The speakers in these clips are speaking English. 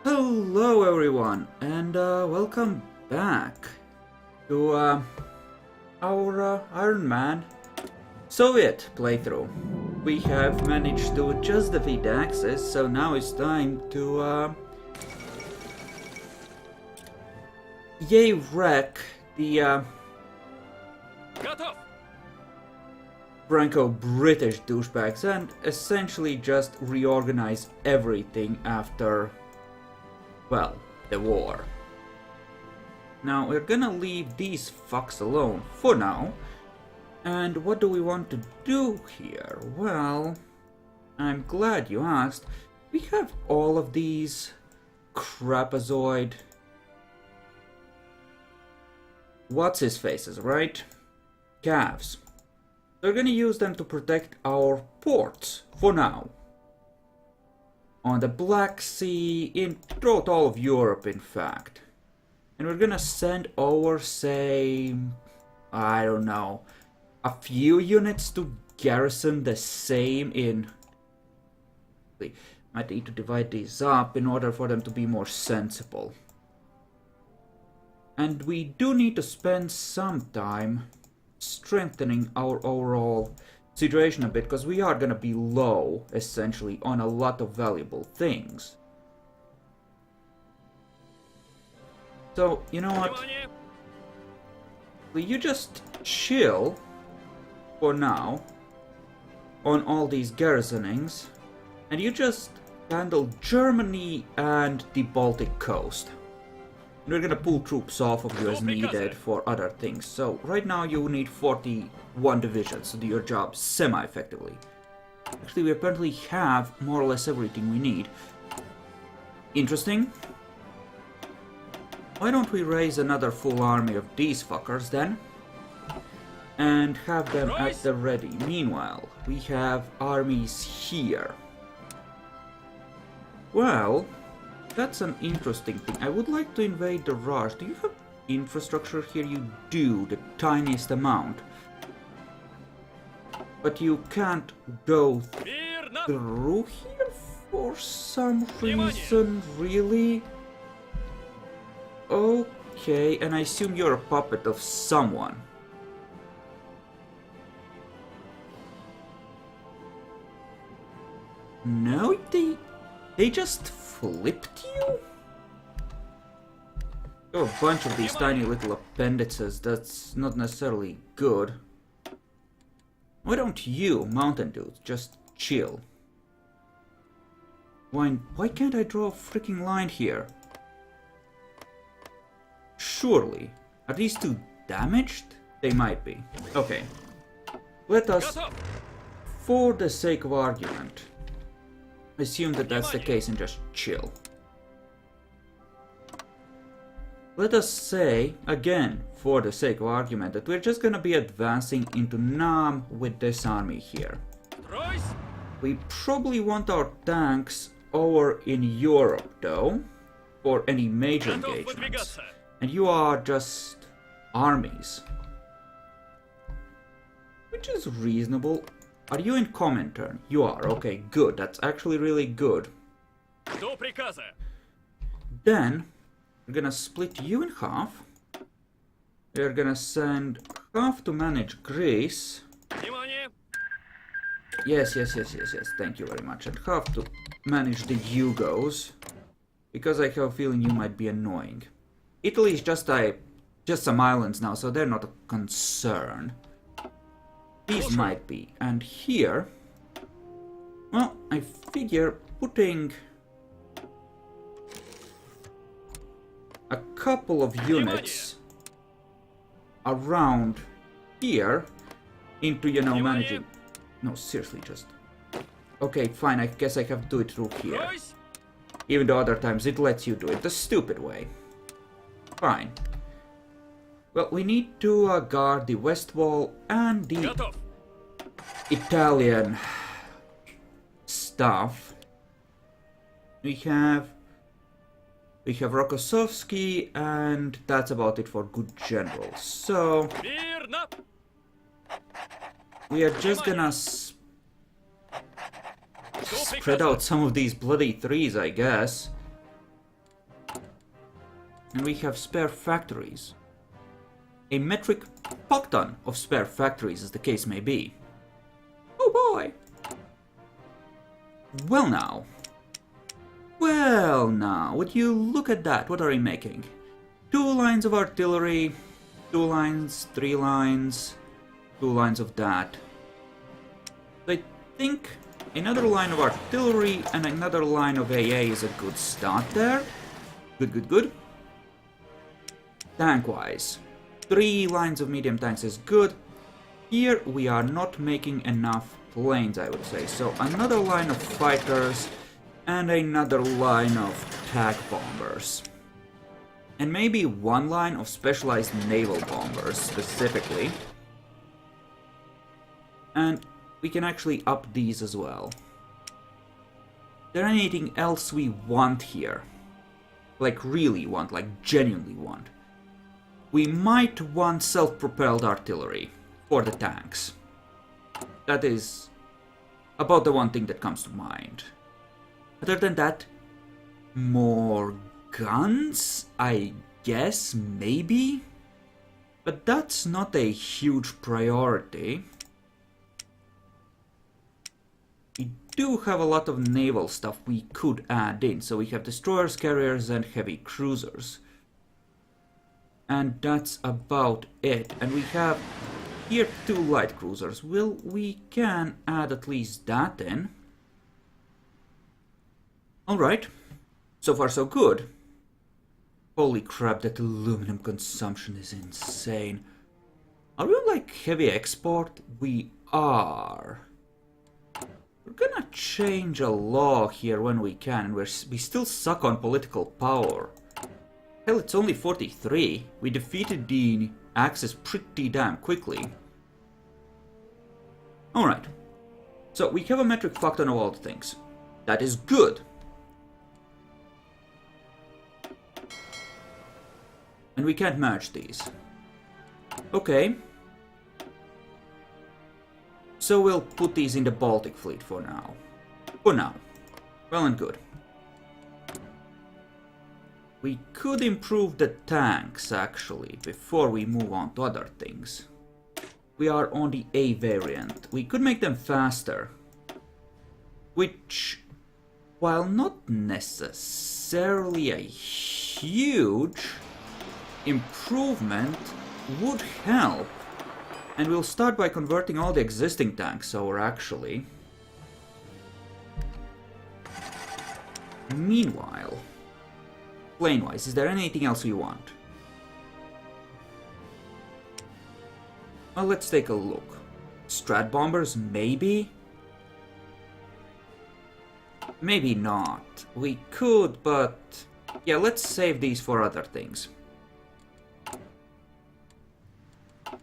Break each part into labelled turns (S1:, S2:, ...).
S1: Hello everyone, and welcome back to our Iron Man Soviet playthrough. We have managed to just defeat Axis, so now it's time to wreck the Franco-British douchebags and essentially just reorganize everything after, well, the war. Now we're gonna leave these fucks alone for now. And what do we want to do here? Well, I'm glad you asked. We have all of these crapazoid what's-his-faces, right? Calves. We're gonna use them to protect our ports for now. On the Black Sea, throughout all of Europe, in fact. And we're gonna send over, say, I don't know, a few units to garrison the same in... Might need to divide these up in order for them to be more sensible. And we do need to spend some time strengthening our overall situation a bit, because we are gonna be low, essentially, on a lot of valuable things. So, you know what? Will you just chill for now on all these garrisonings, and you just handle Germany and the Baltic coast. And we're gonna pull troops off of you as needed for other things. So right now you need 41 divisions to do your job semi-effectively. Actually, we apparently have more or less everything we need. Interesting. Why don't we raise another full army of these fuckers then? And have them at the ready. Meanwhile, we have armies here. Well, that's an interesting thing. I would like to invade the Raj. Do you have infrastructure here? You do, the tiniest amount. But you can't go through here for some reason, really? Okay, and I assume you're a puppet of someone. No, they just flipped you? You're a bunch of these tiny little appendices. That's not necessarily good. Why don't you, mountain dudes, just chill? Why can't I draw a freaking line here? Surely. Are these two damaged? They might be. Okay. Let us, for the sake of argument, assume that that's the case and just chill. Let us say, again, for the sake of argument, that we're just gonna be advancing into Nam with this army here. We probably want our tanks over in Europe, though, for any major engagements. And you are just armies. Which is reasonable. Are you in Comintern? You are. Okay, good. That's actually really good. Then, we're gonna split you in half. We're gonna send half to manage Greece. Yes. Thank you very much. And half to manage the Yugos. Because I have a feeling you might be annoying. Italy is just some islands now, so they're not a concern. These might be. And here, well, I figure putting a couple of units around here into, you know, managing... No, seriously, just... Okay, fine, I guess I have to do it through here. Even though other times it lets you do it the stupid way. Fine. Well, we need to guard the west wall and the Italian stuff. We have Rokossovski, and that's about it for good generals. So we are just gonna spread out some of these bloody threes, I guess. And we have spare factories. A metric fuck-ton of spare factories, as the case may be. Oh boy! Well now. Well now, would you look at that? What are we making? 2 lines of artillery, 2 lines, 3 lines, 2 lines of that. I think another line of artillery and another line of AA is a good start there. Good, good, good. Tank-wise, 3 lines of medium tanks is good. Here we are not making enough planes, I would say. So another line of fighters and another line of TAC bombers. And maybe 1 line of specialized naval bombers, specifically. And we can actually up these as well. Is there anything else we want here? Like really want, like genuinely want? We might want self-propelled artillery for the tanks. That is about the one thing that comes to mind. Other than that, more guns, I guess, maybe? But that's not a huge priority. We do have a lot of naval stuff we could add in. So we have destroyers, carriers, and heavy cruisers. And that's about it. And we have here 2 light cruisers. Well, we can add at least that in. Alright. So far so good. Holy crap, that aluminum consumption is insane. Are we on like heavy export? We are. We're gonna change a law here when we can, and we still suck on political power. Hell, it's only 43. We defeated the Axis pretty damn quickly. Alright. So we have a metric fuck-ton of all the things. That is good. And we can't merge these. Okay. So we'll put these in the Baltic Fleet for now. For now. Well and good. We could improve the tanks, actually, before we move on to other things. We are on the A variant. We could make them faster. Which, while not necessarily a huge improvement, would help. And we'll start by converting all the existing tanks over, actually. Meanwhile, plane-wise, is there anything else we want? Well, let's take a look. Strat bombers, maybe? Maybe not. We could, but yeah, let's save these for other things.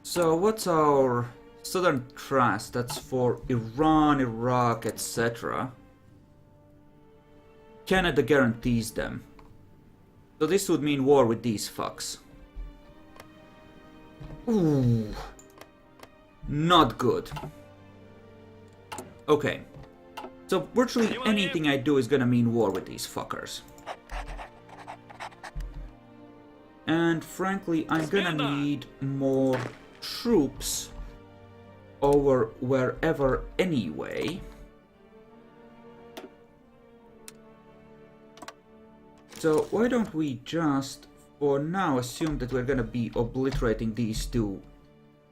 S1: So what's our Southern Trust? That's for Iran, Iraq, etc. Canada guarantees them. So this would mean war with these fucks. Ooh. Not good. Okay. So virtually anything I do is gonna mean war with these fuckers. And frankly, I'm gonna need more troops over wherever anyway. So why don't we just, for now, assume that we're gonna be obliterating these 2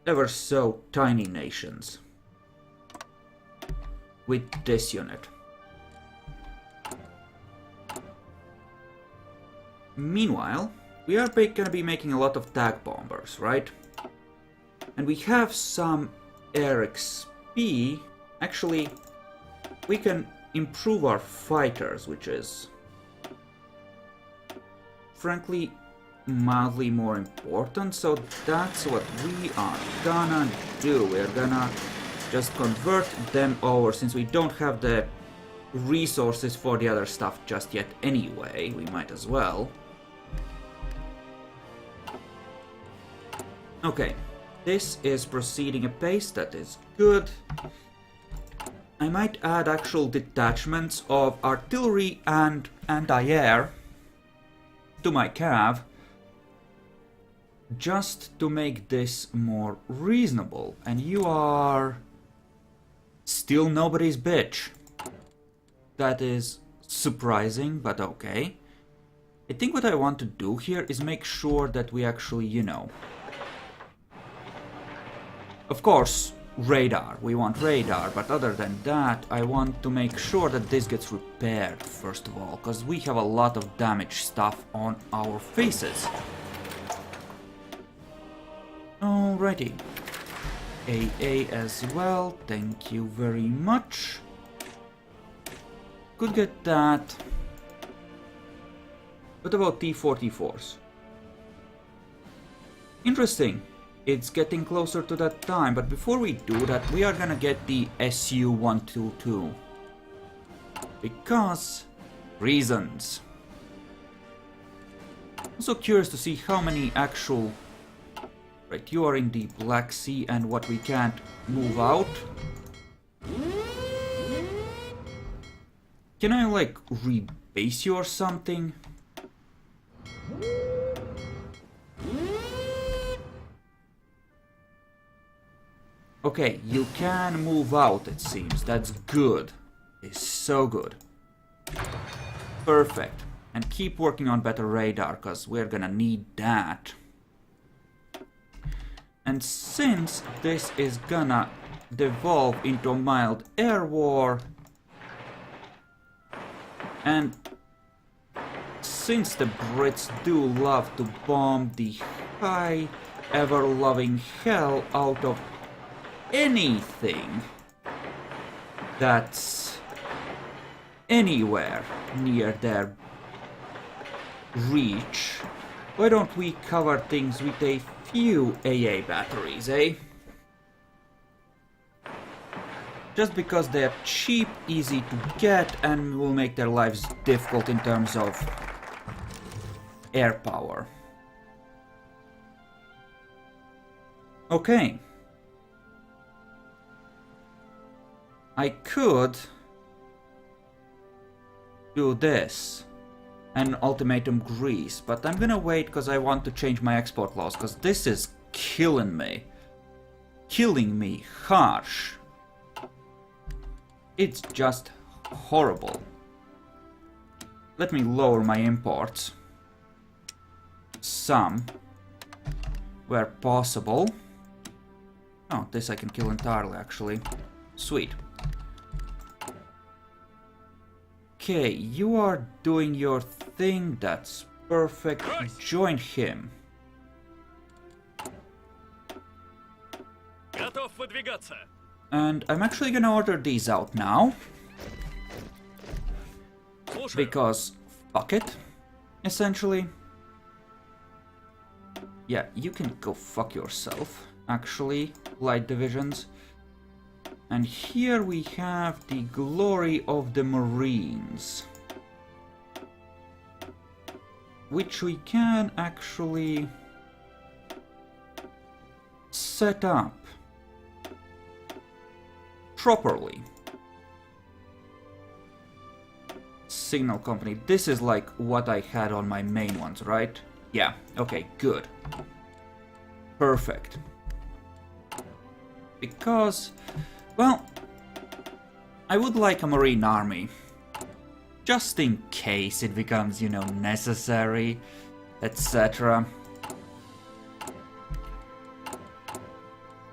S1: ever so tiny nations with this unit. Meanwhile, we are gonna be making a lot of TAC bombers, right? And we have some air XP. Actually, we can improve our fighters, which is frankly mildly more important, so that's what we are gonna do. We're gonna just convert them over, since we don't have the resources for the other stuff just yet anyway. We might as well. Okay, this is proceeding apace, that is good. I might add actual detachments of artillery and anti-air to my cav, just to make this more reasonable. And you are still nobody's bitch. That is surprising, but okay. I think what I want to do here is make sure that we actually, you know... Of course, radar. We want radar, but other than that, I want to make sure that this gets repaired, first of all, because we have a lot of damaged stuff on our faces. Alrighty. AA as well, thank you very much. Could get that. What about T44s? Interesting. It's getting closer to that time, but before we do that, we are gonna get the SU-122. Because... reasons. Also curious to see how many actual... Right, you are in the Black Sea and what we can't move out. Can I, like, rebase you or something? Okay, you can move out, it seems. That's good. It's so good. Perfect. And keep working on better radar, because we're gonna need that. And since this is gonna devolve into a mild air war, and since the Brits do love to bomb the high, ever-loving hell out of anything that's anywhere near their reach, why don't we cover things with a few AA batteries, eh? Just because they're cheap, easy to get, and will make their lives difficult in terms of air power. Okay. I could do this and ultimatum Greece, but I'm gonna wait because I want to change my export laws, because this is killing me. Killing me harsh. It's just horrible. Let me lower my imports. Some. Where possible. Oh, this I can kill entirely, actually. Sweet. Okay, you are doing your thing, that's perfect. Join him. And I'm actually gonna order these out now. Because fuck it, essentially. Yeah, you can go fuck yourself, actually, light divisions. And here we have the glory of the Marines, which we can actually set up properly. Signal company, this is like what I had on my main ones, right? Yeah, okay, good. Perfect. Because... well, I would like a Marine army, just in case it becomes, you know, necessary, etc.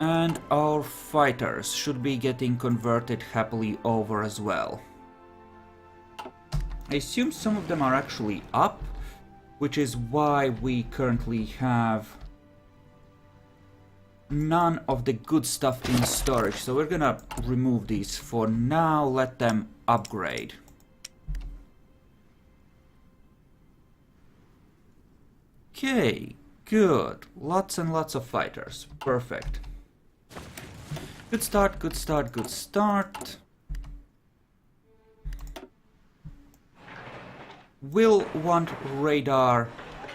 S1: And our fighters should be getting converted happily over as well. I assume some of them are actually up, which is why we currently have none of the good stuff in storage, so we're gonna remove these for now, let them upgrade. Okay, good. Lots and lots of fighters. Perfect. Good start, good start, good start. We'll want radar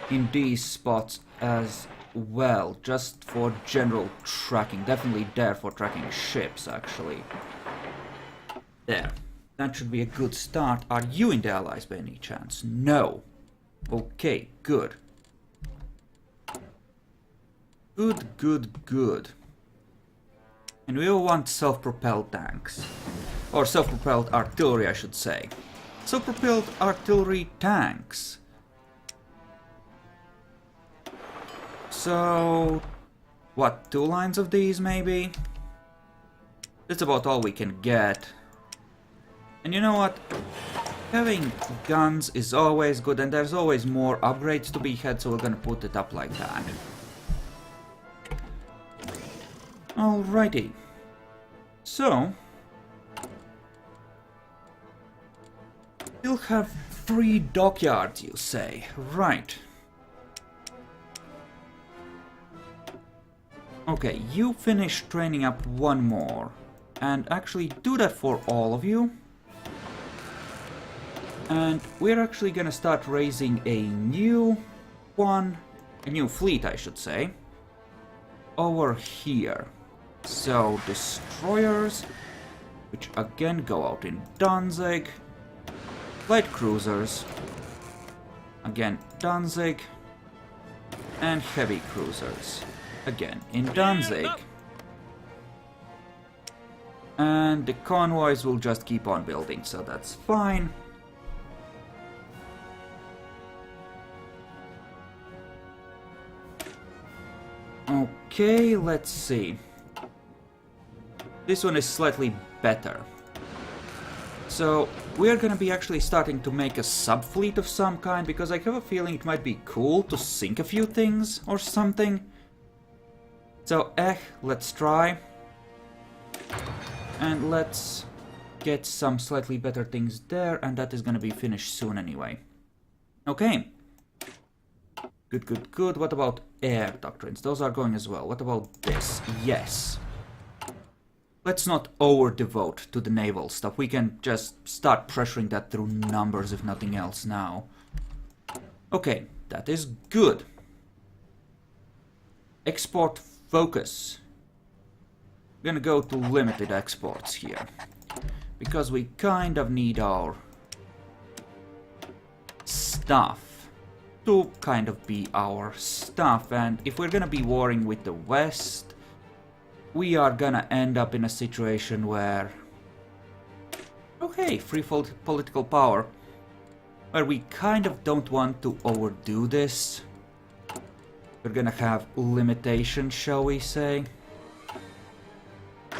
S1: in these spots as well, just for general tracking. Definitely there for tracking ships, actually. There. That should be a good start. Are you in the Allies by any chance? No. Okay, good. Good, good, good. And we all want self-propelled tanks. Or self-propelled artillery, I should say. Self-propelled artillery tanks. So... what, 2 lines of these, maybe? That's about all we can get. And you know what? Having guns is always good, and there's always more upgrades to be had, so we're gonna put it up like that. Alrighty. So... we'll have 3 dockyards, you say. Right. Okay, you finish training up 1 more. And actually do that for all of you. And we're actually gonna start raising a new one, a new fleet I should say, over here. So destroyers, which again go out in Danzig, light cruisers, again Danzig, and heavy cruisers, again in Danzig. And the convoys will just keep on building, so that's fine. Okay, let's see. This one is slightly better. So, we are gonna be actually starting to make a sub-fleet of some kind, because I have a feeling it might be cool to sink a few things or something. So, let's try. And let's get some slightly better things there, and that is gonna be finished soon anyway. Okay. Good, good, good. What about air doctrines? Those are going as well. What about this? Yes. Let's not over-devote to the naval stuff. We can just start pressuring that through numbers, if nothing else, now. Okay, that is good. Export focus. We're gonna go to limited exports here. Because we kind of need our stuff to kind of be our stuff, and if we're gonna be warring with the West, we are gonna end up in a situation where, okay, free political power, where we kind of don't want to overdo this. We're gonna have limitations, shall we say.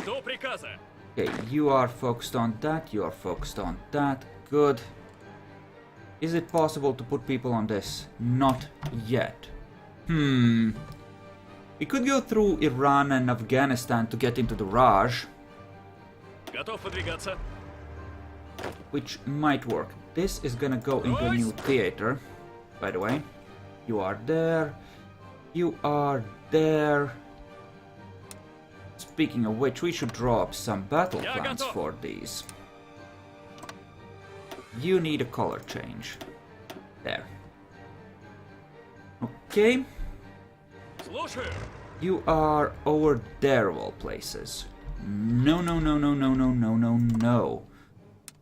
S1: Okay, you are focused on that, you are focused on that, good. Is it possible to put people on this? Not yet. We could go through Iran and Afghanistan to get into the Raj. Which might work. This is gonna go into a new theater, by the way. You are there. You are there. Speaking of which, we should draw up some battle plans for these. You need a color change. There. Okay. You are over there of all places. No, no, no, no, no, no, no, no, no.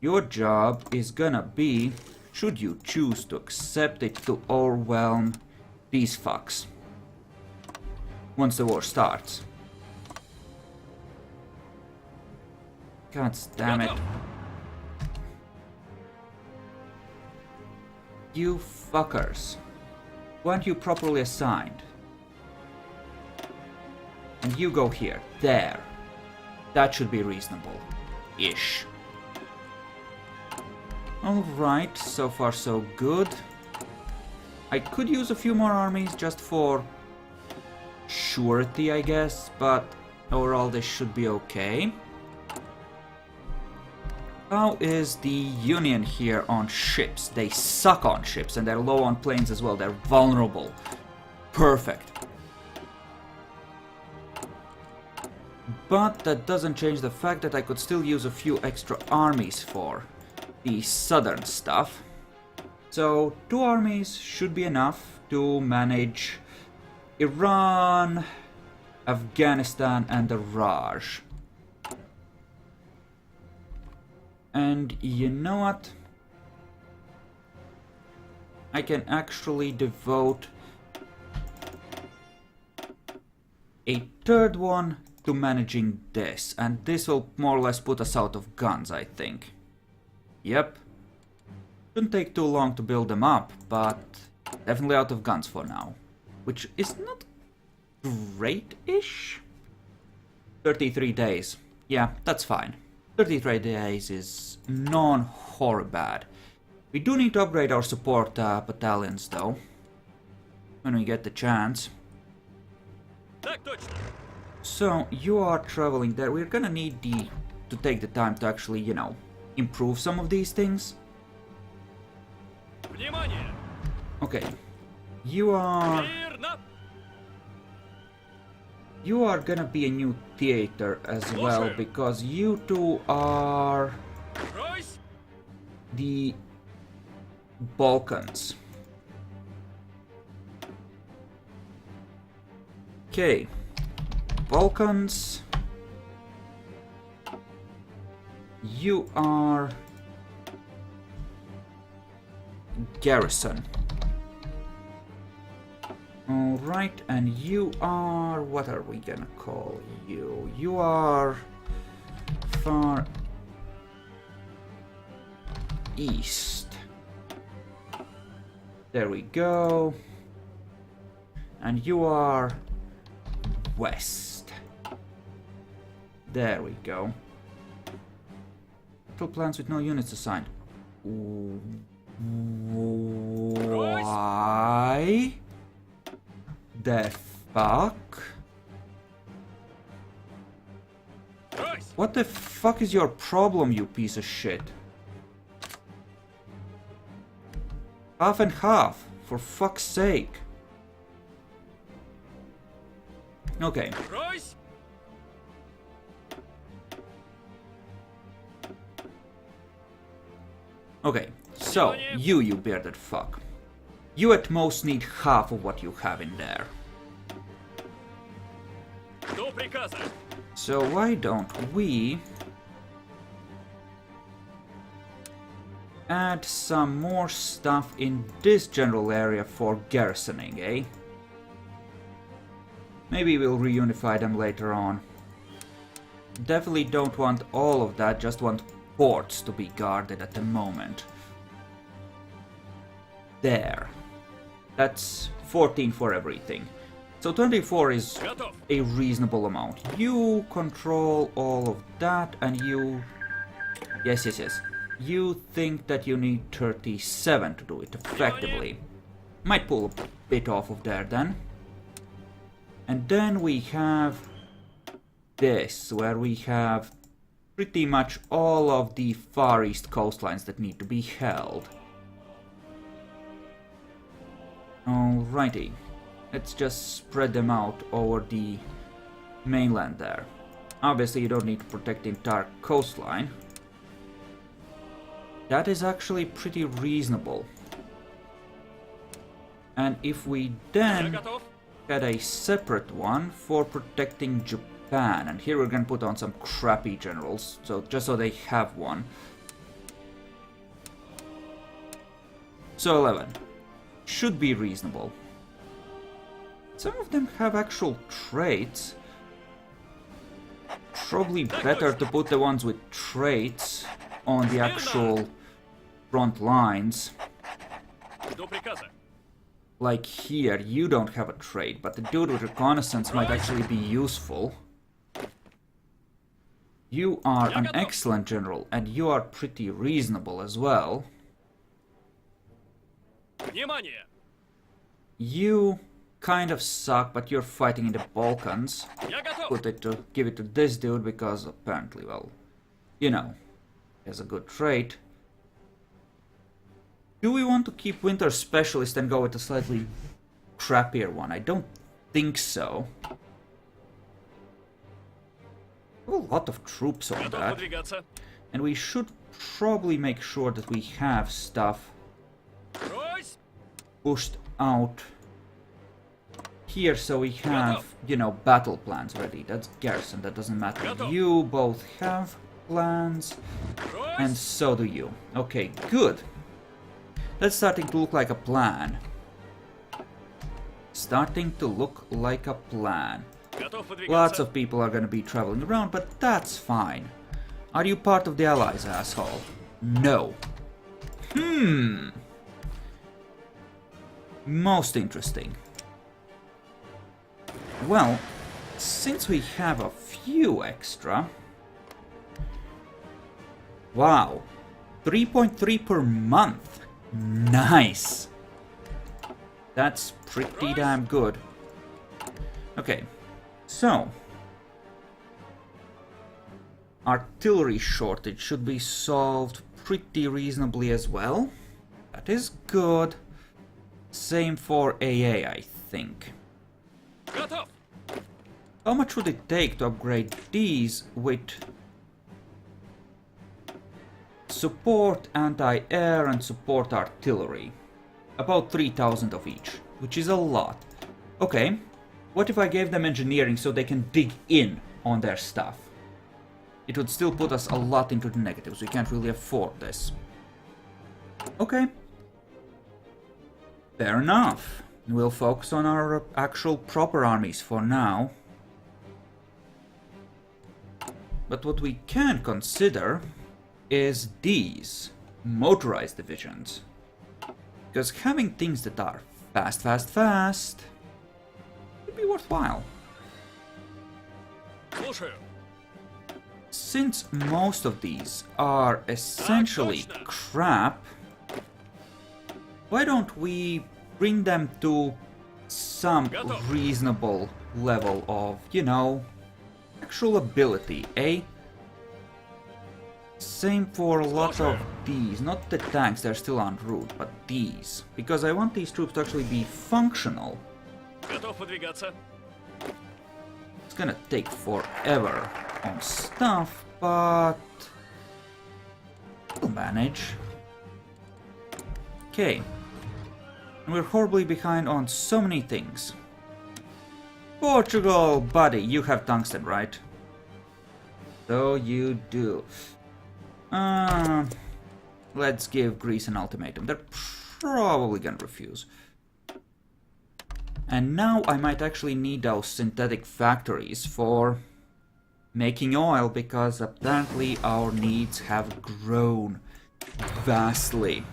S1: Your job is gonna be, should you choose to accept it, to overwhelm these fucks. Once the war starts. God damn it. You fuckers. Weren't you properly assigned? And you go here. There. That should be reasonable. Ish. Alright, so far so good. I could use a few more armies just for surety, I guess, but overall this should be okay. How is the Union here on ships? They suck on ships and they're low on planes as well. They're vulnerable. Perfect. But that doesn't change the fact that I could still use a few extra armies for the southern stuff. So 2 armies should be enough to manage Iran, Afghanistan and the Raj. And you know what? I can actually devote a third one to managing this. And this will more or less put us out of guns, I think. Yep. Shouldn't take too long to build them up, but definitely out of guns for now. Which is not great-ish. 33 days. Yeah, that's fine. 33 days is non-horror bad. We do need to upgrade our support battalions, though. When we get the chance. So, you are traveling there. We're gonna need to take the time to actually, you know, improve some of these things. Okay. You are gonna be a new theater as well, because you two are the Balkans. Okay. Balkans. You are garrison. Alright, and you are... what are we gonna call you? You are... far... east. There we go. And you are... west. There we go. Battle plans with no units assigned. Why? The fuck? What the fuck is your problem, you piece of shit? Half and half, for fuck's sake. Okay. Okay, so, you bearded fuck. You at most need half of what you have in there. So why don't we add some more stuff in this general area for garrisoning, eh? Maybe we'll reunify them later on. Definitely don't want all of that, just want ports to be guarded at the moment. There. That's 14 for everything. So 24 is a reasonable amount. You control all of that, and you... Yes. You think that you need 37 to do it effectively. Might pull a bit off of there then. And then we have this, where we have pretty much all of the Far East coastlines that need to be held. Alrighty. Let's just spread them out over the mainland there. Obviously you don't need to protect the entire coastline. That is actually pretty reasonable. And if we then had a separate one for protecting Japan, and here we're gonna put on some crappy generals, so just so they have one. So 11. Should be reasonable. Some of them have actual traits. Probably better to put the ones with traits on the actual front lines. Like here, you don't have a trait, but the dude with reconnaissance might actually be useful. You are an excellent general, and you are pretty reasonable as well. You kind of suck, but you're fighting in the Balkans. Give it to this dude because apparently, well, you know, he has a good trait. Do we want to keep Winter Specialist and go with a slightly crappier one? I don't think so. A lot of troops on that. And we should probably make sure that we have stuff pushed out here, so we have, you know, battle plans ready. That's garrison, that doesn't matter. You both have plans, and so do you. Okay, good. That's starting to look like a plan. Starting to look like a plan. Lots of people are gonna be traveling around, but that's fine. Are you part of the Allies, asshole? No. Most interesting. Well, since we have a few extra... Wow. 3.3 per month. Nice. That's pretty damn good. Okay, so... Artillery shortage should be solved pretty reasonably as well. That is good. Same for AA, I think. How much would it take to upgrade these with support anti-air and support artillery? About 3,000 of each, which is a lot. Okay, what if I gave them engineering so they can dig in on their stuff? It would still put us a lot into the negatives. We can't really afford this. Okay. Fair enough. We'll focus on our actual proper armies for now. But what we can consider is these motorized divisions. Because having things that are fast would be worthwhile. Since most of these are essentially crap, why don't we bring them to some reasonable level of, you know, actual ability, eh? Same for a lot of these, not the tanks, they're still en route, but these. Because I want these troops to actually be functional. It's gonna take forever on stuff, but we'll manage. Okay. And we're horribly behind on so many things. Portugal, buddy, you have tungsten, right? So you do. Let's give Greece an ultimatum. They're probably gonna refuse. And now I might actually need those synthetic factories for making oil, because apparently our needs have grown vastly.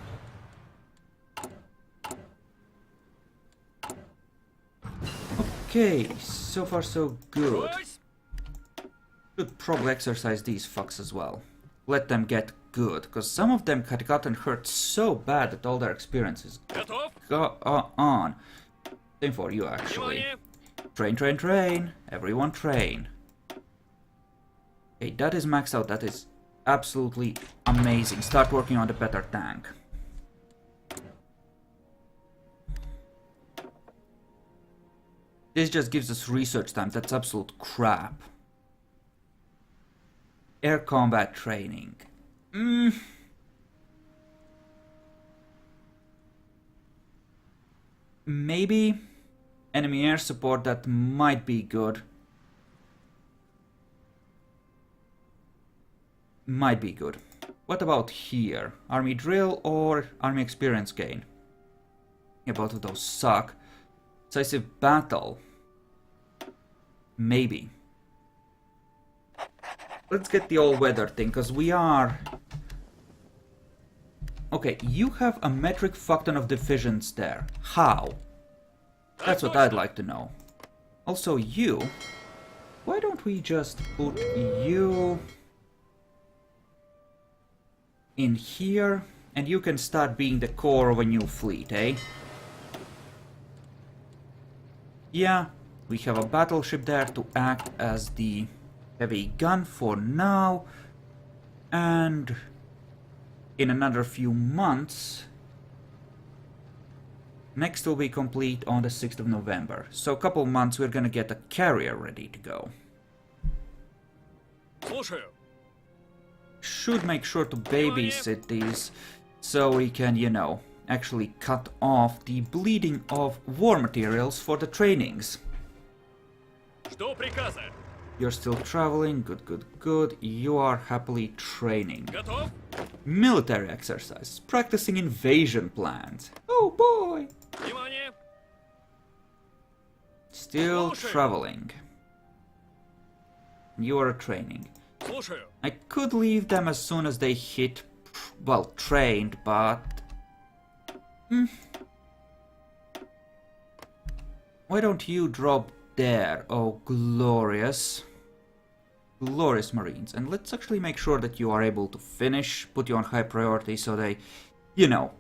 S1: Okay, so far so good. Should probably exercise these fucks as well. Let them get good, because some of them had gotten hurt so bad that all their experiences go on. Same for you, actually. Train, train, train. Everyone train. Okay, that is maxed out. That is absolutely amazing. Start working on the better tank. This just gives us research time. That's absolute crap. Air combat training. Maybe enemy air support, that might be good. Might be good. What about here? Army drill or army experience gain? Yeah, both of those suck. Decisive battle. Maybe. Let's get the all-weather thing, because we are... Okay, you have a metric fuckton of divisions there. How? That's what I'd like to know. Also, you... Why don't we just put you... in here, and you can start being the core of a new fleet, eh? Yeah, we have a battleship there to act as the heavy gun for now, and in another few months, next will be complete on the 6th of November. So a couple months we're gonna get a carrier ready to go. Should make sure to babysit these so we can, you know, actually cut off the bleeding of war materials for the trainings. You're still traveling, good, good, good. You are happily training. Military exercise, practicing invasion plans. Oh boy! Still traveling. You are training.
S2: Слушаю.
S1: I could leave them as soon as they hit, well, trained, but... Why don't you drop there? Oh, glorious. Glorious Marines. And let's actually make sure that you are able to finish, put you on high priority so they, you know,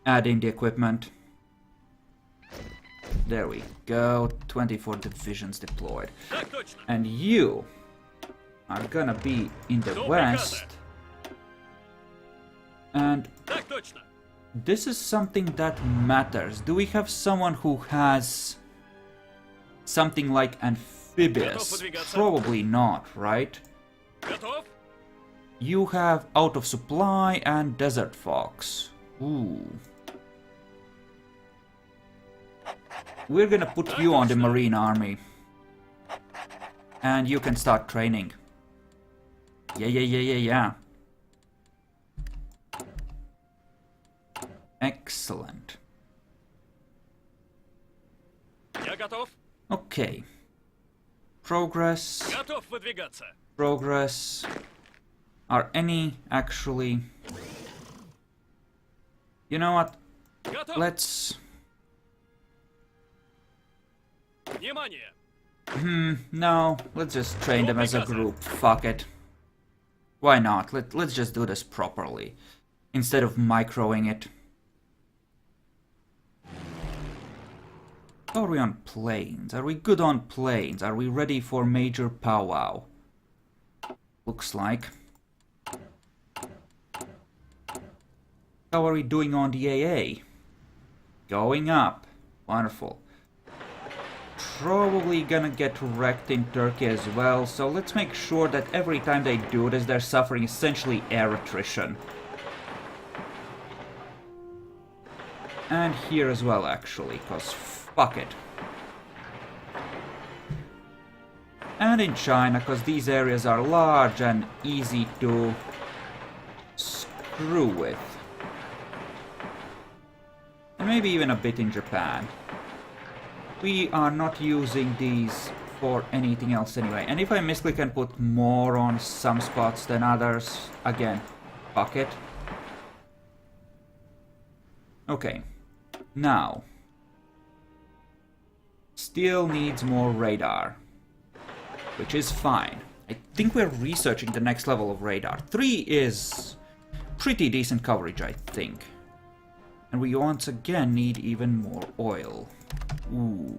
S1: add in the equipment. There we go, 24 divisions deployed.
S2: Так точно.
S1: And you are gonna be in the west. And
S2: Так точно.
S1: this is something that matters. Do we have someone who has something like amphibious? Probably not, right?
S2: Готов?
S1: You have out of supply and desert fox. Ooh. We're gonna put you on the Marine Army. And you can start training. Yeah. Excellent.
S2: Я готов.
S1: Okay. Progress.
S2: Готов выдвигаться.
S1: Progress. Are any actually... You know what?
S2: Готов.
S1: Let's...
S2: Внимание.
S1: No, let's just train them as a group. Fuck it. Why not? Let's just do this properly. Instead of microing it. How are we on planes? Are we good on planes? Are we ready for major powwow? Looks like. How are we doing on the AA? Going up. Wonderful. Probably gonna get wrecked in Turkey as well, so let's make sure that every time they do this, they're suffering essentially air attrition. And here as well, actually, cause fuck it. And in China, cause these areas are large and easy to screw with. And maybe even a bit in Japan. We are not using these for anything else anyway. And if I misclick and put more on some spots than others, again, fuck it. Okay, now. Still needs more radar, which is fine. I think we're researching the next level of radar. 3 is pretty decent coverage, I think. And we once again need even more oil. Ooh.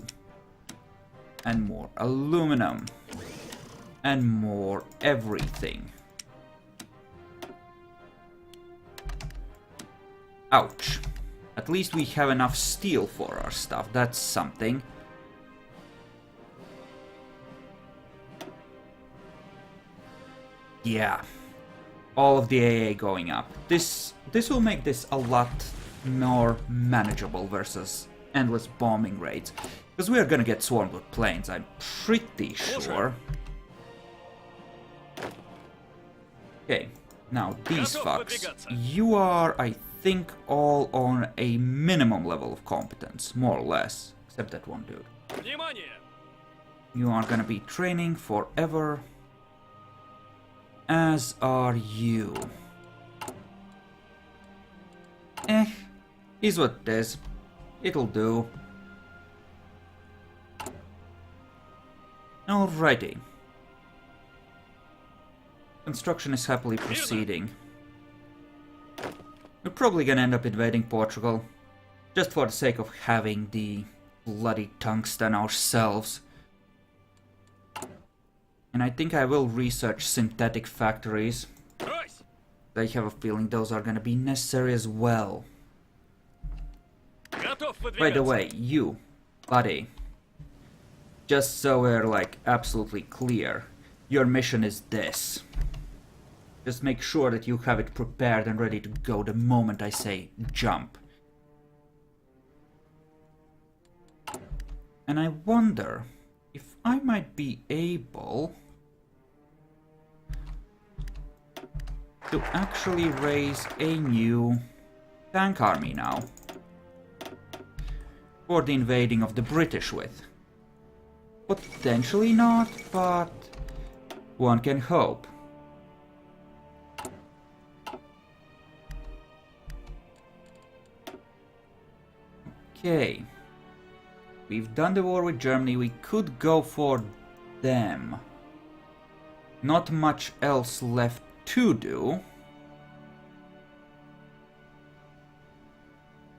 S1: And more aluminum. And more everything. Ouch. At least we have enough steel for our stuff. That's something. Yeah. All of the AA going up. This will make this a lot more manageable versus endless bombing raids. Because we are gonna get swarmed with planes, I'm pretty sure. Okay, now these fucks. You are, I think, all on a minimum level of competence, more or less. Except that one dude. You are gonna be training forever. As are you. Is what it is. It'll do. Alrighty. Construction is happily proceeding. We're probably gonna end up invading Portugal. Just for the sake of having the bloody tungsten ourselves. And I think I will research synthetic factories. I have a feeling those are gonna be necessary as well. By the way, you, buddy. Just so we're like absolutely clear, your mission is this. Just make sure that you have it prepared and ready to go the moment I say jump. And I wonder if I might be able to actually raise a new tank army now. For the invading of the British with. Potentially not, but one can hope. Okay. We've done the war with Germany. We could go for them. Not much else left to do.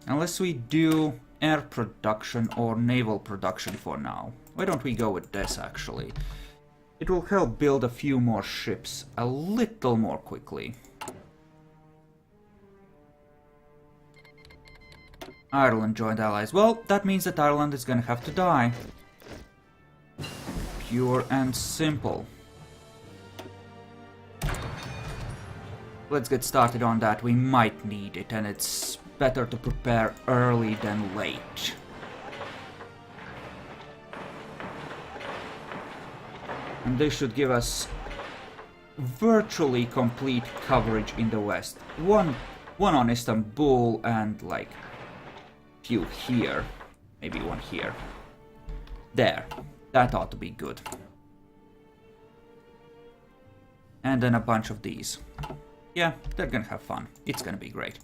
S1: Unless we do air production or naval production for now. Why don't we go with this, actually? It will help build a few more ships a little more quickly. Ireland joined allies. Well, that means that Ireland is gonna have to die. Pure and simple. Let's get started on that. We might need it, and it's better to prepare early than late. And this should give us virtually complete coverage in the west. One on Istanbul and like few here. Maybe one here. There. That ought to be good. And then a bunch of these. Yeah, they're gonna have fun. It's gonna be great.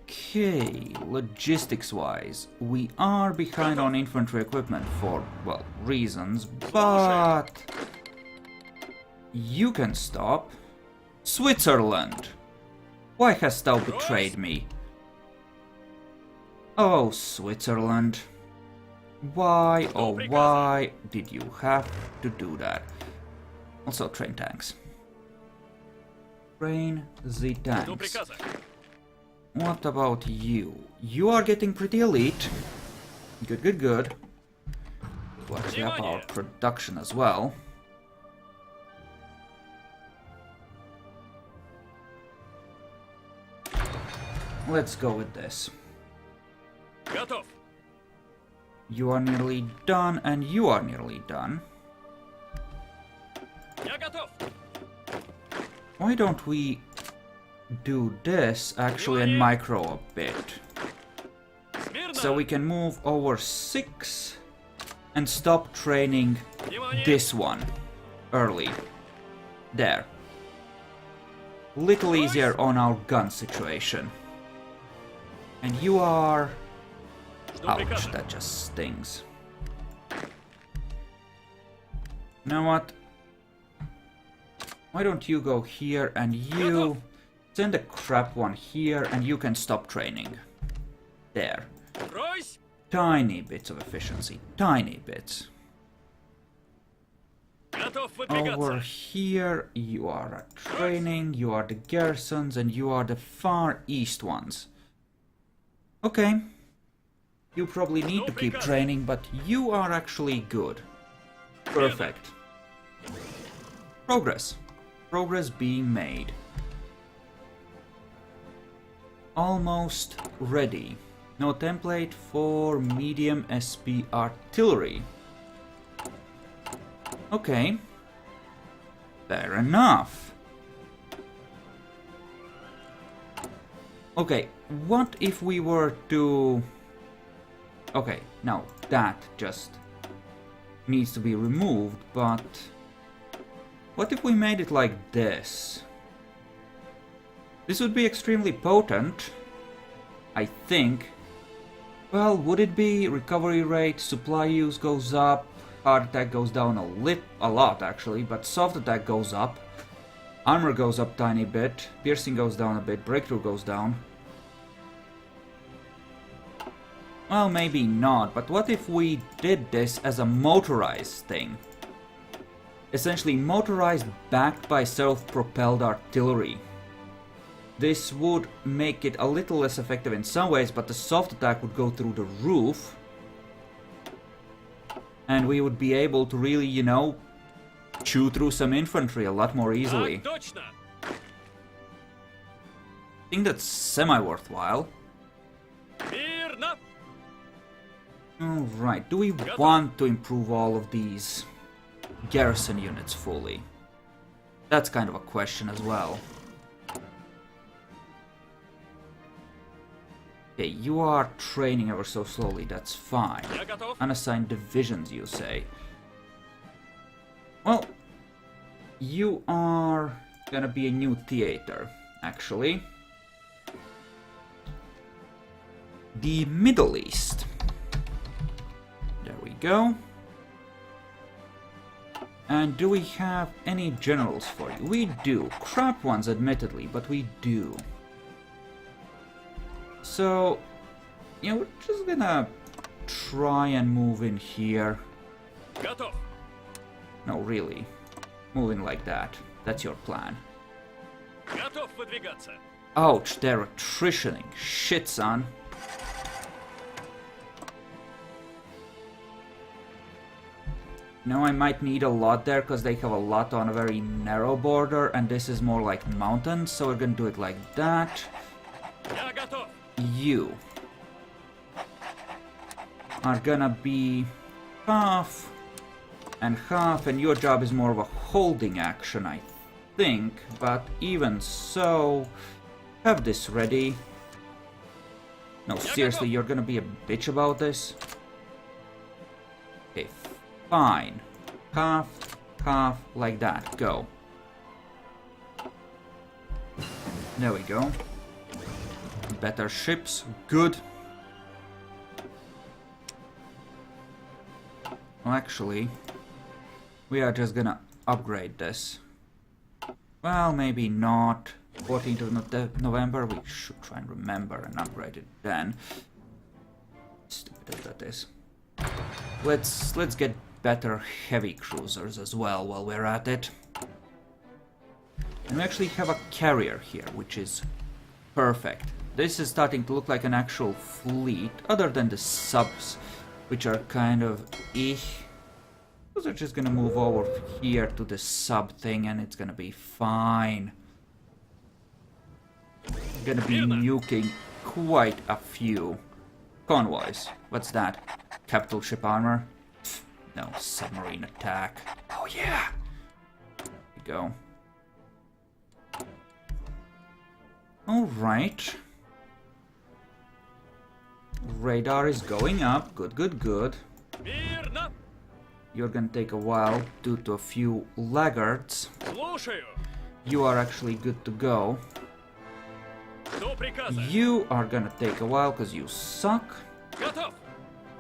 S1: Okay, logistics-wise, we are behind on infantry equipment for, well, reasons, but you can stop. Switzerland! Why hast thou betrayed me? Oh, Switzerland. Why, oh why did you have to do that? Also, train tanks. Train the tanks. What about you? You are getting pretty elite. Good, good, good. We'll actually up our production as well. Let's go with this.
S2: Готов.
S1: You are nearly done, and you are nearly done.
S2: Я готов.
S1: Why don't we do this actually and micro a bit? So we can move over 6 and stop training this one early. There. Little easier on our gun situation. And you are... Ouch, that just stings. You know what? Why don't you go here and you send a crap one here and you can stop training. There. Tiny bits of efficiency. Tiny bits. Over here you are at training, you are the garrisons, and you are the far east ones. Okay. You probably need to keep training, but you are actually good. Perfect. Progress. Progress being made. Almost ready. No template for medium SP artillery. Okay. Fair enough. Okay, what if we were to... Okay, now that just needs to be removed, but... What if we made it like this? This would be extremely potent, I think. Well, would it be? Recovery rate, supply use goes up, hard attack goes down a lot actually, but soft attack goes up. Armor goes up tiny bit, piercing goes down a bit, breakthrough goes down. Well, maybe not, but what if we did this as a motorized thing? Essentially motorized backed by self-propelled artillery. This would make it a little less effective in some ways, but the soft attack would go through the roof. And we would be able to really, you know, chew through some infantry a lot more easily. I think that's semi-worthwhile. Alright, do we want to improve all of these garrison units fully? That's kind of a question as well. Okay, you are training ever so slowly, that's fine.
S2: Я готов.
S1: Unassigned divisions, you say. Well, you are gonna be a new theater, actually. The Middle East. There we go. And do we have any generals for you? We do. Crap ones, admittedly, but we do. So, yeah, we're just gonna try and move in here.
S2: Готов.
S1: No, really. Move in like that. That's your plan.
S2: Готов выдвигаться.
S1: Ouch, they're attritioning. Shit, son. No, I might need a lot there because they have a lot on a very narrow border, and this is more like mountains, so we're gonna do it like that.
S2: Я готов.
S1: You are gonna be half and half, and your job is more of a holding action, I think, but even so, have this ready. No, seriously, you're gonna be a bitch about this? Okay, fine. Half, half, like that. Go. There we go. Better ships. Good. Well, actually, we are just gonna upgrade this. Well, maybe not. 14th of November, we should try and remember and upgrade it then. Stupid as that is. Let's get better heavy cruisers as well while we're at it. And we actually have a carrier here, which is perfect. This is starting to look like an actual fleet, other than the subs, which are kind of Those are just gonna move over here to the sub thing, and it's gonna be fine. Gonna be nuking quite a few convoys. What's that? Capital ship armor? Pfft, no, submarine attack. Oh yeah! There we go. Alright. Radar is going up. Good, good, good.
S2: Мирно.
S1: You're gonna take a while due to a few laggards.
S2: Слушаю.
S1: You are actually good to go.
S2: До приказа.
S1: You are gonna take a while because you suck.
S2: Готов.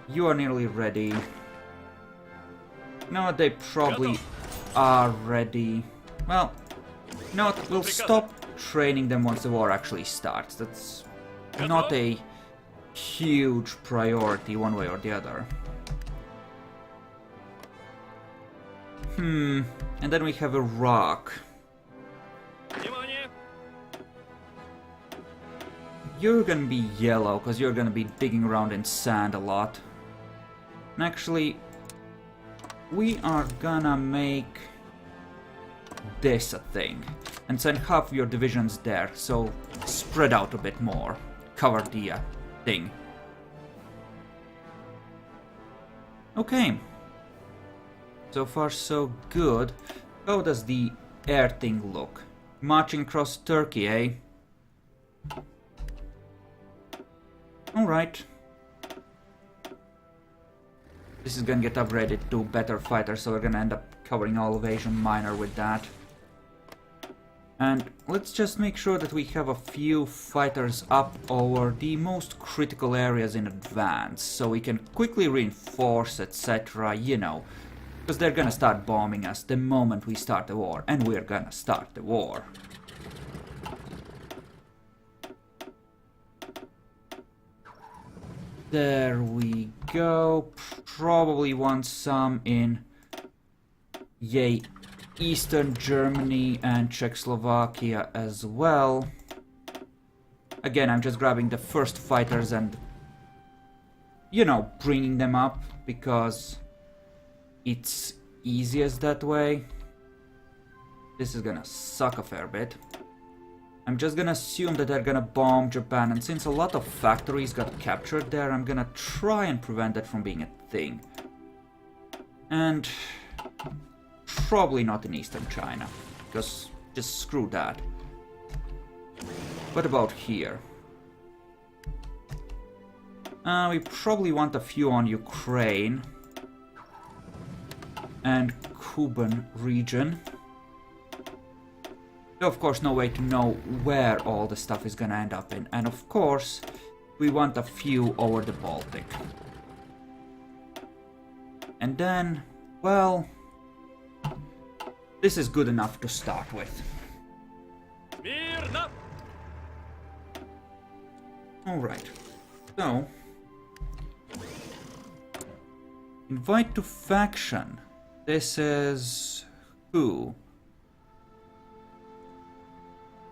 S1: You are nearly ready. No, they probably are ready. Well, you know what? We'll stop training them once the war actually starts. That's not a huge priority one way or the other. And then we have Iraq.
S2: Внимание.
S1: You're gonna be yellow because you're gonna be digging around in sand a lot. And actually, we are gonna make this a thing and send half of your divisions there, so spread out a bit more. Cover the thing. Okay. So far so good. How does the air thing look? Marching across Turkey, eh? Alright. This is gonna get upgraded to better fighters, so we're gonna end up covering all of Asia Minor with that. And let's just make sure that we have a few fighters up over the most critical areas in advance, so we can quickly reinforce, etc., you know. Because they're gonna start bombing us the moment we start the war, and we're gonna start the war. There we go. Probably want some in, yay, Eastern Germany and Czechoslovakia as well. Again, I'm just grabbing the first fighters and, you know, bringing them up because it's easiest that way. This is gonna suck a fair bit. I'm just gonna assume that they're gonna bomb Japan, and since a lot of factories got captured there, I'm gonna try and prevent that from being a thing. And probably not in Eastern China, because just screw that. What about here? We probably want a few on Ukraine and Kuban region. Of course, no way to know where all the stuff is gonna end up in. And of course, we want a few over the Baltic. And then, well, this is good enough to start with.
S2: Мирно!
S1: Alright, so... Invite to faction. This is... who?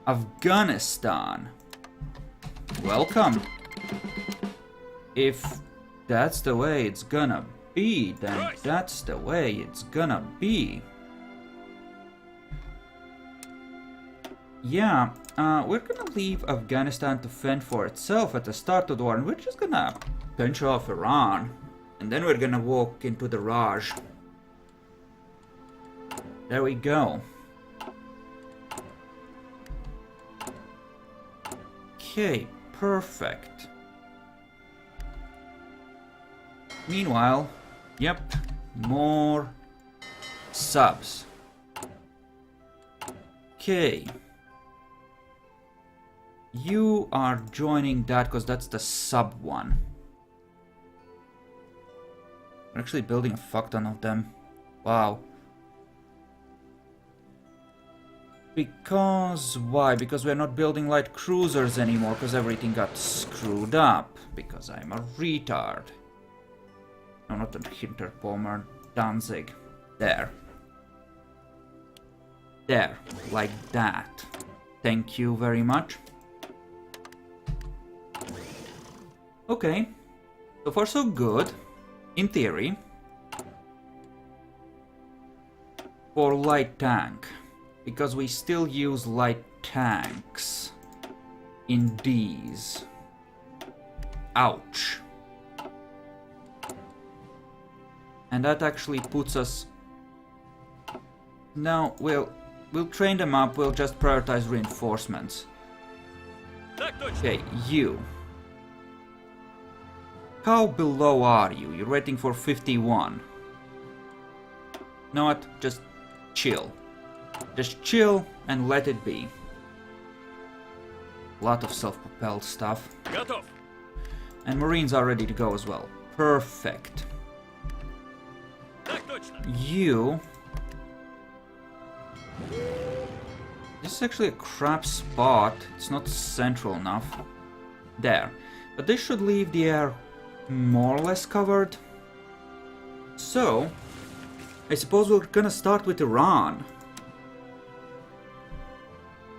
S1: Afghanistan. Welcome. If that's the way it's gonna be, then that's the way it's gonna be. Yeah, we're gonna leave Afghanistan to fend for itself at the start of the war, and we're just gonna pinch off Iran. And then we're gonna walk into the Raj. There we go. Okay, perfect. Meanwhile, yep, more subs. Okay. You are joining that because that's the sub one. We're actually building a fuck ton of them. Wow. Because, why? Because we're not building light cruisers anymore, because everything got screwed up. Because I'm a retard. No, not a Hinterpommer, Danzig. There. There, like that. Thank you very much. Okay, so far so good, in theory. For light tank. Because we still use light tanks in these. Ouch. And that actually puts us... No, we'll train them up, we'll just prioritize reinforcements. Okay, you. How below are you? You're rating for 51. You know what? Just chill. Just chill and let it be. Lot of self-propelled stuff.
S2: Готов.
S1: And Marines are ready to go as well. Perfect.
S2: Так точно.
S1: You... This is actually a crap spot. It's not central enough. There. But this should leave the air more or less covered. So, I suppose we're gonna start with Iran.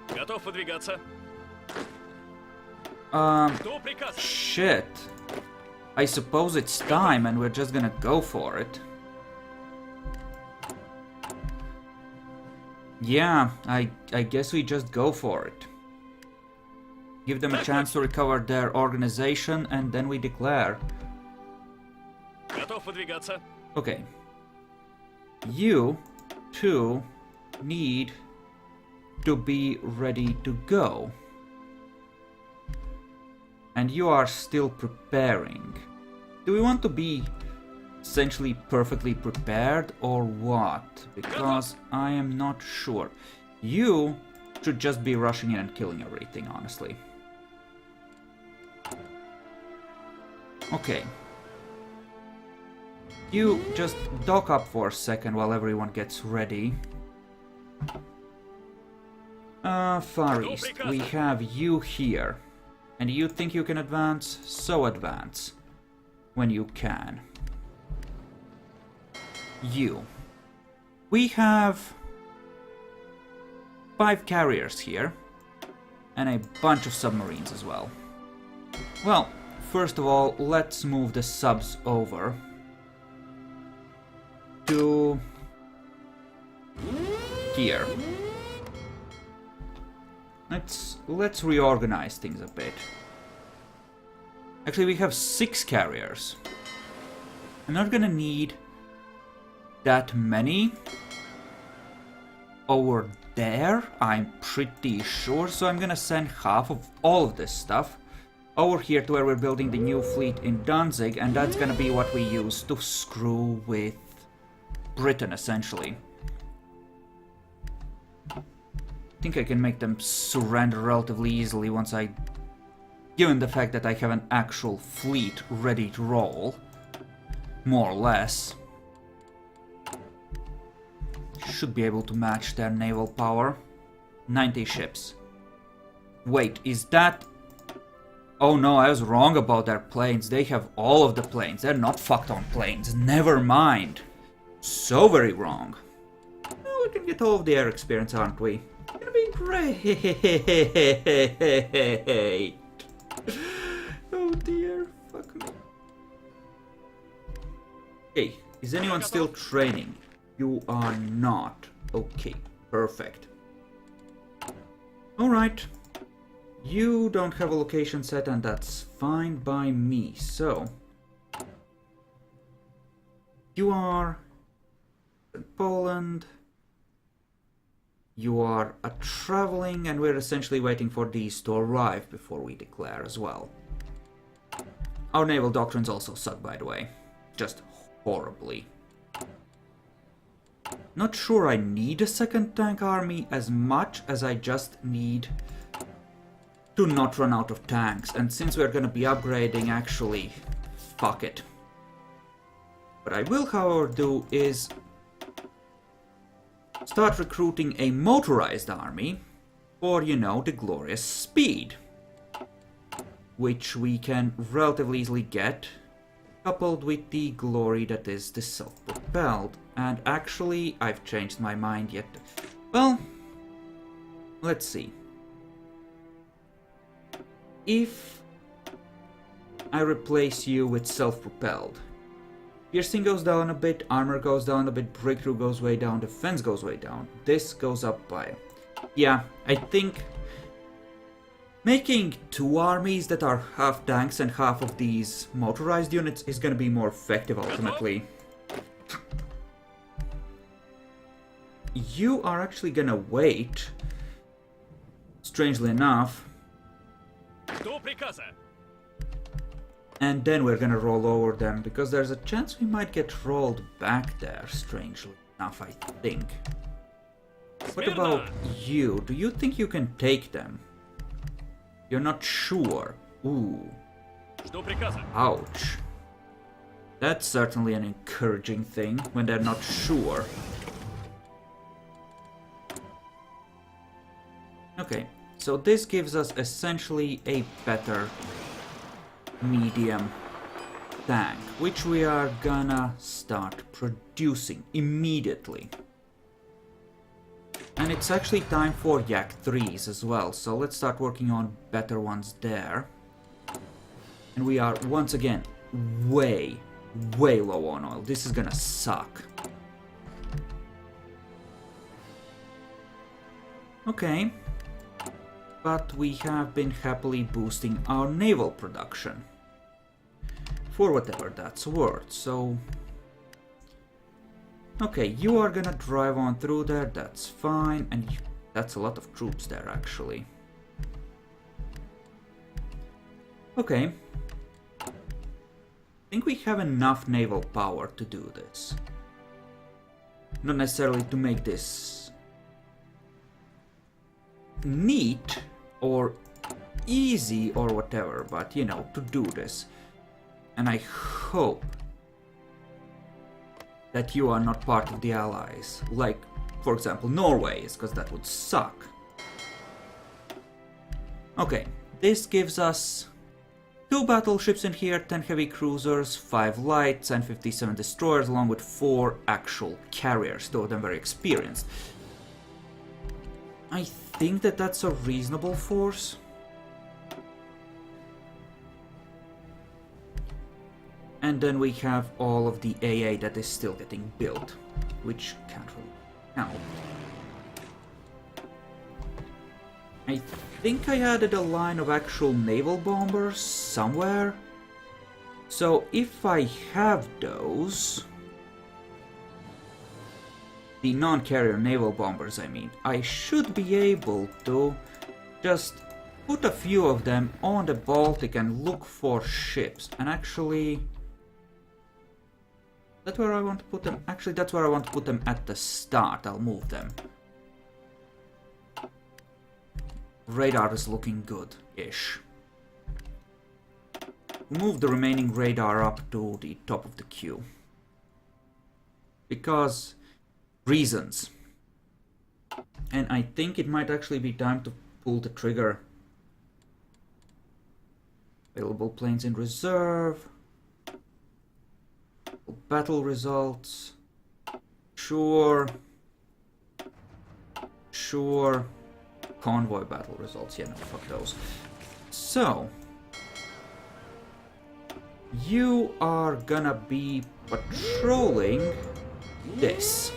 S2: Готов выдвигаться. Кто приказ?
S1: Shit. I suppose it's time and we're just gonna go for it. Yeah, I guess we just go for it. Give them a chance to recover their organization and then we declare.
S2: Готов выдвигаться.
S1: Okay. You, too, need to be ready to go. And you are still preparing. Do we want to be essentially perfectly prepared or what? Because I am not sure. You should just be rushing in and killing everything, honestly. Okay. You just dock up for a second while everyone gets ready. Far East, we have you here. And you think you can advance? So advance. When you can. You. We have 5 carriers here. And a bunch of submarines as well. Well, first of all, let's move the subs over to here. Let's reorganize things a bit. Actually, we have 6 carriers. I'm not gonna need that many over there, I'm pretty sure, so I'm gonna send half of all of this stuff over here to where we're building the new fleet in Danzig, and that's gonna be what we use to screw with Britain, essentially. I think I can make them surrender relatively easily once given the fact that I have an actual fleet ready to roll. More or less. Should be able to match their naval power. 90 ships. Wait, is that... Oh no, I was wrong about their planes. They have all of the planes. They're not fucked on planes. Never mind. So very wrong. Oh, we can get all of the air experience, aren't we? It's gonna be great. Oh dear. Fuck me. Hey, is anyone still training? You are not. Okay, perfect. Alright. You don't have a location set, and that's fine by me. So, you are in Poland. You are traveling, and we're essentially waiting for these to arrive before we declare as well. Our naval doctrines also suck, by the way. Just horribly. Not sure I need a second tank army as much as I just need to not run out of tanks. And since we're gonna be upgrading, actually, fuck it. What I will, however, do is start recruiting a motorized army for, you know, the glorious speed, which we can relatively easily get, coupled with the glory that is the self-propelled. And actually, I've changed my mind yet. Well, let's see. If I replace you with self-propelled, piercing goes down a bit, armor goes down a bit, breakthrough goes way down, defense goes way down. This goes up by... Yeah, I think making two armies that are half tanks and half of these motorized units is gonna be more effective ultimately. You are actually gonna wait, strangely enough, and then we're gonna roll over them, because there's a chance we might get rolled back there, strangely enough, I think. What about you? Do you think you can take them? You're not sure. Ooh. Ouch. That's certainly an encouraging thing, when they're not sure. Okay, so this gives us essentially a better medium tank, which we are gonna start producing immediately. And it's actually time for Yak 3s as well, so let's start working on better ones there. And we are once again way low on oil. This is gonna suck. Okay. But we have been happily boosting our naval production. For whatever that's worth, so... Okay, you are gonna drive on through there, that's fine, and that's a lot of troops there, actually. Okay. I think we have enough naval power to do this. Not necessarily to make this neat or easy or whatever, but you know, to do this. And I hope that you are not part of the Allies, like, for example, Norway is, because that would suck. Okay, this gives us 2 battleships in here, 10 heavy cruisers, 5 lights, and 57 destroyers, along with 4 actual carriers, 2 of them very experienced. I think that that's a reasonable force. And then we have all of the AA that is still getting built, which can't really count. I think I added a line of actual naval bombers somewhere. So if I have those, the non-carrier naval bombers I mean, I should be able to just put a few of them on the Baltic and look for ships. And actually... That's where I want to put them. Actually, that's where I want to put them at the start. I'll move them. Radar is looking good-ish. Move the remaining radar up to the top of the queue. Because... reasons. And I think it might actually be time to pull the trigger. Available planes in reserve. Battle results. Sure. Sure. Convoy battle results. Yeah, no, fuck those. So. You are gonna be patrolling this.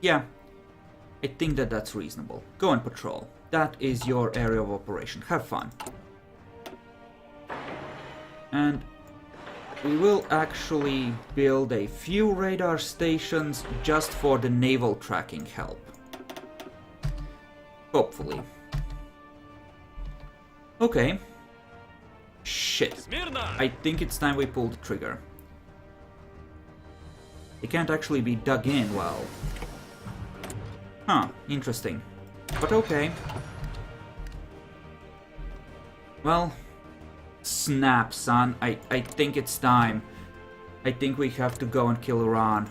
S1: Yeah. I think that that's reasonable. Go and patrol. That is your area of operation. Have fun. And we will actually build a few radar stations just for the naval tracking help. Hopefully. Okay. Shit. I think it's time we pull the trigger. It can't actually be dug in well. Huh, interesting. But okay. Well, snap, son. I think it's time. I think we have to go and kill Iran.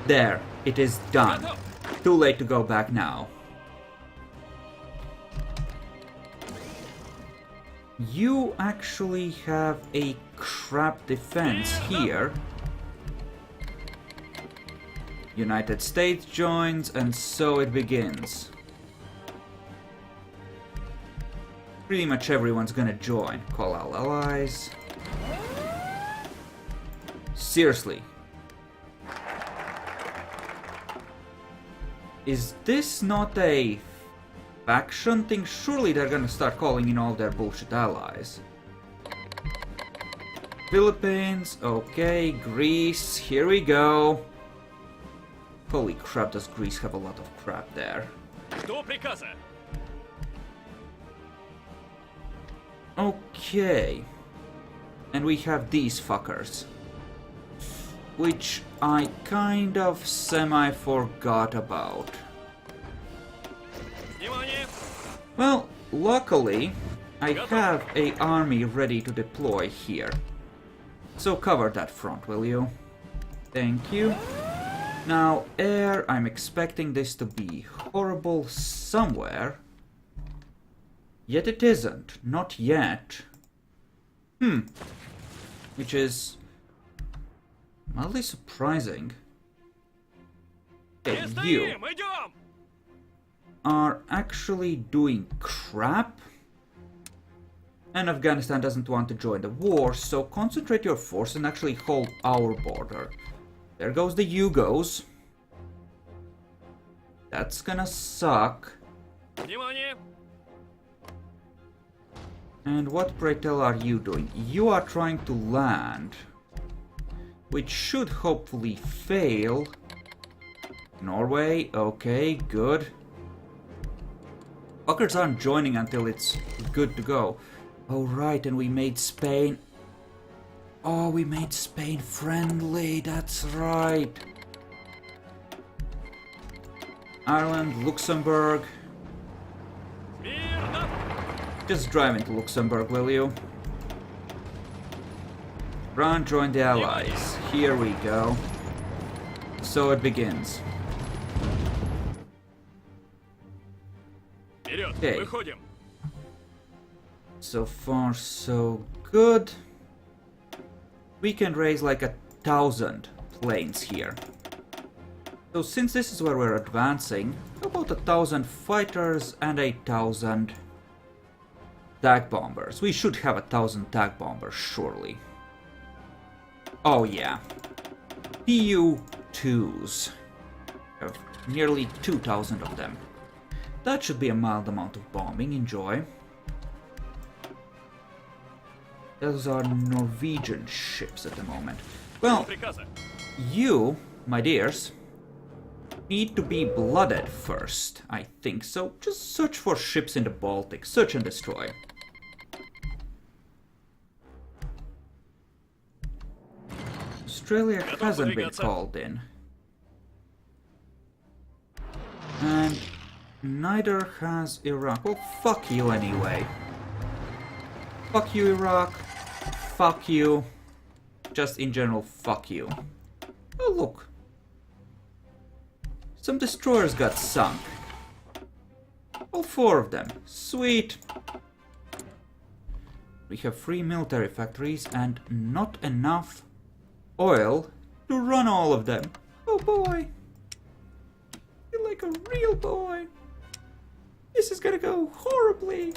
S1: There, it is done. Too late to go back now. You actually have a crap defense here. United States joins, and so it begins. Pretty much everyone's gonna join. Call all allies. Seriously. Is this not a faction thing? Surely they're gonna start calling in all their bullshit allies. Philippines, okay, Greece, here we go. Holy crap, does Greece have a lot of crap there. Okay. And we have these fuckers. Which I kind of semi-forgot about. Well, luckily, I have an army ready to deploy here. So cover that front, will you? Thank you. Now, air, I'm expecting this to be horrible somewhere. Yet it isn't. Not yet. Which is mildly surprising. Okay, you are actually doing crap. And Afghanistan doesn't want to join the war, so concentrate your force and actually hold our border. There goes the Yugos. That's gonna suck. And what, pray tell, are you doing? You are trying to land, which should hopefully fail. Norway, okay, good. Fuckers aren't joining until it's good to go. Oh right, and we made Spain... Oh, we made Spain friendly, that's right. Ireland, Luxembourg. Just drive into Luxembourg, will you? Run, join the Allies. Here we go. So it begins. Okay. So far, so good. We can raise like 1,000 planes here. So since this is where we're advancing, about 1,000 fighters and 1,000 tag bombers. We should have 1,000 tag bombers, surely. Oh yeah. PU-2s. We have nearly 2,000 of them. That should be a mild amount of bombing, enjoy. Those are Norwegian ships at the moment. Well, you, my dears, need to be blooded first, I think. So just search for ships in the Baltic. Search and destroy. Australia hasn't been called in. And neither has Iraq. Well, fuck you anyway. Fuck you, Iraq. Fuck you. Just in general, fuck you. Oh, look. Some destroyers got sunk. All 4 of them. Sweet. We have 3 military factories and not enough oil to run all of them. Oh boy. You're like a real boy. This is gonna go horribly.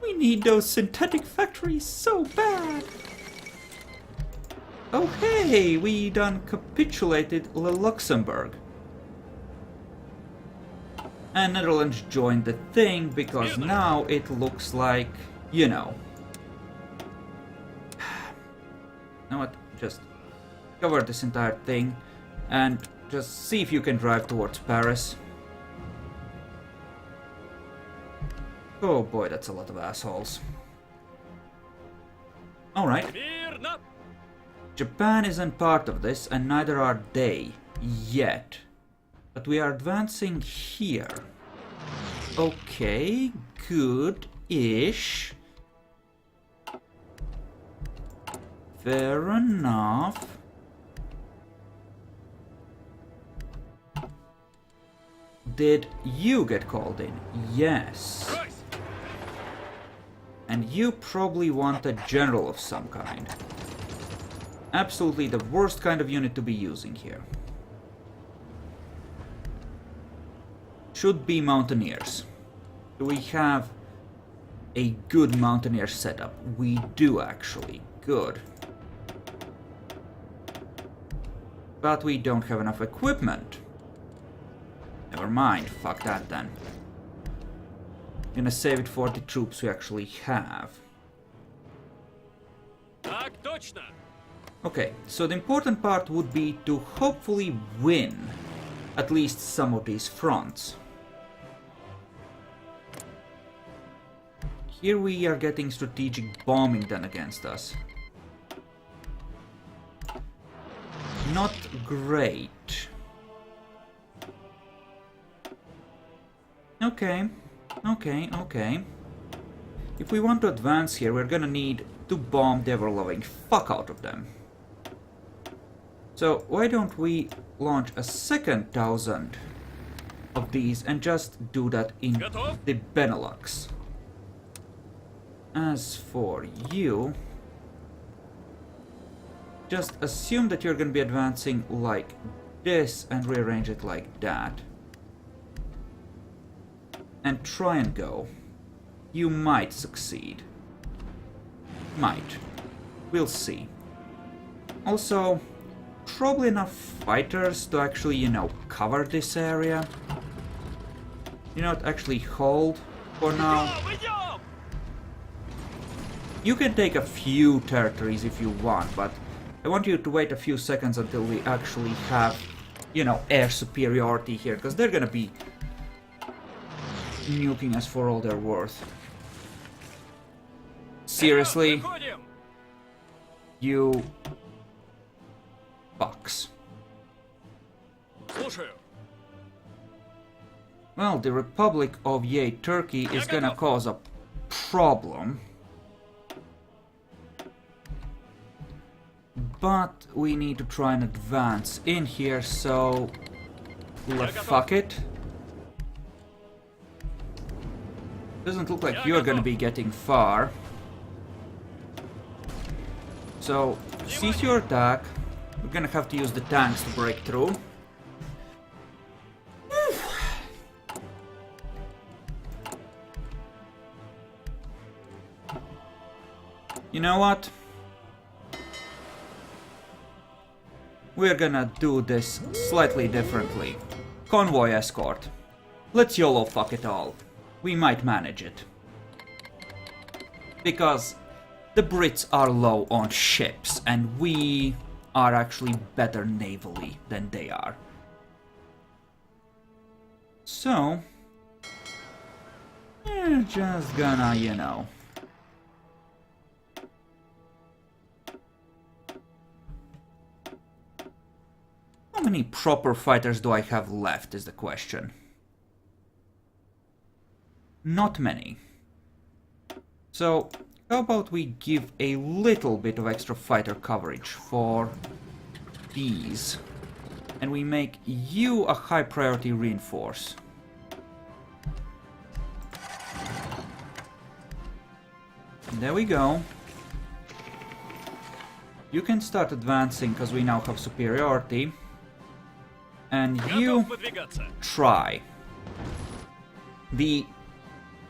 S1: We need those synthetic factories so bad. Oh hey, we done capitulated Luxembourg. And Netherlands joined the thing because now it looks like, you know. You know what? Just cover this entire thing and just see if you can drive towards Paris. Oh boy, that's a lot of assholes. Alright. Japan isn't part of this, and neither are they, yet. But we are advancing here. Okay, good-ish. Fair enough. Did you get called in? Yes. And you probably want a general of some kind. Absolutely the worst kind of unit to be using here. Should be mountaineers. Do we have a good mountaineer setup? We do actually. Good. But we don't have enough equipment. Never mind. Fuck that then. Gonna save it for the troops we actually have. Okay, so the important part would be to hopefully win at least some of these fronts. Here we are getting strategic bombing done against us. Not great. Okay. Okay. If we want to advance here, we're gonna need to bomb the ever-loving fuck out of them. So why don't we launch a second 1,000 of these and just do that in the Benelux. As for you, just assume that you're gonna be advancing like this and rearrange it like that. And try and go. You might succeed. Might. We'll see. Also, probably enough fighters to actually, you know, cover this area. You know what, actually hold for now. You can take a few territories if you want, but I want you to wait a few seconds until we actually have, you know, air superiority here, because they're gonna be nuking us for all they're worth. Seriously? You fucks. Well, the Republic of Yay Turkey is gonna cause a problem. But we need to try and advance in here, so fuck it. Doesn't look like you're gonna be getting far. So, cease your attack. We're gonna have to use the tanks to break through. You know what? We're gonna do this slightly differently. Convoy escort. Let's YOLO fuck it all. We might manage it. Because the Brits are low on ships, and we are actually better navally than they are. So, we're just gonna, you know... How many proper fighters do I have left is the question. Not many. So, how about we give a little bit of extra fighter coverage for these, and we make you a high priority reinforce. There we go. You can start advancing because we now have superiority. And you try. The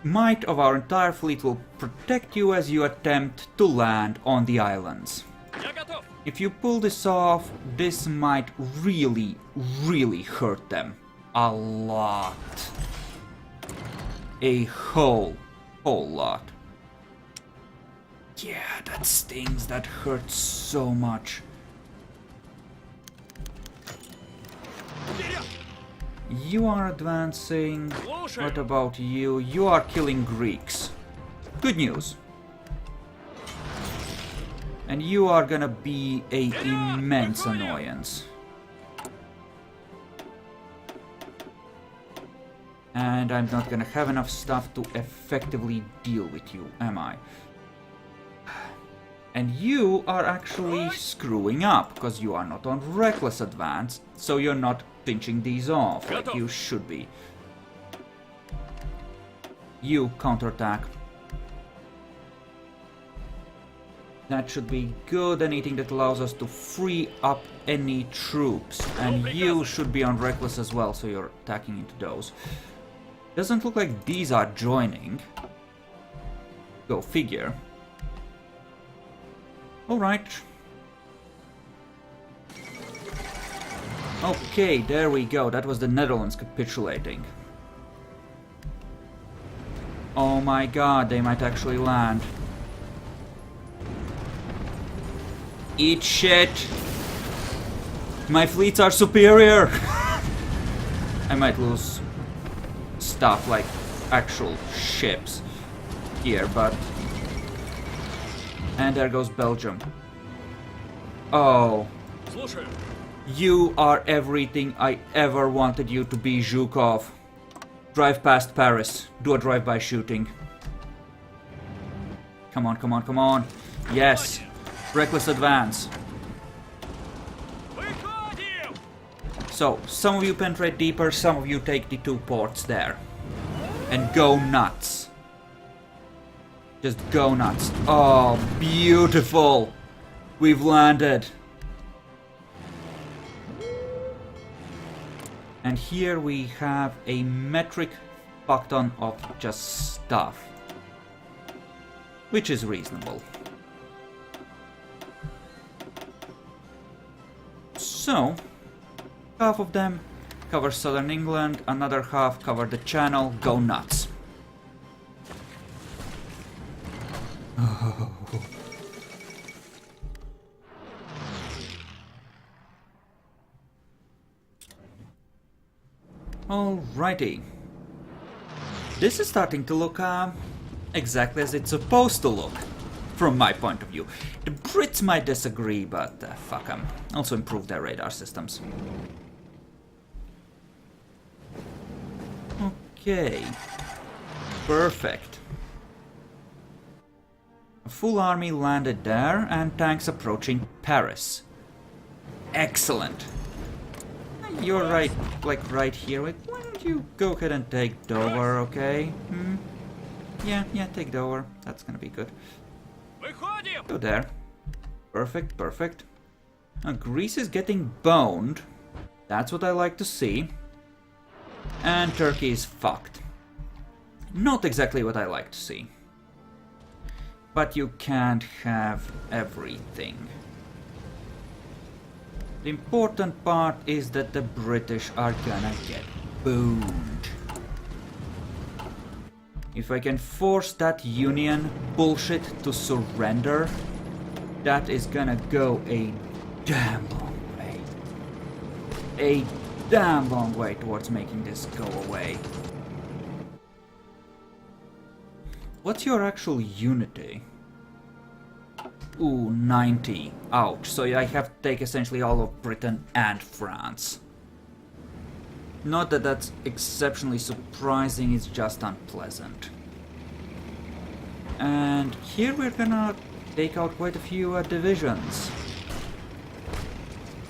S1: might of our entire fleet will protect you as you attempt to land on the islands. If you pull this off, this might really, really hurt them. A lot. A whole lot. Yeah, that stings, that hurts so much. You are advancing. What about you? You are killing Greeks. Good news. And you are gonna be an immense annoyance. And I'm not gonna have enough stuff to effectively deal with you, am I? And you are actually screwing up, because you are not on reckless advance, so you're not pinching these off like you should be. You counterattack. That should be good, anything that allows us to free up any troops. And you should be on reckless as well, so you're attacking into those. Doesn't look like these are joining. Go figure. Alright. Okay, there we go. That was the Netherlands capitulating. Oh my god, they might actually land. Eat shit! My fleets are superior! I might lose stuff like actual ships here, but... And there goes Belgium. Oh. You are everything I ever wanted you to be, Zhukov. Drive past Paris. Do a drive-by shooting. Come on, come on, come on. Yes. Reckless advance. So, some of you penetrate deeper, some of you take the 2 ports there. And go nuts. Just go nuts. Oh, beautiful. We've landed. And here we have a metric fuck ton of just stuff. Which is reasonable. So, half of them cover southern England, another half cover the Channel. Go nuts. Oh. Alrighty. This is starting to look exactly as it's supposed to look, from my point of view. The Brits might disagree, but fuck them. Also improve their radar systems. Okay. Perfect. A full army landed there, and tanks approaching Paris. Excellent. You're right, like right here. Wait, why don't you go ahead and take Dover, okay? Yeah, take Dover. That's gonna be good. Go there. Perfect, perfect. Now, Greece is getting boned. That's what I like to see. And Turkey is fucked. Not exactly what I like to see. But you can't have everything. The important part is that the British are gonna get boomed. If I can force that Union bullshit to surrender, that is gonna go a damn long way. A damn long way towards making this go away. What's your actual unity? Ooh, 90. Ouch. So I have to take essentially all of Britain and France. Not that that's exceptionally surprising, it's just unpleasant. And here we're gonna take out quite a few divisions.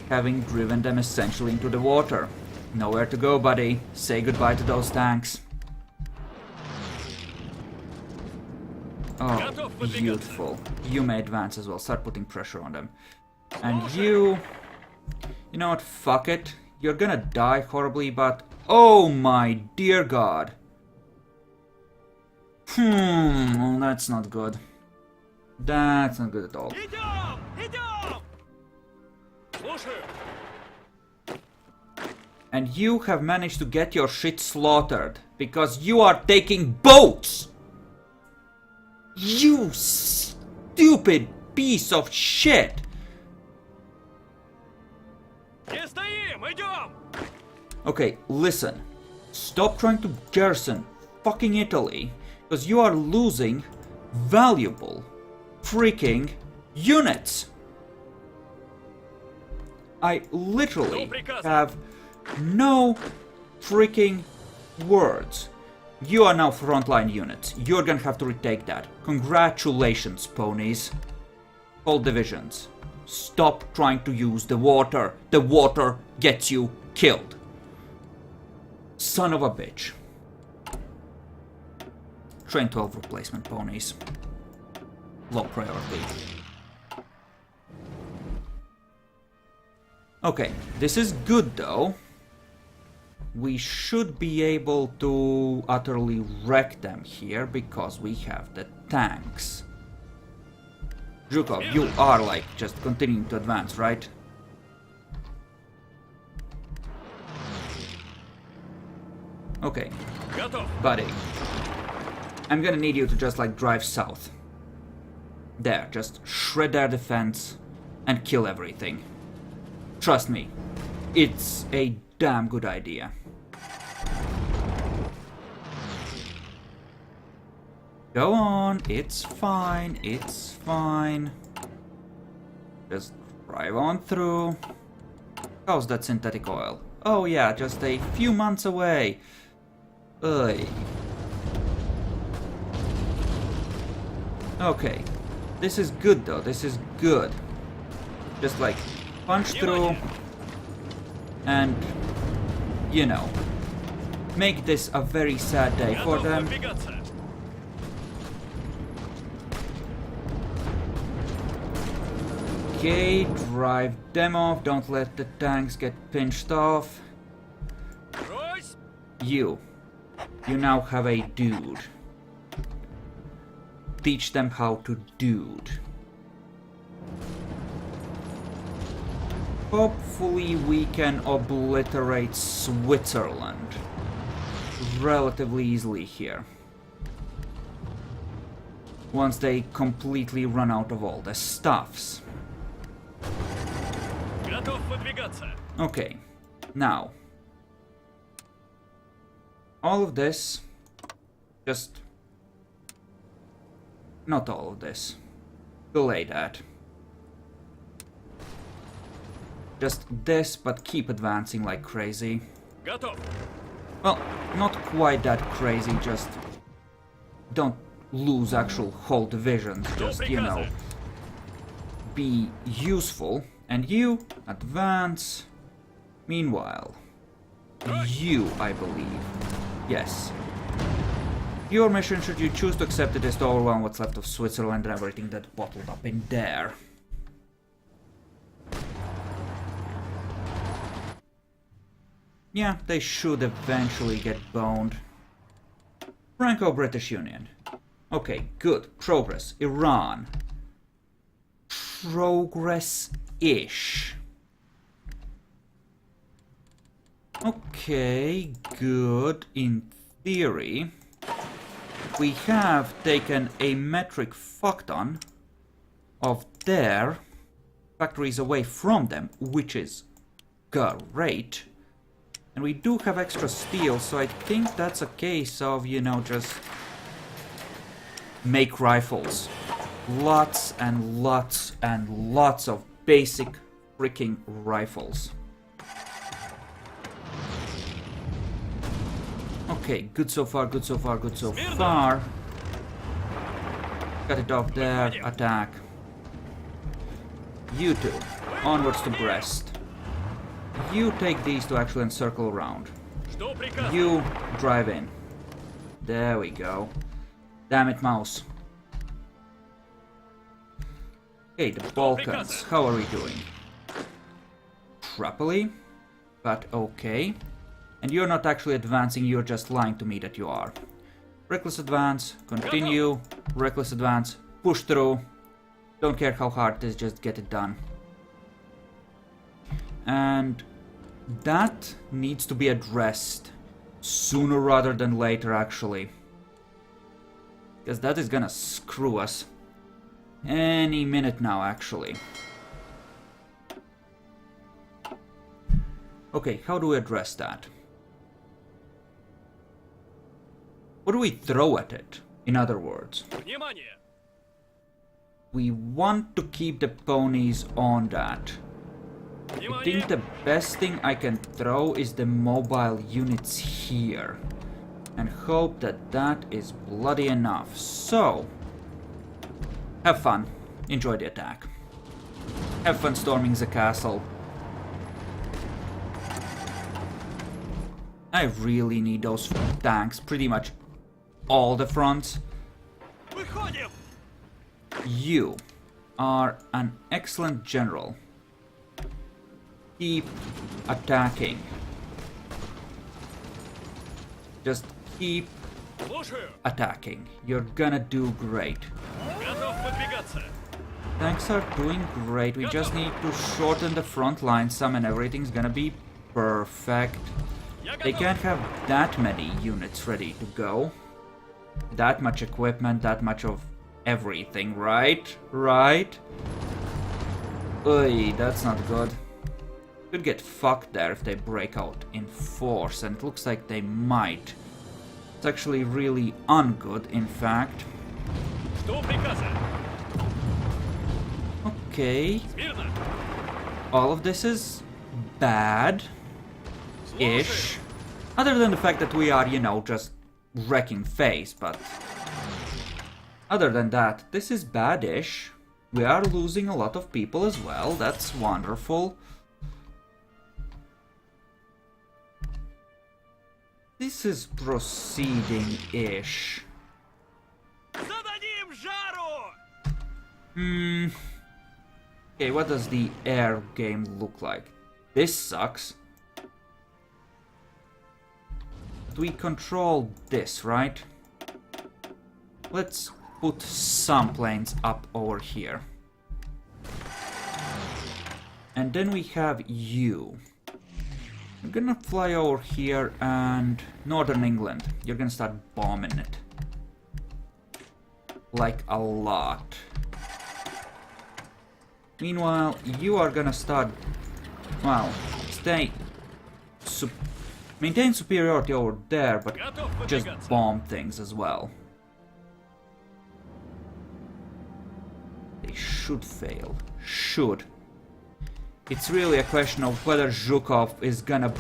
S1: Having driven them essentially into the water. Nowhere to go, buddy. Say goodbye to those tanks. Oh, beautiful. You may advance as well. Start putting pressure on them. And you... You know what? Fuck it. You're gonna die horribly, but... Oh my dear god. That's not good. That's not good at all. And you have managed to get your shit slaughtered because you are taking boats! You stupid piece of shit! Okay, listen. Stop trying to garrison fucking Italy, because you are losing valuable freaking units. I literally have no freaking words. You are now frontline units. You're gonna have to retake that. Congratulations, ponies. All divisions. Stop trying to use the water. The water gets you killed. Son of a bitch. Train 12 replacement ponies. Low priority. Okay, this is good though. We should be able to utterly wreck them here because we have the tanks. Zhukov, you are like just continuing to advance, right? Okay, buddy. I'm gonna need you to just like drive south. There, just shred their defense and kill everything. Trust me, it's a damn good idea. Go on, it's fine, it's fine. Just drive on through. How's that synthetic oil? Oh yeah, just a few months away. Ugh. Okay, this is good though, this is good. Just like punch through and, you know, make this a very sad day for them. Okay, drive them off, don't let the tanks get pinched off. You now have a dude. Teach them how to dude. Hopefully we can obliterate Switzerland relatively easily here. Once they completely run out of all the stuffs. Okay, now. All of this, just... Not all of this. Delay that. Just this, but keep advancing like crazy. Well, not quite that crazy, just... Don't lose actual whole divisions, just, you know... Be useful, and you advance. Meanwhile, you, I believe. Yes. Your mission, should you choose to accept it, is to overwhelm what's left of Switzerland and everything that's bottled up in there. Yeah, they should eventually get boned. Franco-British Union. Okay, good. Progress. Iran. Progress-ish. Okay, good. In theory, we have taken a metric fuckton of their factories away from them, which is great. And we do have extra steel, so I think that's a case of, you know, just make rifles. Lots and lots and lots of basic freaking rifles. Okay, good so far, good so far, good so far. Cut it off there, attack. You two, onwards to Brest. You take these to actually encircle around. You drive in. There we go. Damn it, mouse. Okay, the Balkans, how are we doing? Crappily, but okay. And you're not actually advancing, you're just lying to me that you are. Reckless advance, continue, reckless advance, push through. Don't care how hard it is, just get it done. And that needs to be addressed sooner rather than later, actually. Because that is gonna screw us. Any minute now, actually. Okay, how do we address that? What do we throw at it, in other words? We want to keep the ponies on that. I think the best thing I can throw is the mobile units here. And hope that that is bloody enough. So, have fun. Enjoy the attack. Have fun storming the castle. I really need those tanks, pretty much all the fronts. You are an excellent general. Keep attacking. Just keep attacking. You're gonna do great. Tanks are doing great. We just need to shorten the front line some and everything's gonna be perfect. They can't have that many units ready to go. That much equipment, that much of everything, right? Right? Oi, that's not good. Could get fucked there if they break out in force, and it looks like they might. It's actually really ungood, in fact. Okay. All of this is bad-ish. Other than the fact that we are, you know, just wrecking face, but... Other than that, this is bad-ish. We are losing a lot of people as well, that's wonderful. This is proceeding-ish. Okay, what does the air game look like? This sucks. We control this, right? Let's put some planes up over here. And then we have you. I'm gonna fly over here and Northern England. You're gonna start bombing it. Like a lot. Meanwhile, you are gonna start... Well, maintain superiority over there, but just bomb things as well. They should fail. Should. It's really a question of whether Zhukov is gonna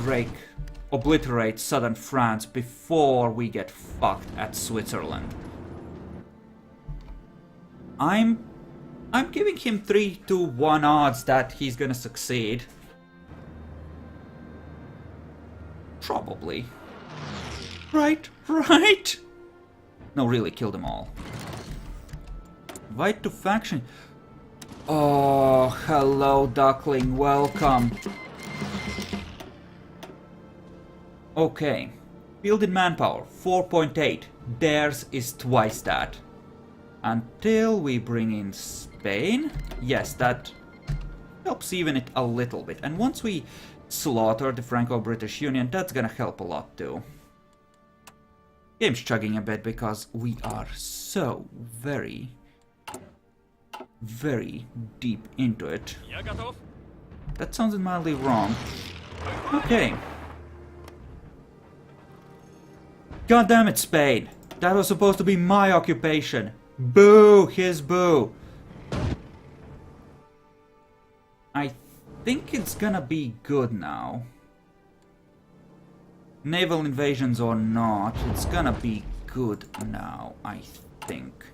S1: obliterate southern France before we get fucked at Switzerland. I'm giving him 3-1 odds that he's gonna succeed. Probably. Right? Right? No, really, kill them all. Invite to faction. Oh, hello, duckling. Welcome. Okay. Fielded manpower, 4.8. Theirs is twice that. Until we bring in Spain. Yes, that helps even it a little bit. And once we slaughter the Franco-British Union, that's gonna help a lot too. Game's chugging a bit because we are so very very deep into it.
S2: Я готов.
S1: That sounded mildly wrong. Okay. God damn it, Spain! That was supposed to be my occupation. Boo! His boo! I think it's gonna be good now. Naval invasions or not, it's gonna be good now, I think.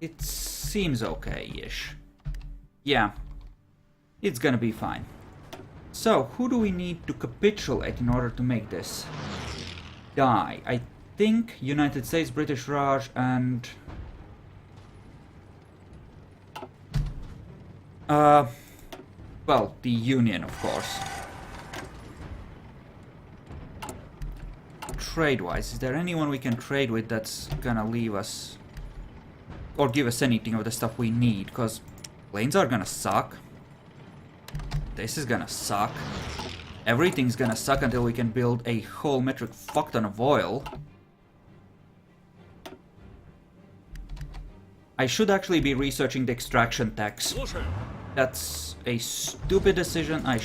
S1: It seems okay-ish. Yeah, it's gonna be fine. So, who do we need to capitulate in order to make this die? I think United States, British Raj, and... well, the Union, of course. Trade-wise, is there anyone we can trade with that's gonna leave us... or give us anything of the stuff we need? Because planes are gonna suck. This is gonna suck. Everything's gonna suck until we can build a whole metric fuck ton of oil. I should actually be researching the extraction tax. That's a stupid decision. I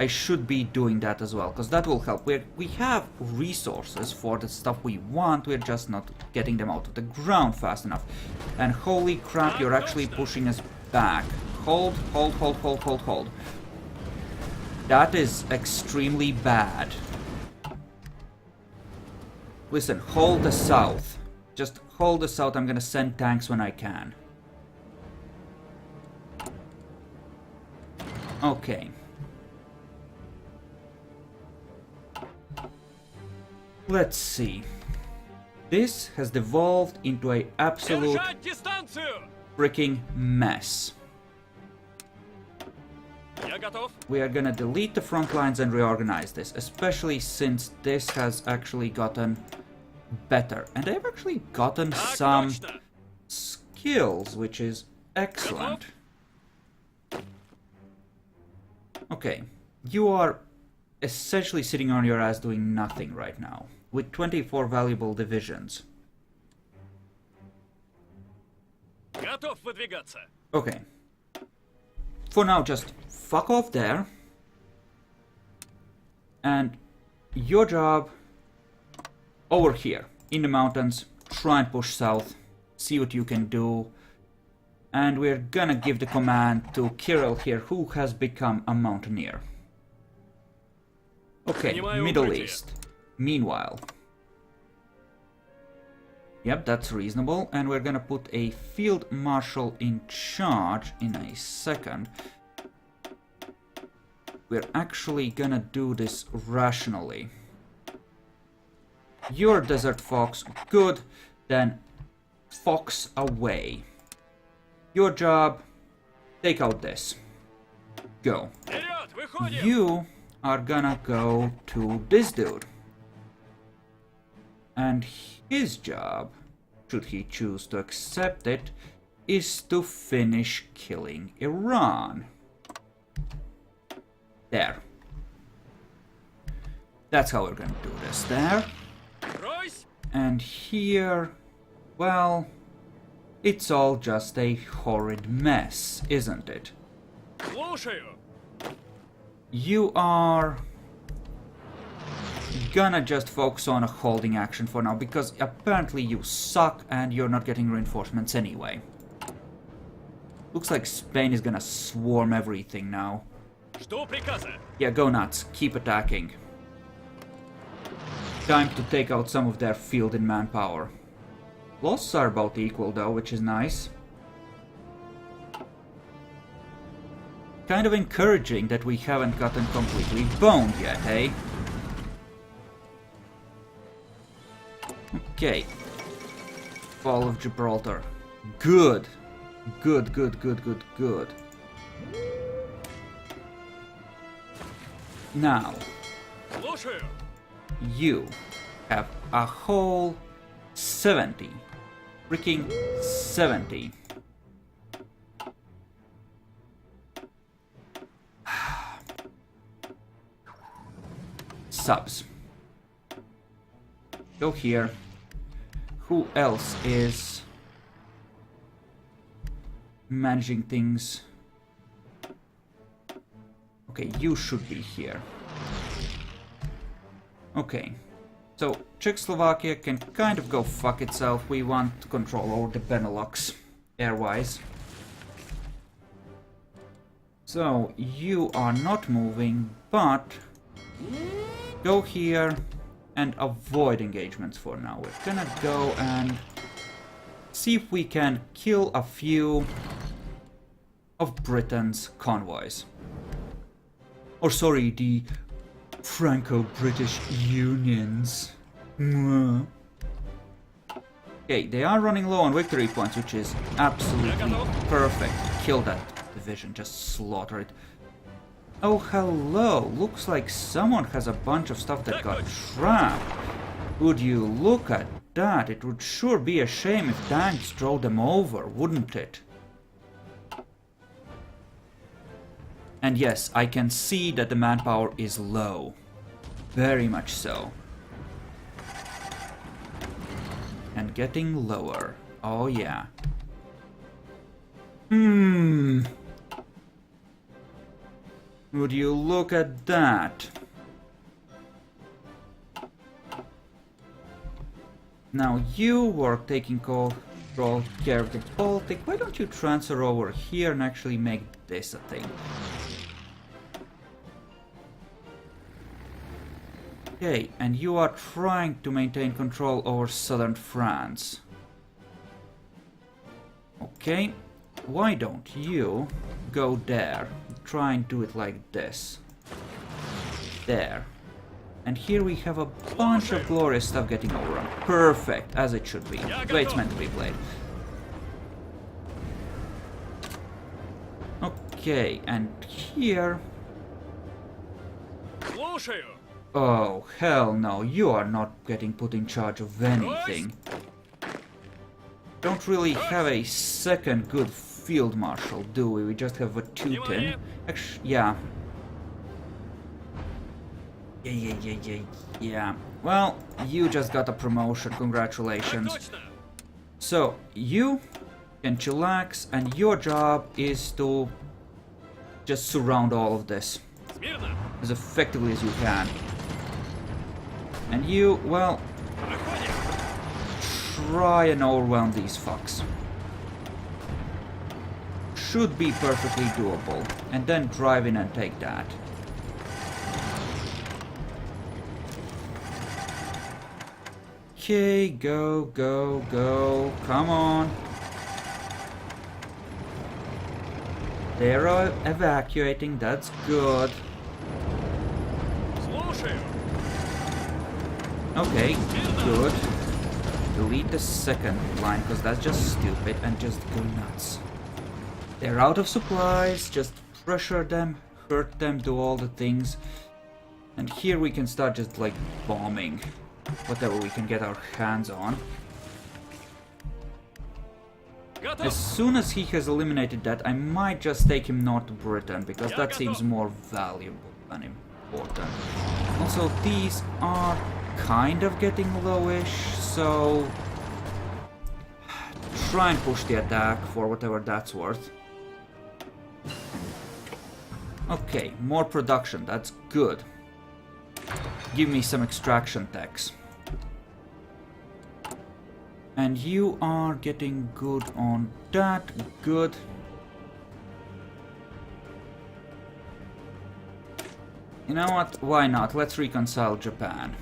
S1: should be doing that as well, because that will help. We have resources for the stuff we want, we're just not getting them out of the ground fast enough. And holy crap, you're actually pushing us back. Hold, hold, hold, hold, hold, hold. That is extremely bad. Listen, hold the south. Just hold the south, I'm gonna send tanks when I can. Okay. Let's see. This has devolved into an absolute
S2: Держать дистанцию!
S1: freaking mess.
S2: Я готов.
S1: We are gonna delete the front lines and reorganize this, especially since this has actually gotten better. And they've actually gotten
S2: Так
S1: some
S2: точно.
S1: skills, which is excellent. Okay, you are essentially sitting on your ass doing nothing right now, with 24 valuable divisions.
S2: Готов выдвигаться.
S1: Okay. For now, just fuck off there. And your job over here, in the mountains, try and push south, see what you can do. And we're gonna give the command to Kirill here, who has become a mountaineer. Okay,
S2: Принимаю
S1: Middle
S2: укрытие.
S1: East. Meanwhile. Yep, that's reasonable. And we're gonna put a field marshal in charge in a second. We're actually gonna do this rationally. You're Desert Fox, good. Then Fox away. Your job, take out this. Go.
S2: Вперед, выходим!
S1: You are gonna go to this dude. And his job, should he choose to accept it, is to finish killing Iran. There. That's how we're gonna do this. There.
S2: Брось!
S1: And here, well, it's all just a horrid mess, isn't it?
S2: Слушаю!
S1: You are gonna just focus on a holding action for now, because apparently you suck and you're not getting reinforcements anyway. Looks like Spain is gonna swarm everything now.
S2: Жду приказа.
S1: Yeah, go nuts. Keep attacking. Time to take out some of their field in manpower. Losses are about equal though, which is nice. Kind of encouraging that we haven't gotten completely boned yet, hey? Okay. Fall of Gibraltar. Good. Good, good, good, good, good. Now,
S2: Слушаю!
S1: you have a whole 70. Freaking 70. subs. Go here. Who else is managing things? Okay, you should be here. Okay. So, Czechoslovakia can kind of go fuck itself. We want control over the Benelux, airwise. So, you are not moving, but go here and avoid engagements for now. We're gonna go and see if we can kill a few of Britain's convoys. Or sorry, the Franco-British Unions. Okay, they are running low on victory points, which is absolutely perfect. Kill that division, just slaughter it. Oh, hello! Looks like someone has a bunch of stuff that got trapped. Would you look at that? It would sure be a shame if tanks drove them over, wouldn't it? And yes, I can see that the manpower is low. Very much so. And getting lower. Oh yeah. Would you look at that? Now you were taking care of the Baltic. Why don't you transfer over here and actually make this a thing? Okay, and you are trying to maintain control over southern France. Okay, why don't you go there? Try and do it like this. There. And here we have a bunch of glorious stuff getting overrun. Perfect, as it should be. The way it's meant to be played. Okay, and here... Oh, hell no, you are not getting put in charge of anything. Don't really have a second good field marshal, do we? We just have a Teuton. Actually, yeah. Yeah. Well, you just got a promotion, congratulations. So, you can chillax, and your job is to just surround all of this as effectively as you can. And you, well, try and overwhelm these fucks. Should be perfectly doable. And then drive in and take that. Okay, go, go, go. Come on. They're evacuating, that's good. Okay, good. Delete the second line, because that's just stupid, and just go nuts. They're out of supplies, just pressure them, hurt them, do all the things. And here we can start just like bombing whatever we can get our hands on. As soon as he has eliminated that, I might just take him north to Britain, because that seems more valuable than important. Also, these are kind of getting lowish, so try and push the attack for whatever that's worth. Okay, more production, that's good. Give me some extraction techs. And you are getting good on that, good. You know what, why not? Let's reconcile Japan.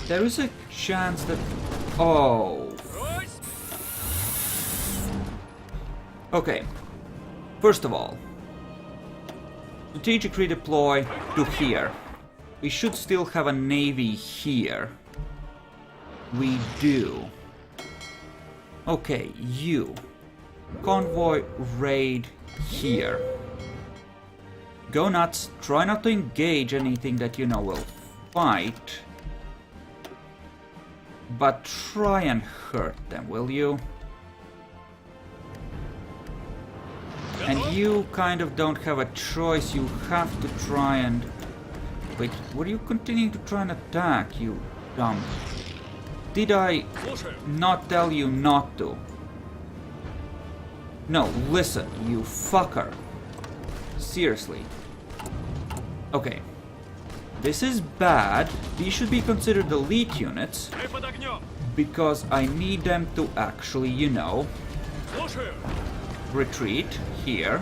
S1: There is a chance that... Oh. Okay. First of all, strategic redeploy to here. We should still have a navy here. We do. Okay, you. Convoy raid here. Go nuts. Try not to engage anything that you know will fight. But try and hurt them, will you? And you kind of don't have a choice, you have to try and... Wait, were you continuing to try and attack, you dumb? Did I not tell you not to? No, listen, you fucker. Seriously. Okay. This is bad. These should be considered elite units. Because I need them to actually, you know, retreat here.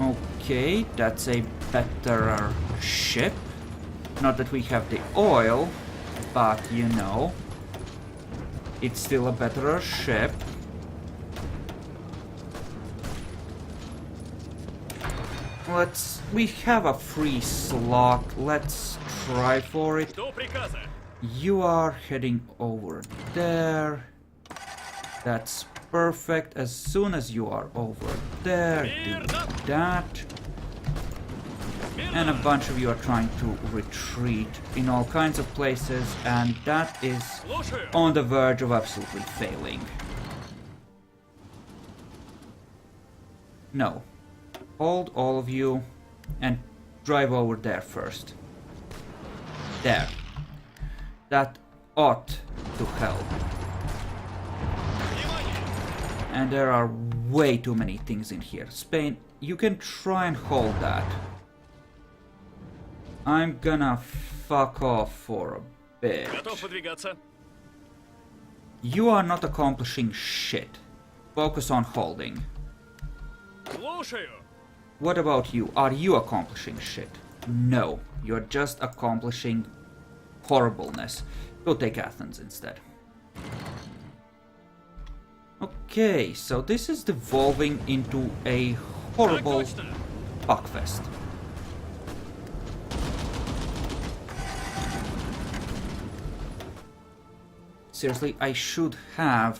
S1: Okay, that's a better ship. Not that we have the oil, but you know, it's still a better ship. We have a free slot, let's try for it. You are heading over there. That's perfect. As soon as you are over there, do that. And a bunch of you are trying to retreat in all kinds of places, and that is on the verge of absolutely failing. No. Hold all of you and drive over there first. There. That ought to help. And there are way too many things in here. Spain, you can try and hold that. I'm gonna fuck off for a bit. You are not accomplishing shit. Focus on holding. What about you? Are you accomplishing shit? No. You're just accomplishing horribleness. Go take Athens instead. Okay, so this is devolving into a horrible fuckfest. Seriously, I should have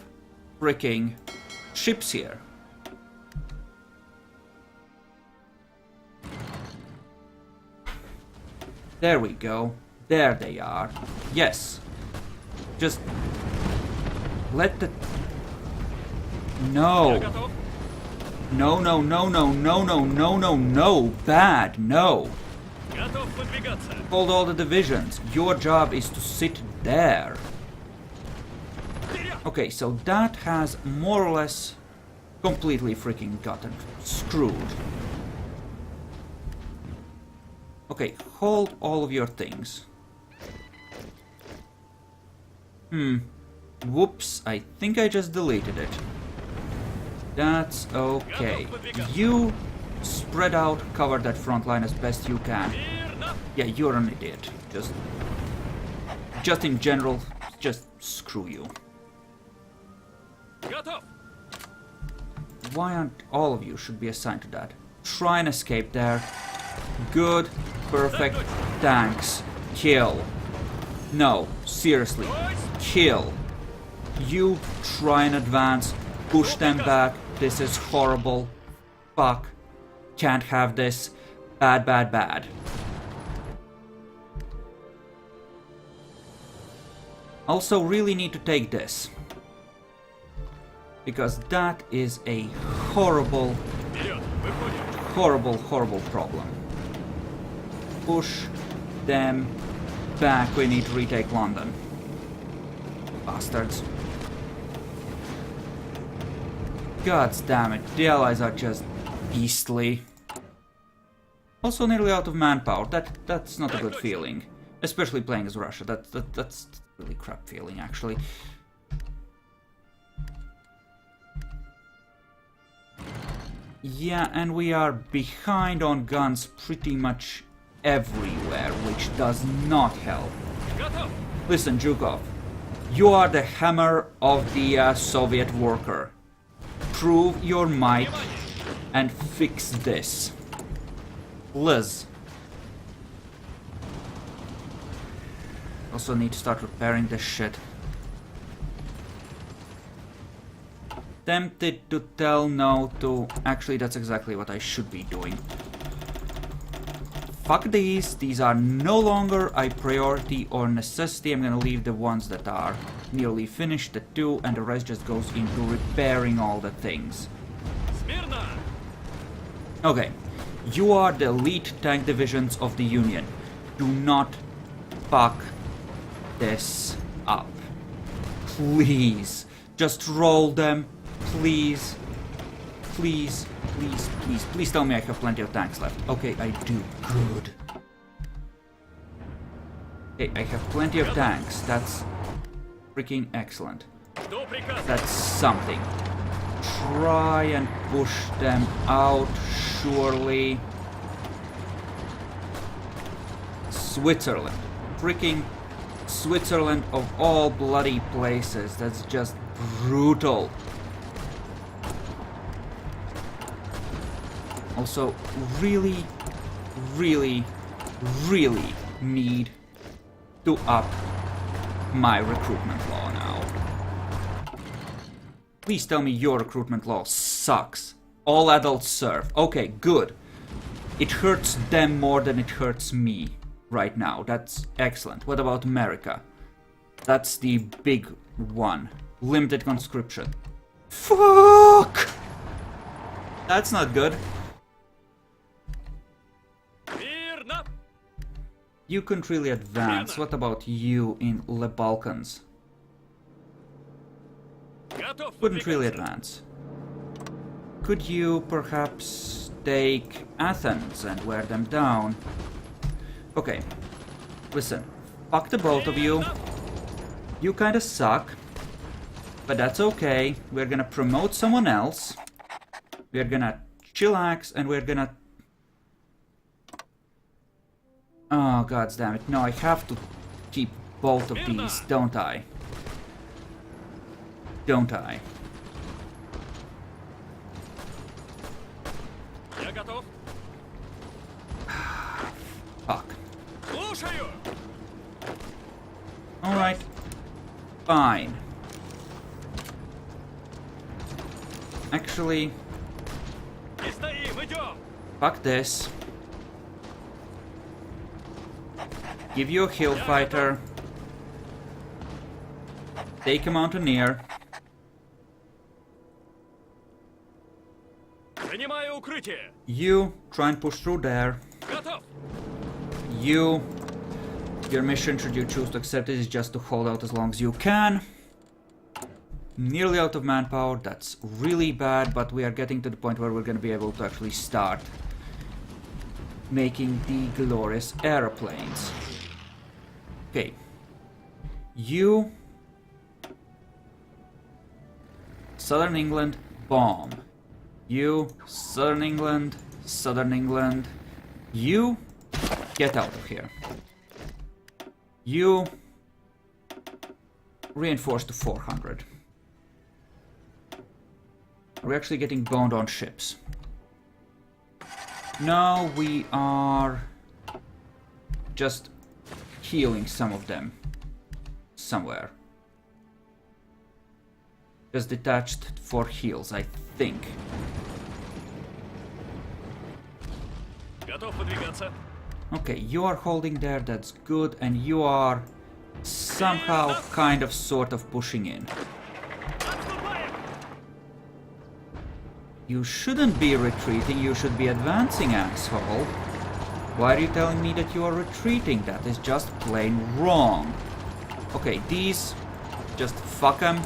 S1: freaking ships here. There we go. There they are. Yes. Just let the... No. No, no, no, no, no, no, no, no, no. Bad, no. Hold all the divisions. Your job is to sit there. Okay, so that has more or less completely freaking gotten screwed. Okay, hold all of your things. Whoops, I think I just deleted it. That's okay. You spread out, cover that front line as best you can. Yeah, you're an idiot. Just in general, just screw you. Why aren't all of you should be assigned to that? Try and escape there. Good. Perfect. Thanks. Kill. No, seriously. Kill. You try and advance. Push them back. This is horrible. Fuck. Can't have this. Bad, bad, bad. Also, really need to take this. Because that is a horrible, horrible, horrible problem. Push them back. We need to retake London. Bastards. God damn it. The Allies are just beastly. Also nearly out of manpower. That's not a good feeling. Especially playing as Russia. That's really crap feeling, actually. Yeah, and we are behind on guns pretty much everywhere, which does not help. Listen, Zhukov, you are the hammer of the Soviet worker. Prove your might and fix this. Liz. Also need to start repairing this shit. Tempted to tell no to... Actually, that's exactly what I should be doing. fuck these. These are no longer a priority or necessity. I'm gonna leave the ones that are nearly finished, the 2, and the rest just goes into repairing all the things.
S2: Смирно!
S1: Okay, you are the elite tank divisions of the Union. Do not fuck this up. Please. Just roll them. Please. Please. Please. Please. Please tell me I have plenty of tanks left. Okay, I do. Good. Okay, I have plenty of tanks. That's freaking excellent.
S2: Жду приказа.
S1: That's something. Try and push them out, surely. Switzerland. Freaking Switzerland of all bloody places. That's just brutal. Also, really, really, really need to up my recruitment law now. Please tell me your recruitment law sucks. All adults serve. Okay, good. It hurts them more than it hurts me right now. That's excellent. What about America? That's the big one. Limited conscription. Fuck! That's not good.
S2: Мирно!
S1: You couldn't really advance. What about you in the Balkans?
S2: Готов
S1: Couldn't really
S2: выдвигаться.
S1: advance. Could you perhaps take Athens and wear them down? Okay, listen, fuck the both of you. You kinda suck, but that's okay. We're gonna promote someone else. We're gonna chillax and we're gonna... Oh, god damn it. No, I have to keep both of these, don't I? Don't I?
S2: Я готов.
S1: Fuck.
S2: Слушаю!
S1: Alright. Fine. Actually,
S2: Не стоим, идем!
S1: fuck this. Give you a hill fighter. Take a mountaineer.
S2: Занимаю укрытие!
S1: You try and push through there.
S2: Готов!
S1: You... Your mission, should you choose to accept it, is just to hold out as long as you can. Nearly out of manpower, that's really bad, but we are getting to the point where we're going to be able to actually start making the glorious airplanes. Okay. You... Southern England, bomb. You, Southern England, Southern England. You, get out of here. You, reinforce to 400. Are we actually getting boned on ships? No, we are just healing some of them somewhere. Just detached for heals, I think.
S2: Готов выдвигаться.
S1: Okay, you are holding there, that's good, and you are somehow kind of sort of pushing in.
S2: Отступаем!
S1: You shouldn't be retreating, you should be advancing, asshole. Why are you telling me that you are retreating? That is just plain wrong. Okay, these, just fuck them.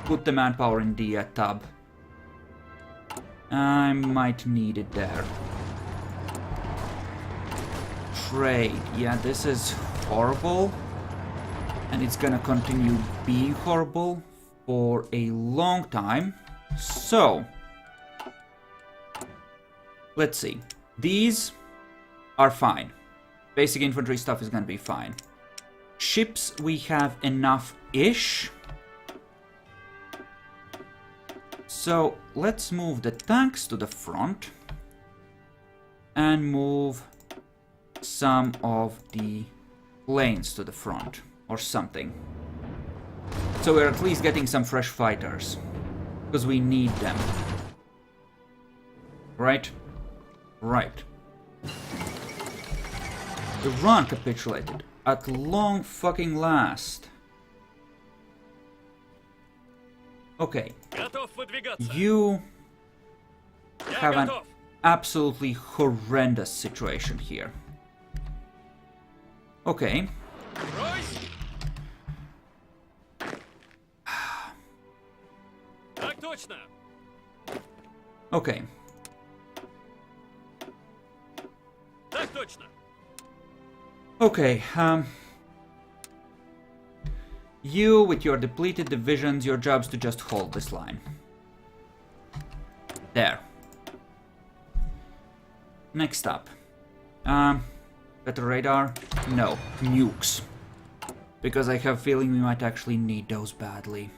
S1: Put the manpower in the tub. I might need it there. Trade. Yeah, this is horrible. And it's gonna continue being horrible for a long time. So, let's see. These are fine. Basic infantry stuff is gonna be fine. Ships, we have enough-ish. So, let's move the tanks to the front. And move some of the planes to the front. Or something. So we're at least getting some fresh fighters. Because we need them. Right? Right. Iran capitulated. At long fucking last. Okay.
S2: Готов выдвигаться.
S1: You
S2: Я
S1: have an
S2: готов.
S1: absolutely horrendous situation here. Okay.
S2: Брось. Так точно.
S1: Okay.
S2: Так точно.
S1: Okay, you, with your depleted divisions, your job's to just hold this line. There. Next up. Better radar? No. Nukes. Because I have a feeling we might actually need those badly.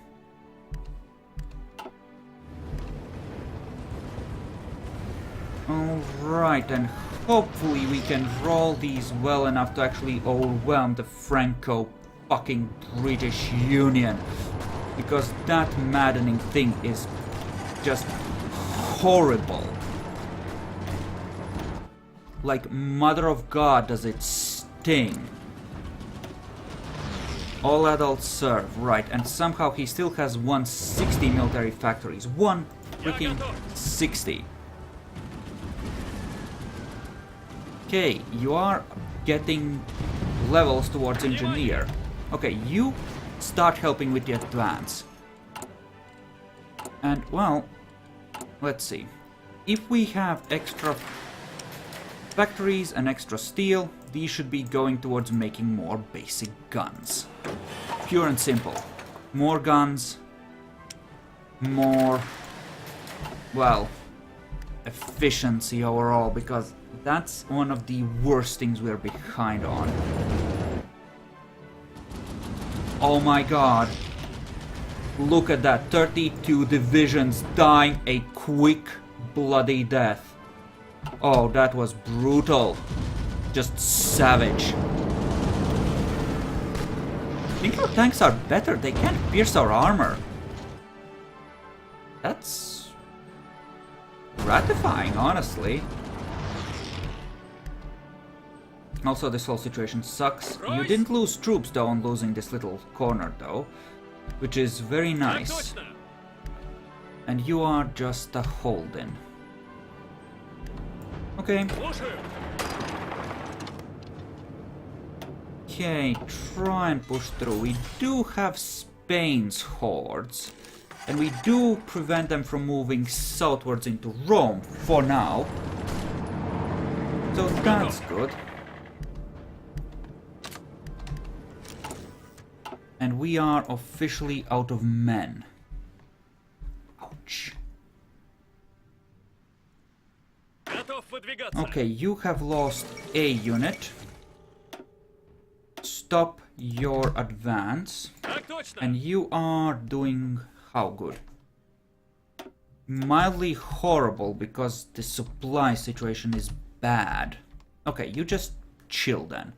S1: Alright, and hopefully we can roll these well enough to actually overwhelm the Franco-fucking British Union. Because that maddening thing is just horrible. Like mother of God does it sting. All adults serve, right, and somehow he still has 160 military factories. One freaking 60. Okay, you are getting levels towards engineer. Okay, you start helping with the advance. And, well, let's see. If we have extra factories and extra steel, these should be going towards making more basic guns. Pure and simple. More guns, more, well, efficiency overall, because that's one of the worst things we're behind on. Oh my god. Look at that, 32 divisions dying a quick, bloody death. Oh, that was brutal. Just savage. I think our tanks are better, they can't pierce our armor. That's gratifying, honestly. Also, this whole situation sucks. You didn't lose troops though on losing this little corner though, which is very nice. And you are just a hold-in. Okay. Okay, try and push through. We do have Spain's hordes, and we do prevent them from moving southwards into Rome for now. So that's good. And we are officially out of men. Ouch. Okay, you have lost a unit. Stop your advance. And you are doing how good? Mildly horrible because the supply situation is bad. Okay, you just chill then.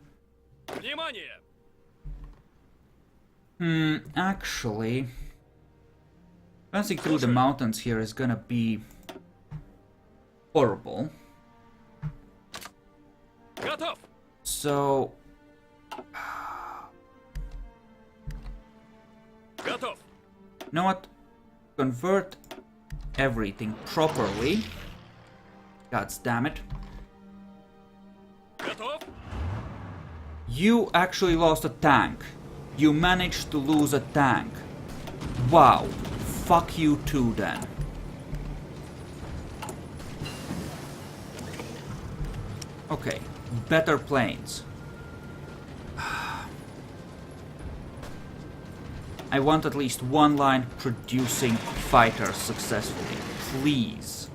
S1: Actually, passing through the mountains here is gonna be horrible. So, you know what? Convert everything properly. God damn it. You actually lost a tank. You managed to lose a tank. Wow. Fuck you too then. Okay. Better planes. I want at least one line producing fighters successfully. Please.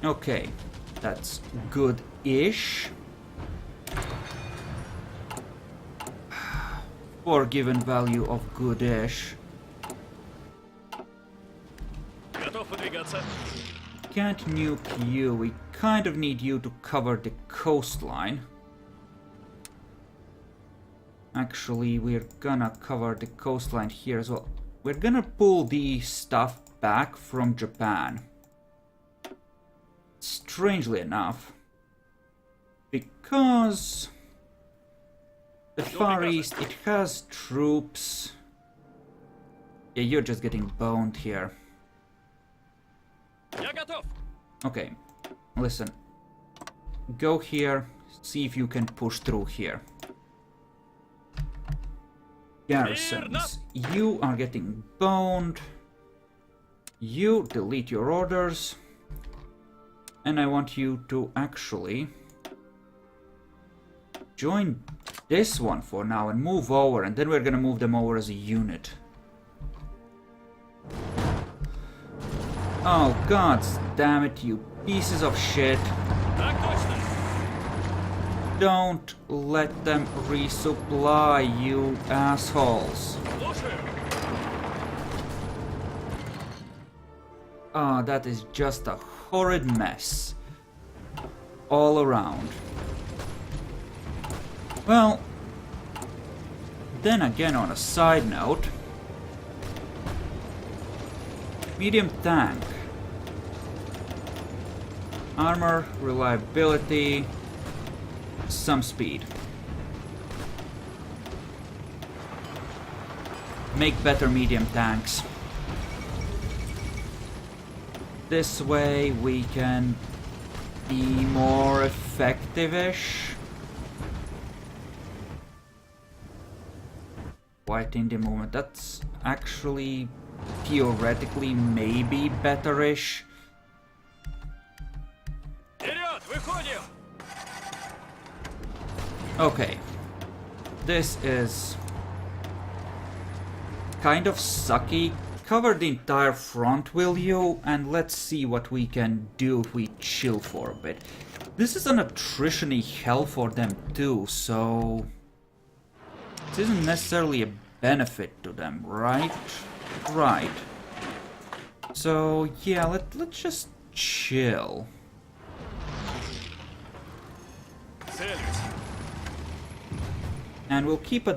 S1: Okay. That's good-ish. For given value of good-ish. Can't nuke you. We kind of need you to cover the coastline. Actually, we're gonna cover the coastline here as well. We're gonna pull the stuff back from Japan. strangely enough, because the Far East, it has troops. Yeah, you're just getting boned here.
S2: Я готов.
S1: Okay, listen. Go here, see if you can push through here. Garrisons, you are getting boned. You delete your orders. And I want you to actually join this one for now and move over, and then we're gonna move them over as a unit. Oh, god damn it, you pieces of shit.
S2: Так точно.
S1: Don't let them resupply, you assholes.
S2: Слушаю.
S1: Ah, that is just a horrid mess. All around. Well, then again, on a side note, medium tank. Armor, reliability, some speed. Make better medium tanks. This way we can be more effective-ish. White Indian movement, that's actually theoretically maybe better-ish.
S2: Вперед, выходим.
S1: Okay, this is kind of sucky. Cover the entire front, will you? And let's see what we can do if we chill for a bit. This is an attrition-y hell for them too, so this isn't necessarily a benefit to them, right? Right. So yeah, let's just chill.
S2: Целюсь.
S1: And we'll keep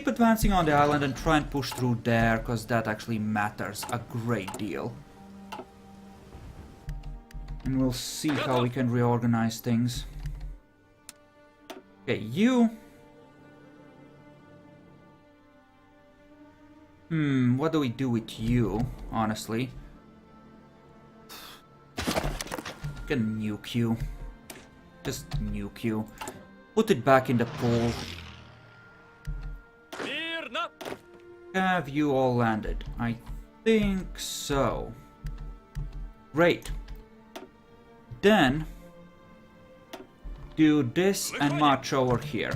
S1: advancing on the island and try and push through there, because that actually matters a great deal. And we'll see how we can reorganize things. Okay, you... what do we do with you, honestly? Can nuke you. Just nuke you. Put it back in the pool.
S2: Мирно.
S1: Have you all landed? I think so. Great. Then do this and march over here.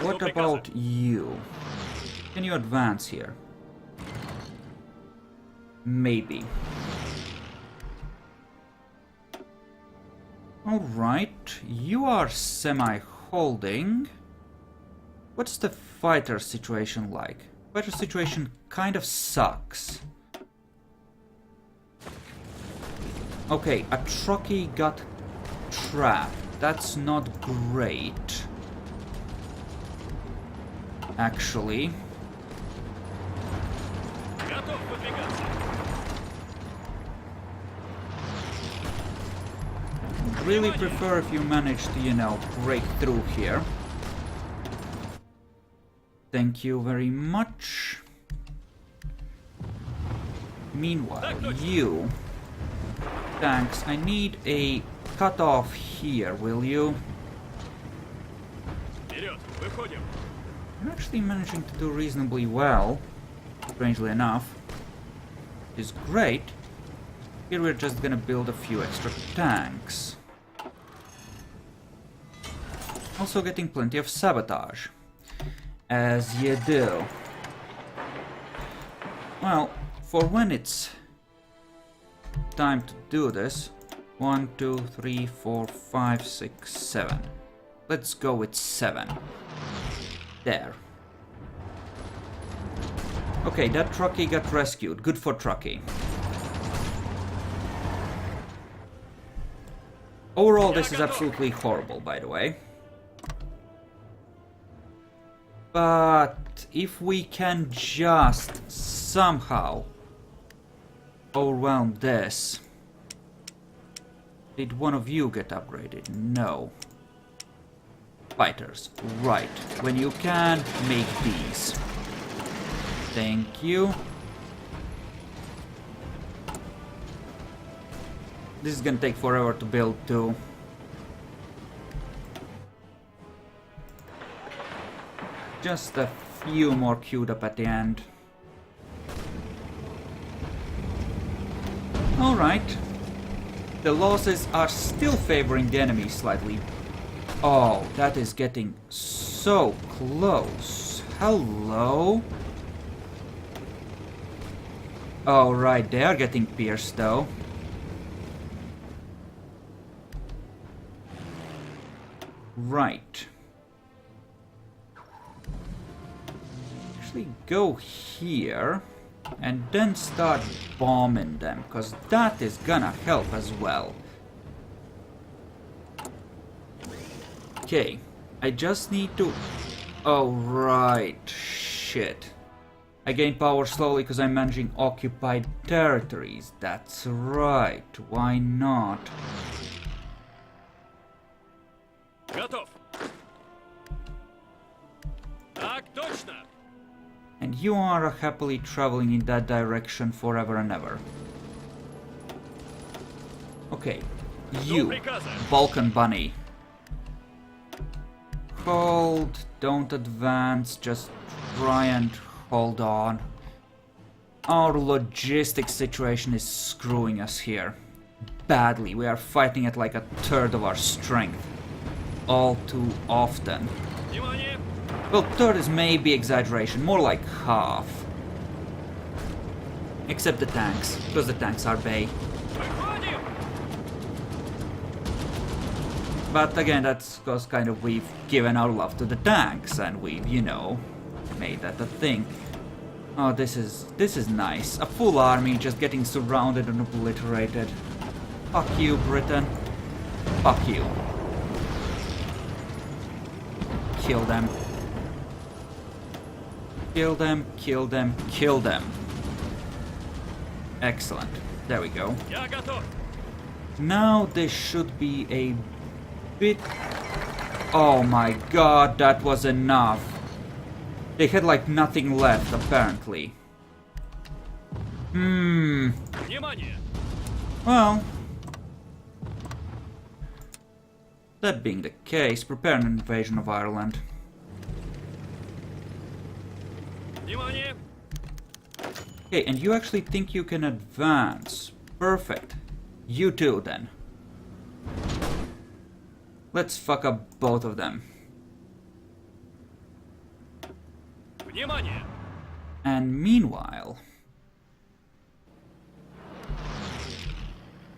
S1: What about you? Can you advance here? Maybe. Alright, you are semi-holding. What's the fighter situation like? Fighter situation kind of sucks. Okay, a truckie got trapped. That's not great. Actually.
S2: Готов выдвигаться.
S1: Really prefer if you manage to, you know, break through here. Thank you very much. Meanwhile, you... Thanks, I need a cutoff here, will you?
S2: Вперед, выходим.
S1: You're actually managing to do reasonably well, strangely enough. Is great. Here we're just gonna build a few extra tanks. Also getting plenty of sabotage. As you do. Well, for when it's time to do this. 1, 2, 3, 4, 5, 6, 7. Let's go with 7. There. Okay, that truckie got rescued. Good for truckie. Overall, this is absolutely horrible, by the way. But if we can just somehow overwhelm this. Did one of you get upgraded? No. Fighters. Right. When you can, make these. Thank you. This is gonna take forever to build too. Just a few more queued up at the end. Alright. The losses are still favoring the enemy slightly. Oh, that is getting so close. Hello? Oh, right, they are getting pierced though. Right. Actually go here and then start bombing them, because that is gonna help as well. Okay, I just need to... Oh, right. Shit. I gain power slowly because I'm managing occupied territories. That's right. Why not?
S2: Готов. Так точно.
S1: And you are happily traveling in that direction forever and ever. Okay. You, Balkan Bunny. Hold, don't advance, just try and hold on. Our logistics situation is screwing us here. Badly, we are fighting at like a third of our strength. All too often.
S2: Внимание.
S1: Well, third is maybe exaggeration, more like half. Except the tanks, because the tanks are bay.
S2: Выходим.
S1: But again, that's because kind of we've given our love to the tanks, and we've, you know, made that a thing. Oh, this is nice. A full army just getting surrounded and obliterated. Fuck you, Britain. Fuck you. Kill them. Kill them, kill them, kill them. Excellent. There we go.
S2: Я готов.
S1: Now this should be a bit... Oh my god, that was enough. They had like nothing left, apparently.
S2: Внимание.
S1: Well... That being the case, prepare an invasion of Ireland.
S2: Внимание.
S1: Okay, and you actually think you can advance. Perfect. You too, then. Let's fuck up both of them.
S2: Внимание.
S1: And meanwhile...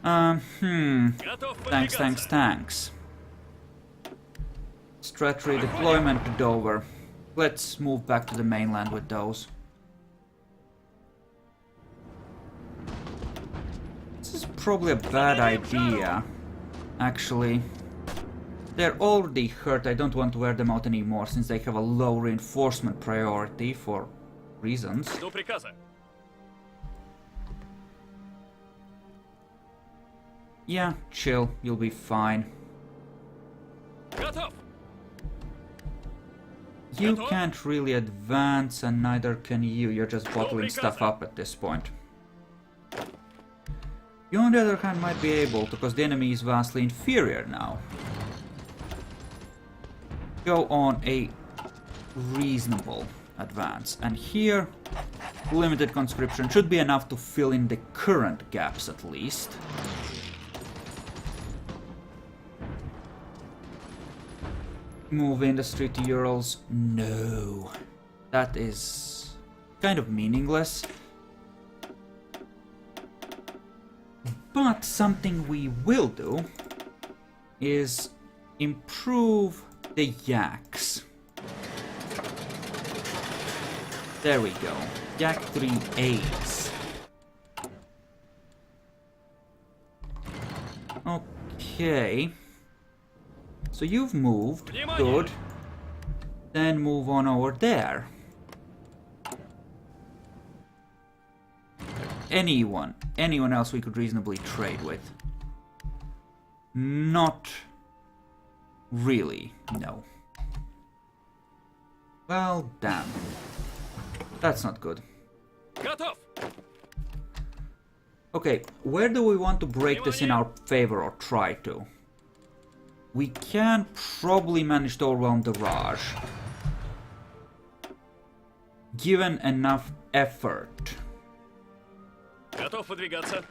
S2: Готов
S1: Thanks,
S2: выдвигаться.
S1: thanks. Strat redeployment to Dover. Let's move back to the mainland with those. This is probably a bad idea, actually. They're already hurt, I don't want to wear them out anymore since they have a low reinforcement priority for reasons.
S2: Жду приказа.
S1: Yeah, chill, you'll be fine.
S2: Готов.
S1: You can't really advance, and neither can you. You're just bottling stuff up at this point. You, on the other hand, might be able, because the enemy is vastly inferior now. Go on a reasonable advance. And here, limited conscription should be enough to fill in the current gaps, at least. Move industry to Urals? No. That is kind of meaningless. But something we will do is improve the yaks. There we go. Yak 3As. Okay. So you've moved, good. Then move on over there. anyone else we could reasonably trade with? Not really, no. Well, damn. That's not good.
S2: Готов.
S1: Okay, where do we want to break this in our favor or try to? We can probably manage to overwhelm the Raj. Given enough effort.
S2: Готов выдвигаться.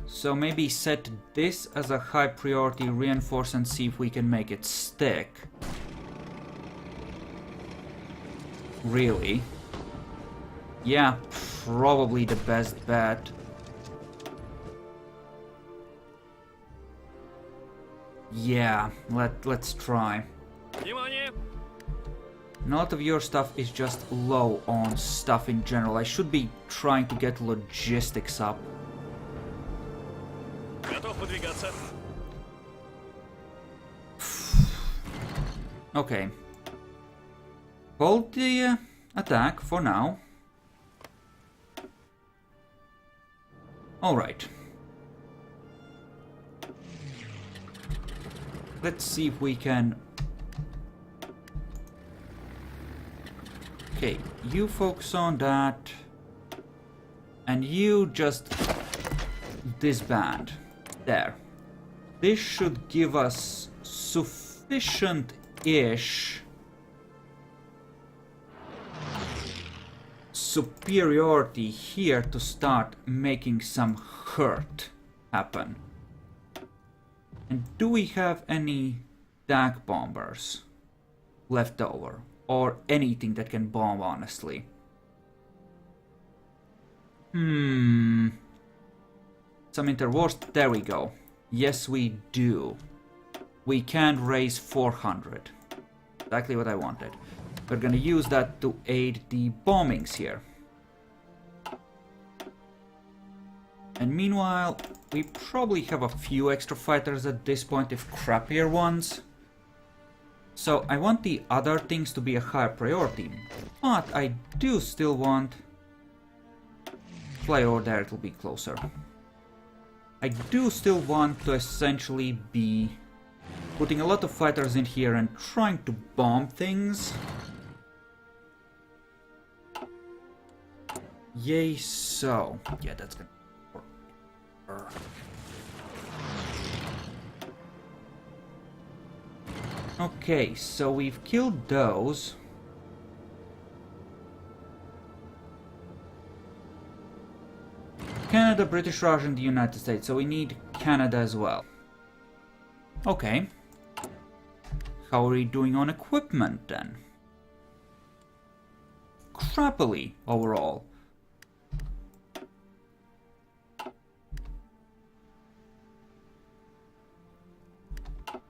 S1: So maybe set this as a high priority, reinforce and see if we can make it stick. Really? Yeah, probably the best bet. Yeah, let's try.
S2: Внимание.
S1: And a lot of your stuff is just low on stuff in general. I should be trying to get logistics up.
S2: Готов выдвигаться.
S1: Okay. Hold the attack for now. Alright. Let's see if we can... Okay, you focus on that. And you just disband. There. This should give us sufficient-ish superiority here to start making some hurt happen. And do we have any DAG bombers left over? Or anything that can bomb, honestly? Some interwars, there we go. Yes, we do. We can raise 400. Exactly what I wanted. We're gonna use that to aid the bombings here. And meanwhile, we probably have a few extra fighters at this point, if crappier ones. So I want the other things to be a higher priority, but I do still want... Fly over there, it'll be closer. I do still want to essentially be putting a lot of fighters in here and trying to bomb things. Yay, so... Yeah, that's gonna work. Okay, so we've killed those. Canada, British Raj, and the United States, so we need Canada as well. Okay. How are we doing on equipment then? Crappily overall.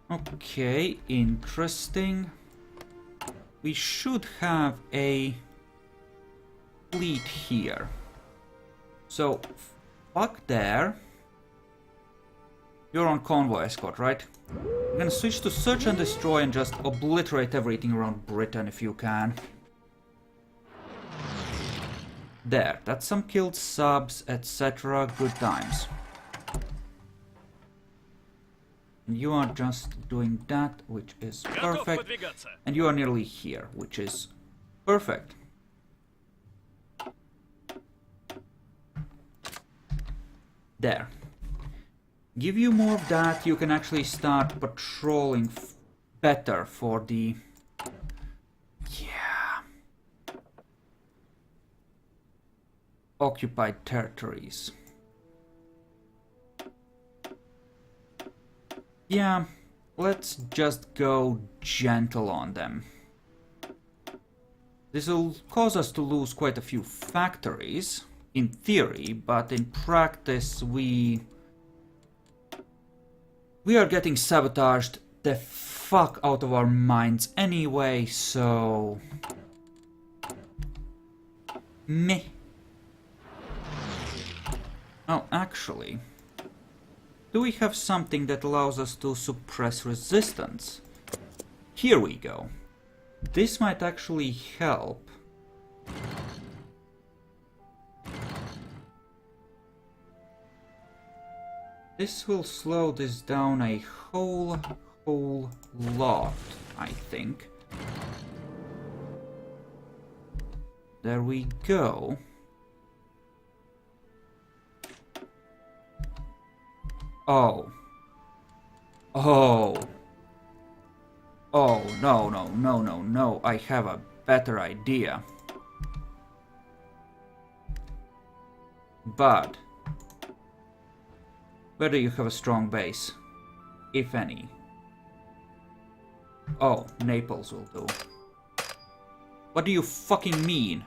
S1: Okay, interesting. We should have a fleet here. So, fuck there. You're on convoy escort, right? I'm gonna switch to search and destroy and just obliterate everything around Britain if you can. There, that's some killed subs, etc. Good times. And you are just doing that, which is perfect. And you are nearly here, which is perfect. There. Give you more of that, you can actually start patrolling better for the... Yeah. Occupied territories. Yeah, let's just go gentle on them. This will cause us to lose quite a few factories, in theory, but in practice we are getting sabotaged the fuck out of our minds anyway, so... Meh. Oh, actually... Do we have something that allows us to suppress resistance? Here we go. This might actually help. This will slow this down a whole lot, I think. There we go. Oh. Oh. Oh, no. I have a better idea. But where do you have a strong base? If any. Oh, Naples will do. What do you fucking mean?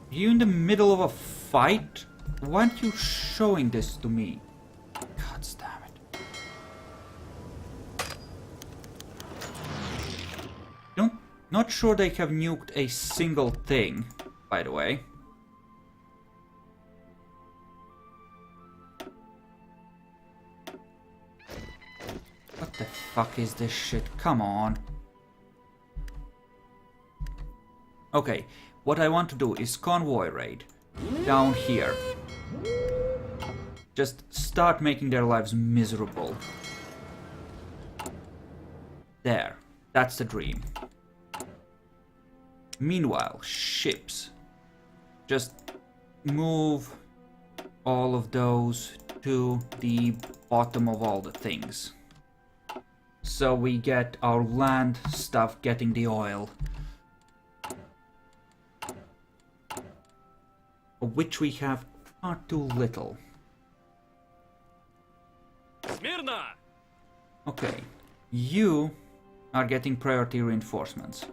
S1: You in the middle of a fight? Why aren't you showing this to me? God damn it. Not sure they have nuked a single thing, by the way. What the fuck is this shit? Come on. Okay, what I want to do is convoy raid down here. Just start making their lives miserable. There, that's the dream. Meanwhile, ships. Just move all of those to the bottom of all the things. So we get our land stuff getting the oil. Of which we have far too little.
S2: Смирно!
S1: Okay, you are getting priority reinforcements.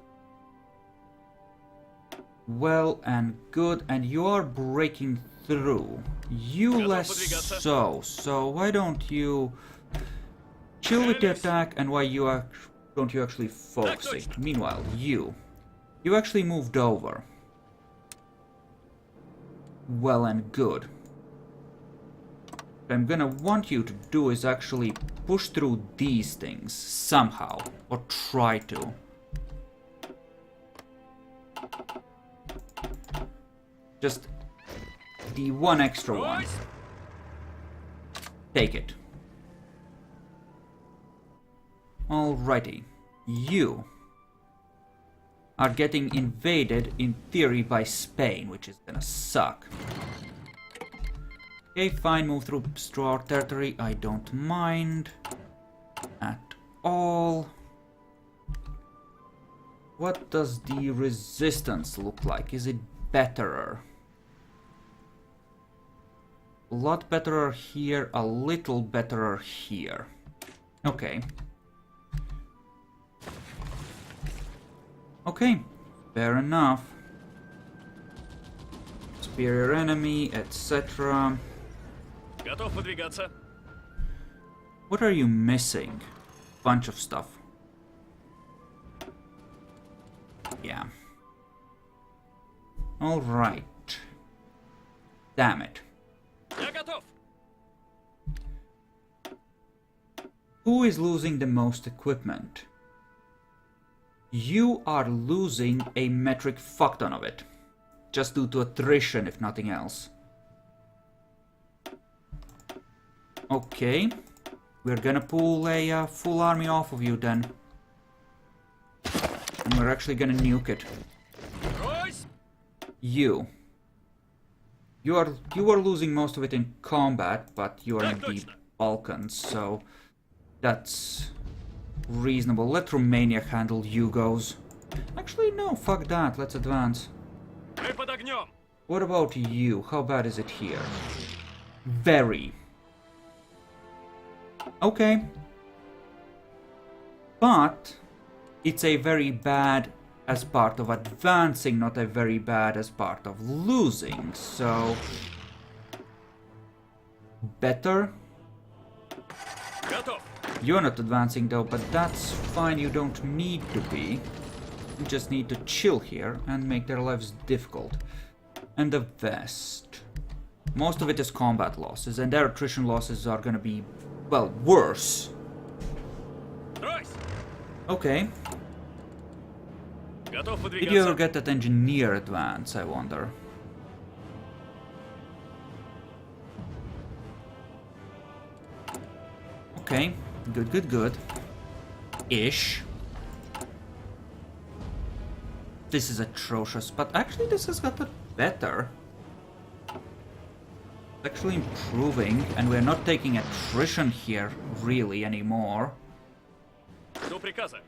S1: Well and good, and you are breaking through. You less so. So why don't you chill with the attack, and why don't you actually focus it? Meanwhile, you actually moved over. Well and good. What I'm gonna want you to do is actually push through these things somehow, or try to. Just the one extra one. Take it. Alrighty. You are getting invaded in theory by Spain, which is gonna suck. Okay, fine, move through our territory. I don't mind at all. What does the resistance look like? Is it betterer? A lot betterer here, a little betterer here. Okay. Okay, fair enough. Superior enemy, etc.
S2: Готов выдвигаться.
S1: What are you missing? Bunch of stuff. Yeah. Alright. Damn it.
S2: Я готов.
S1: Who is losing the most equipment? You are losing a metric fuckton of it. Just due to attrition, if nothing else. Okay. We're gonna pull a full army off of you then. And we're actually gonna nuke it. You are losing most of it in combat, but you are in the Balkans, so that's reasonable. Let Romania handle Yugos. Actually, no, fuck that. Let's advance. What about you? How bad is it here? Very. Okay. But it's a very bad as part of advancing, not a very bad as part of losing. So better. You're not advancing though, but that's fine. You don't need to be. You just need to chill here and make their lives difficult. And the West. Most of it is combat losses, and their attrition losses are gonna be, well, worse. Okay. Did you ever get that engineer advance, I wonder? Okay. Good, good, good. Ish. This is atrocious, but actually this has gotten better. It's actually improving, and we're not taking attrition here really anymore.
S2: До приказа.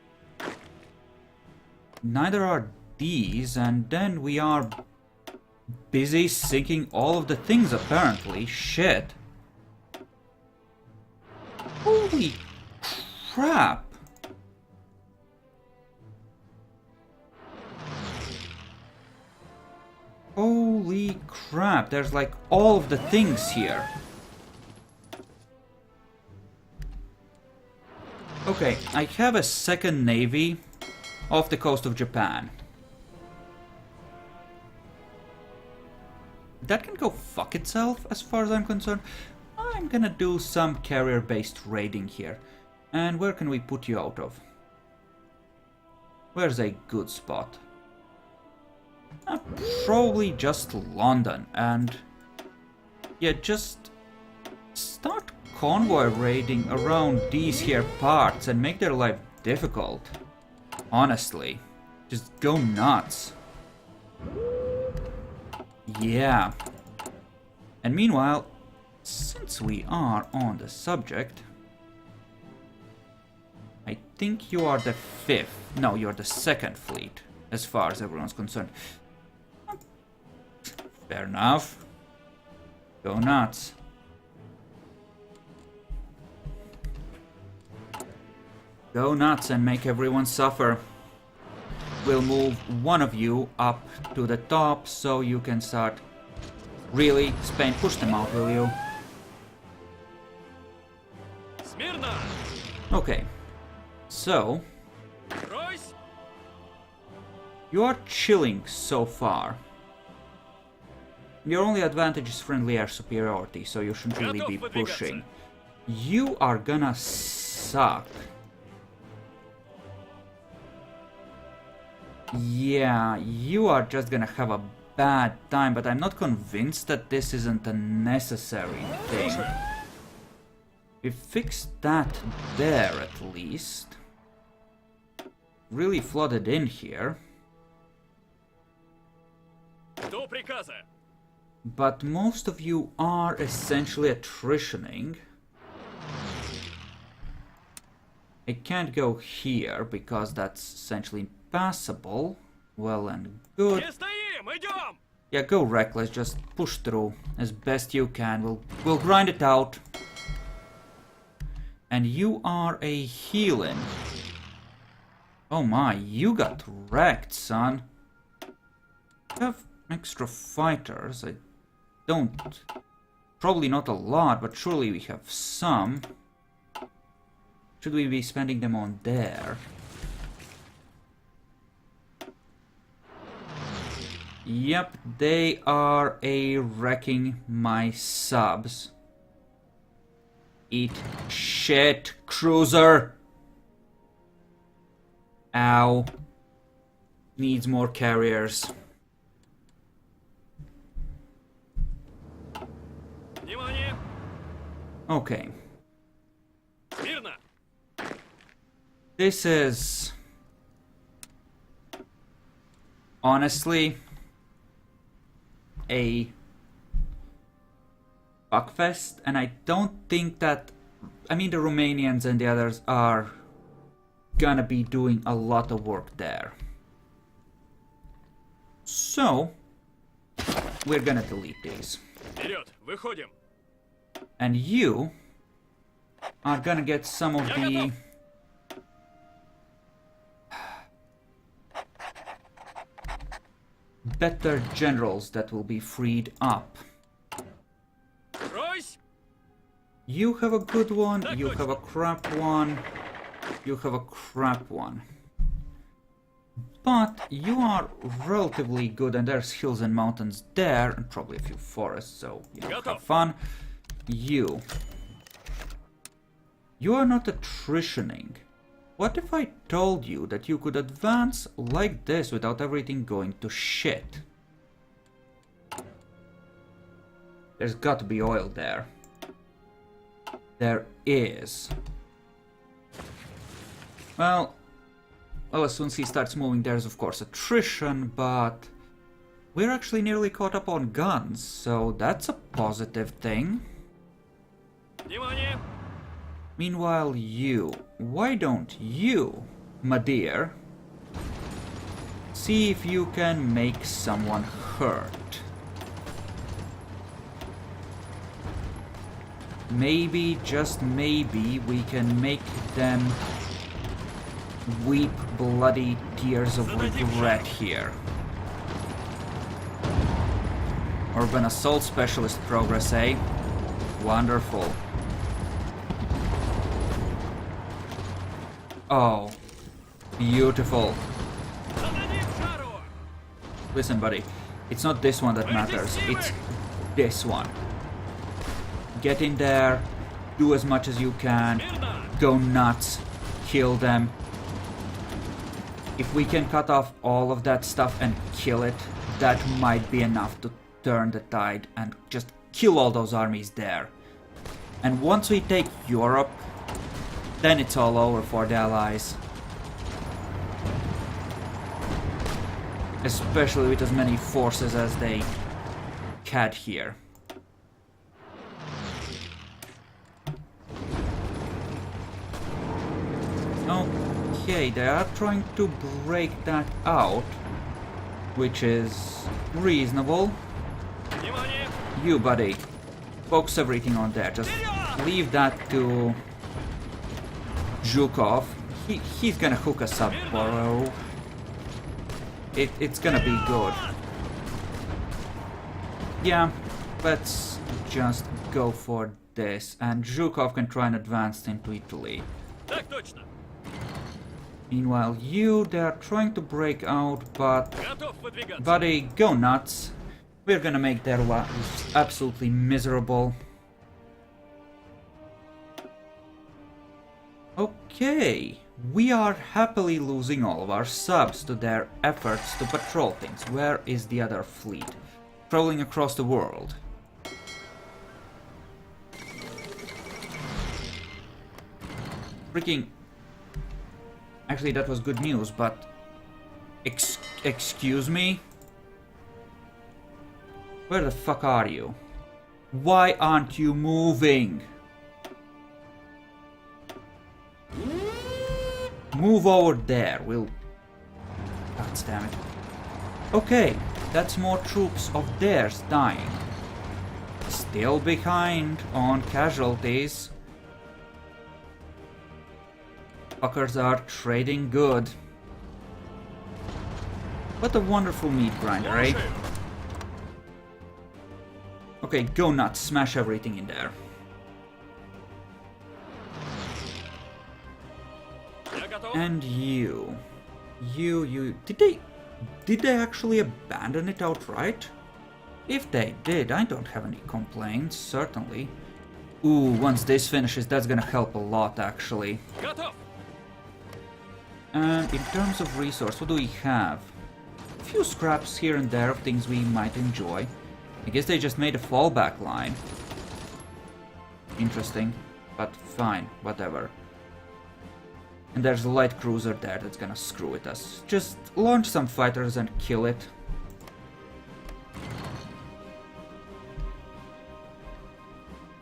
S1: Neither are these, and then we are busy sinking all of the things apparently. Shit. Holy crap. Holy crap, there's like all of the things here. Okay, I have a second navy off the coast of Japan. That can go fuck itself as far as I'm concerned. I'm gonna do some carrier-based raiding here. And where can we put you out of? Where's a good spot? Probably just London, and yeah, just start convoy raiding around these here parts and make their life difficult. Honestly, just go nuts. Yeah. And meanwhile, since we are on the subject, I think you are the 5th. No, you're the 2nd fleet, as far as everyone's concerned. Fair enough. Go nuts. Go nuts and make everyone suffer. We'll move one of you up to the top so you can start. Really, Spain, push them out, will you?
S2: Смирно!
S1: Okay. So,
S2: Ройсь!
S1: you are chilling so far. Your only advantage is friendly air superiority, so you shouldn't really be pushing. You are gonna suck. Yeah, you are just gonna have a bad time, but I'm not convinced that this isn't a necessary thing. We fixed that there at least. Really flooded in here.
S2: До приказа.
S1: But most of you are essentially attritioning. I can't go here because that's essentially impassable. Well and good.
S2: Не стоим, идем!
S1: Yeah, go reckless, just push through as best you can. We'll grind it out. And you are a healing. Oh my, you got wrecked, son. You have extra fighters. I don't. Probably not a lot, but surely we have some. Should we be spending them on there? Yep, they are wrecking my subs. Eat shit, cruiser! Ow. Needs more carriers.
S2: Внимание!
S1: Okay.
S2: Смирно!
S1: This is... honestly... a... fuckfest, and I don't think that... I mean, the Romanians and the others are gonna be doing a lot of work there. So, we're gonna delete these.
S2: Вперед, выходим!
S1: And you are gonna get some of the... better generals that will be freed up.
S2: Ройсь!
S1: You have a good one, you have a crap one, you have a crap one. But you are relatively good, and there's hills and mountains there, and probably a few forests, so you know, have fun. You are not attritioning. What if I told you that you could advance like this without everything going to shit? There's got to be oil there. There is. Well, as soon as he starts moving, there's of course attrition, but we're actually nearly caught up on guns, so that's a positive thing.
S2: Внимание!
S1: Meanwhile, why don't you, my dear, see if you can make someone hurt? Maybe, just maybe, we can make them weep bloody tears of regret here. Urban Assault Specialist progress, eh? Wonderful. Oh, beautiful. Listen, buddy, it's not this one that matters, it's this one. Get in there, do as much as you can, go nuts, kill them. If we can cut off all of that stuff and kill it, that might be enough to turn the tide and just kill all those armies there. And once we take Europe, then it's all over for the Allies. Especially with as many forces as they had here. Okay, they are trying to break that out, which is reasonable. You, buddy, focus everything on there. Just leave that to Zhukov. He's gonna hook us up, bro. It's gonna be good. Yeah, let's just go for this. And Zhukov can try and advance into Italy. Meanwhile, they're trying to break out, but... buddy, go nuts. We're gonna make their lives absolutely miserable. Okay, we are happily losing all of our subs to their efforts to patrol things. Where is the other fleet? Traveling across the world. Freaking... Actually, that was good news, but... excuse me? Where the fuck are you? Why aren't you moving? Move over there, God damn it. Okay, that's more troops of theirs dying. Still behind on casualties. Fuckers are trading good. What a wonderful meat grinder, eh? Okay, go nuts, smash everything in there. And you, did they actually abandon it outright? If they did, I don't have any complaints, certainly. Ooh, once this finishes, that's gonna help a lot, actually. And in terms of resource, what do we have? A few scraps here and there of things we might enjoy. I guess they just made a fallback line. Interesting, but fine, whatever. And there's a light cruiser there that's gonna screw with us. Just launch some fighters and kill it.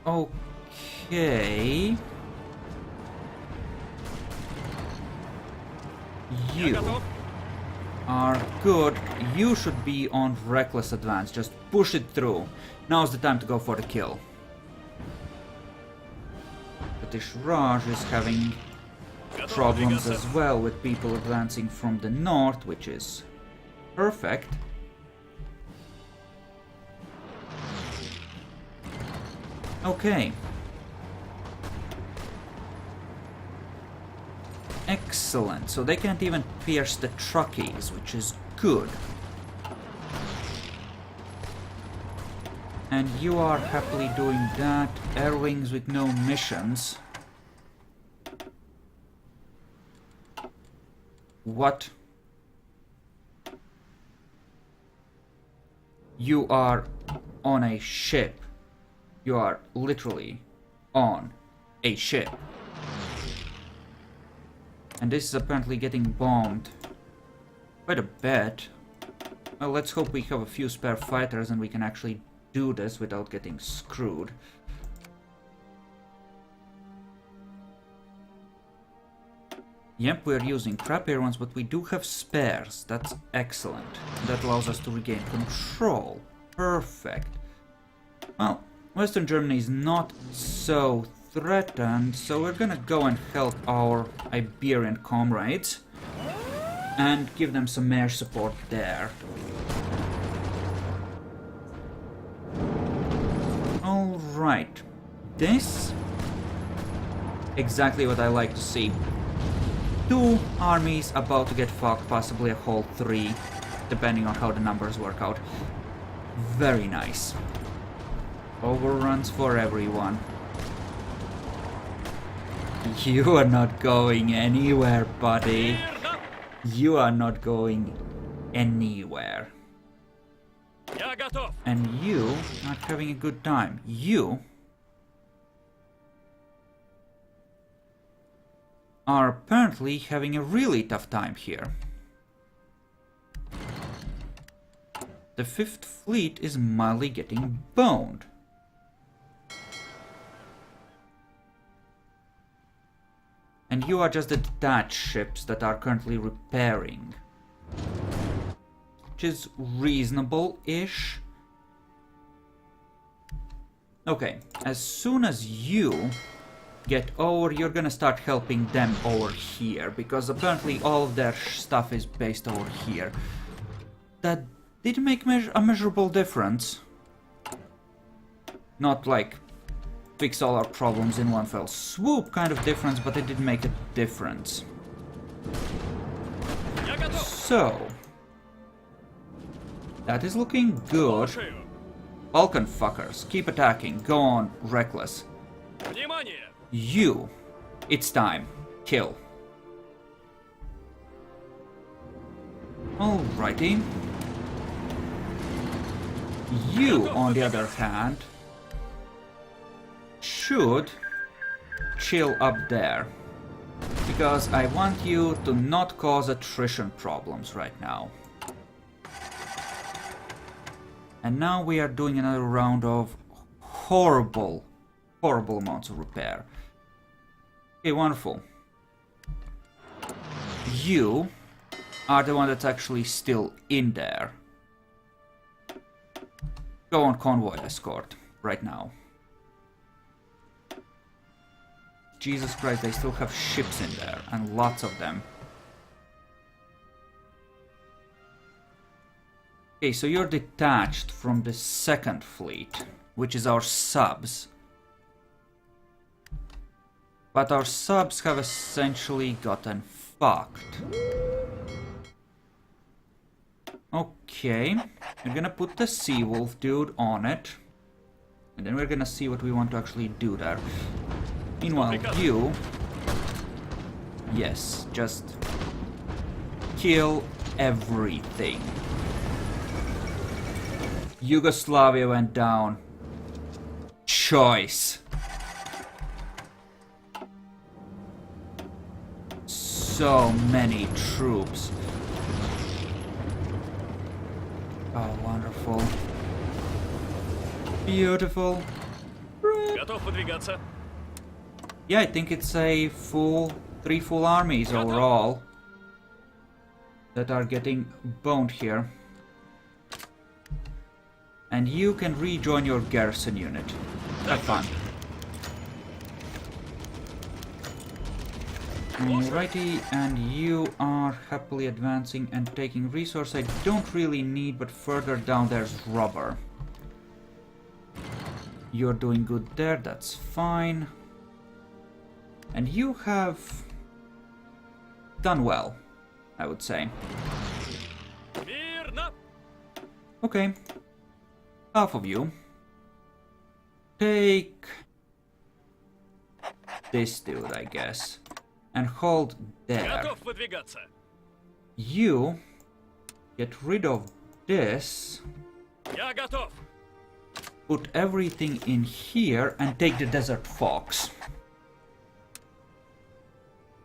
S1: Okay. You are good. You should be on reckless advance. Just push it through. Now's the time to go for the kill. British Raj is having problems as well with people advancing from the north, which is perfect. Okay. Excellent. So they can't even pierce the truckies, which is good. And you are happily doing that. Air wings with no missions. What? You are on a ship. You are literally on a ship. And this is apparently getting bombed quite a bit. Well, let's hope we have a few spare fighters and we can actually do this without getting screwed. Yep, we're using crappier ones, but we do have spares. That's excellent. That allows us to regain control. Perfect. Well, Western Germany is not so threatened, so we're gonna go and help our Iberian comrades and give them some air support there. Alright. This... exactly what I like to see. 2 armies about to get fucked, possibly a whole 3, depending on how the numbers work out. Very nice. Overruns for everyone. You are not going anywhere, buddy. You are not going anywhere. And you not having a good time. You are apparently having a really tough time here. The 5th Fleet is mildly getting boned. And you are just the detached ships that are currently repairing. Which is reasonable-ish. Okay, as soon as you get over, you're gonna start helping them over here, because apparently all of their stuff is based over here. That did make a measurable difference. Not like fix all our problems in one fell swoop kind of difference, but it did make a difference. So, that is looking good. Balkan fuckers, keep attacking, go on, reckless. You, it's time, kill. Alrighty. You, on the other hand, should chill up there. Because I want you to not cause attrition problems right now. And now we are doing another round of horrible amounts of repair. Okay, wonderful. You are the one that's actually still in there. Go on convoy escort right now. Jesus Christ, they still have ships in there, and lots of them. Okay, so you're detached from the 2nd Fleet, which is our subs. But our subs have essentially gotten fucked. Okay, we're gonna put the Seawolf dude on it. And then we're gonna see what we want to actually do there. Meanwhile, you... yes, just... kill everything. Yugoslavia went down. Choice. So many troops. Oh, wonderful. Beautiful. Yeah, I think it's a 3 full armies overall that are getting boned here. And you can rejoin your garrison unit. Have fun. Alrighty, and you are happily advancing and taking resource I don't really need, but further down there's rubber. You're doing good there, that's fine. And you have done well, I would say. Okay. Half of you. Take this dude, I guess. And hold there. You get rid of this. Put everything in here and take the Desert Fox.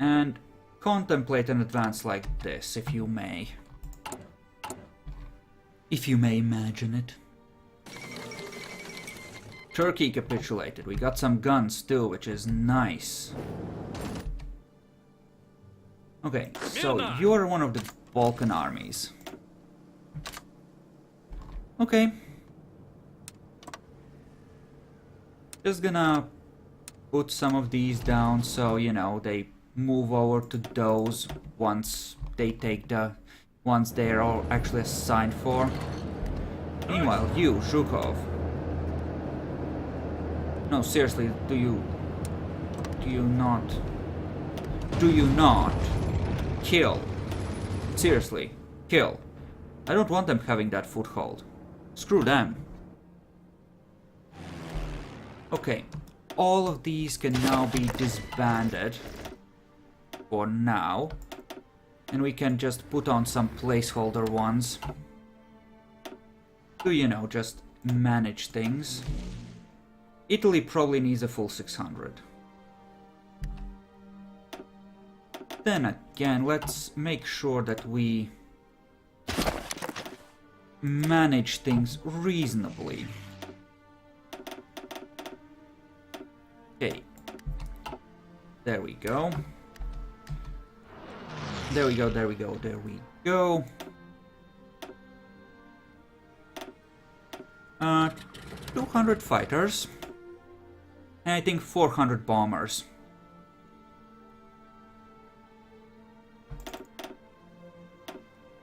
S1: And contemplate an advance like this, if you may. If you may imagine it. Turkey capitulated. We got some guns too, which is nice. Okay, so you're one of the Balkan armies. Okay. Just gonna put some of these down so, you know, they move over to those once they take the ones they're all actually assigned for. Meanwhile, you, Zhukov. No, seriously, do you not kill? Seriously, kill. I don't want them having that foothold. Screw them. Okay, all of these can now be disbanded for now, and we can just put on some placeholder ones to, you know, just manage things. Italy probably needs a full 600. Then again, let's make sure that we manage things reasonably. Okay. There we go. There we go, there we go, there we go. 200 fighters. And I think 400 bombers.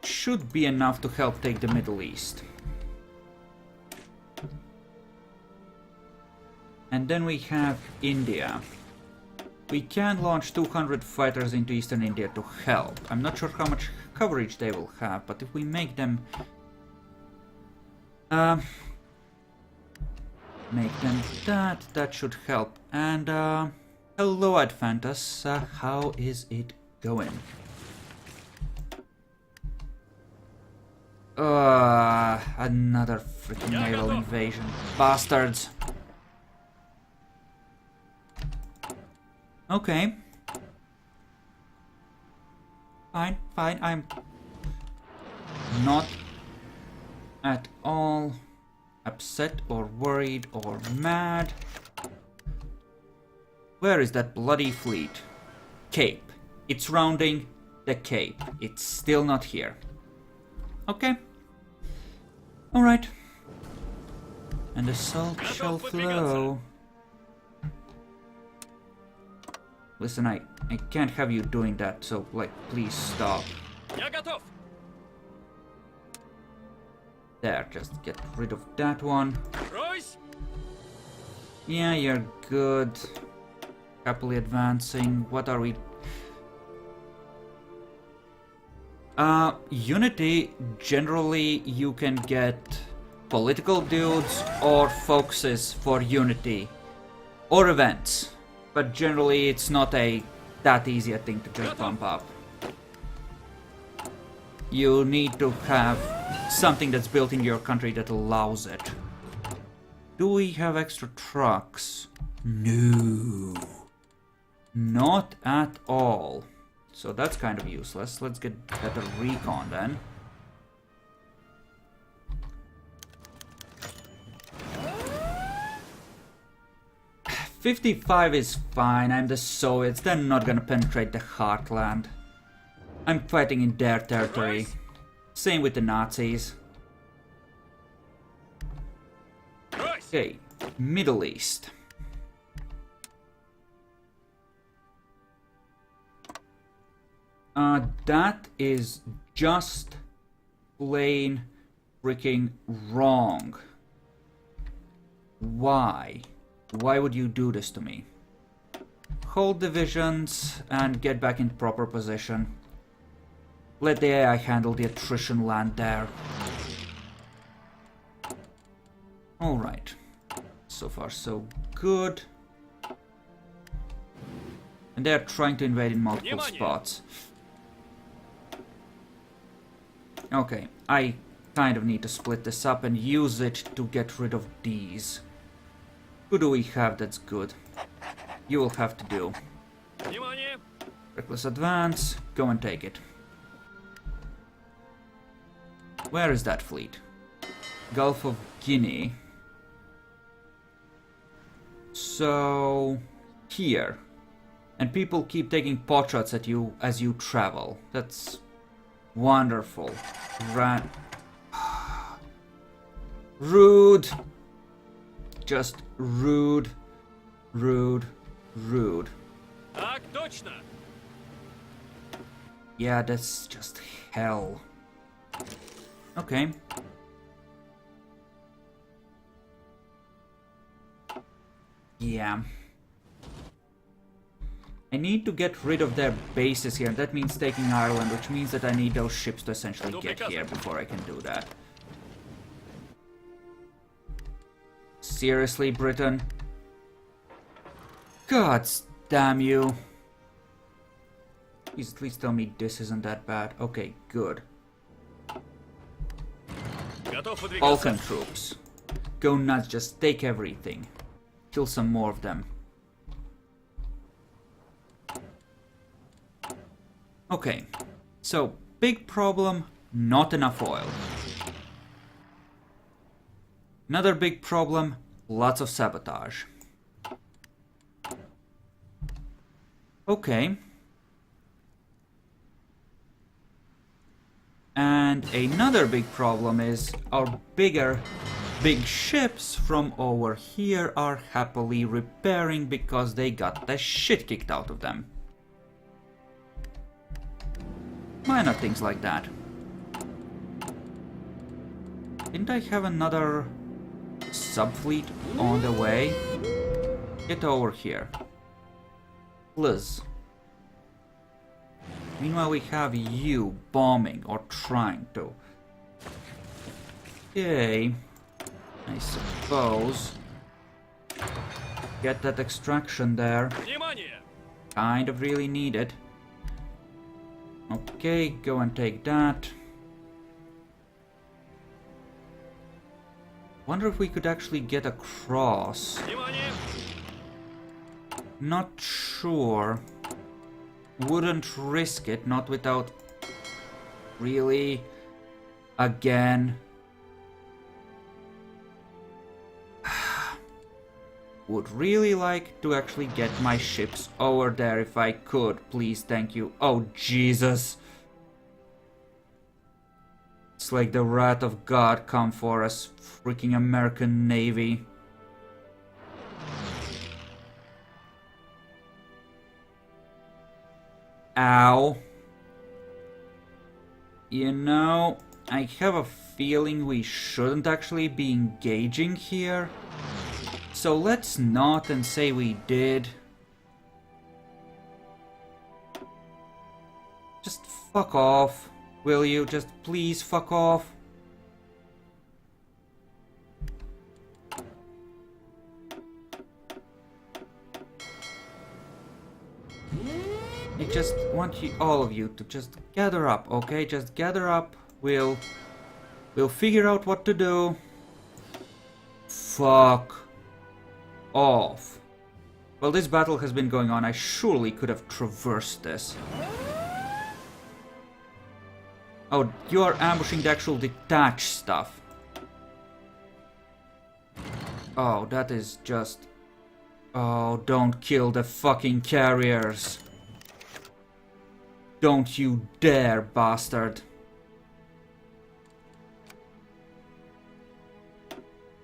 S1: Should be enough to help take the Middle East. And then we have India. We can launch 200 fighters into Eastern India to help. I'm not sure how much coverage they will have, but if we make them... make them that should help. And, hello Adfantas, how is it going? Another freaking naval invasion. Bastards! Okay. Fine, fine, I'm not at all upset or worried or mad. Where is that bloody fleet? Cape. It's rounding the Cape. It's still not here. Okay. Alright. And the salt shall flow. Listen, I can't have you doing that, so, like, please stop. There, just get rid of that one. Yeah, you're good. Happily advancing. What are we... Unity, generally you can get political dudes or focuses for Unity. Or events. But generally it's not that easy a thing to just bump up. You need to have something that's built in your country that allows it. Do we have extra trucks? No. Not at all. So that's kind of useless. Let's get better recon then. $55 is fine. I'm the Soviets. They're not gonna penetrate the heartland. I'm fighting in their territory. Same with the Nazis. Okay, Middle East. That is just plain freaking wrong. Why? Why would you do this to me? Hold divisions and get back in proper position. Let the AI handle the attrition land there. Alright. So far so good. And they're trying to invade in multiple spots. Okay, I kind of need to split this up and use it to get rid of these. Who do we have that's good? You will have to do. Reckless advance. Go and take it. Where is that fleet? Gulf of Guinea. So... here. And people keep taking potshots at you as you travel. That's... wonderful. Rude! Just rude. Rude. Rude.
S2: Так точно.
S1: Yeah, that's just hell. Okay. Yeah. I need to get rid of their bases here. That means taking Ireland, which means that I need those ships to essentially get here before I can do that. Seriously, Britain? God damn you. Please at least tell me this isn't that bad. Okay, good. Balkan troops. Go nuts, just take everything. Kill some more of them. Okay, so big problem, not enough oil. Another big problem, lots of sabotage. Okay. And another big problem is our big ships from over here are happily repairing because they got the shit kicked out of them. Minor things like that. Didn't I have another subfleet on the way? Get over here. Please. Meanwhile, we have you bombing or trying to. Okay. I suppose. Get that extraction there. Kind of really need it. Okay, go and take that. Wonder if we could actually get across. Not sure. Wouldn't risk it, not without... Really? Again? Would really like to actually get my ships over there if I could. Please, thank you. Oh, Jesus. It's like the wrath of God come for us. Freaking American Navy. Ow. You know, I have a feeling we shouldn't actually be engaging here. So let's not and say we did. Just fuck off, will you? Just please fuck off. I just want you, all of you, to just gather up, okay? Just gather up. We'll figure out what to do. Fuck off. Well, this battle has been going on. I surely could have traversed this. Oh, you are ambushing the actual detached stuff. Oh, that is just... Oh, don't kill the fucking carriers. Don't you dare, bastard.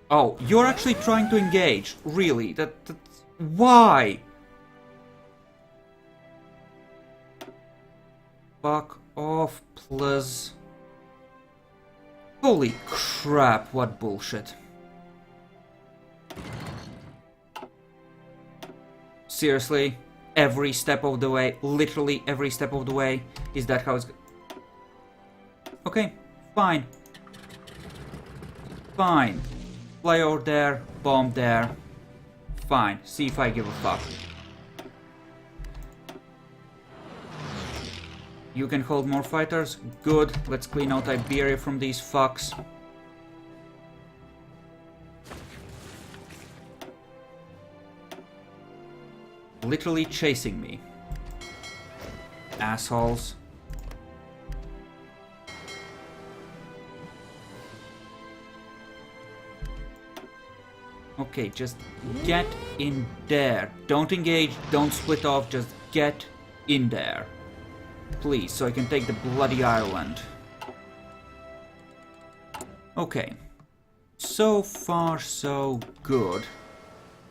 S1: Oh, you're actually trying to engage. Really? That's... Why? Fuck off, please. Holy crap, what bullshit. Seriously? Every step of the way, literally every step of the way, is that how it's... Okay, fine. Fine. Fly over there, bomb there. Fine, see if I give a fuck. You can hold more fighters? Good, let's clean out Iberia from these fucks. Literally chasing me. assholes. Okay, just get in there. Don't engage, don't split off, just get in there. Please, so I can take the bloody island. Okay. So far, so good.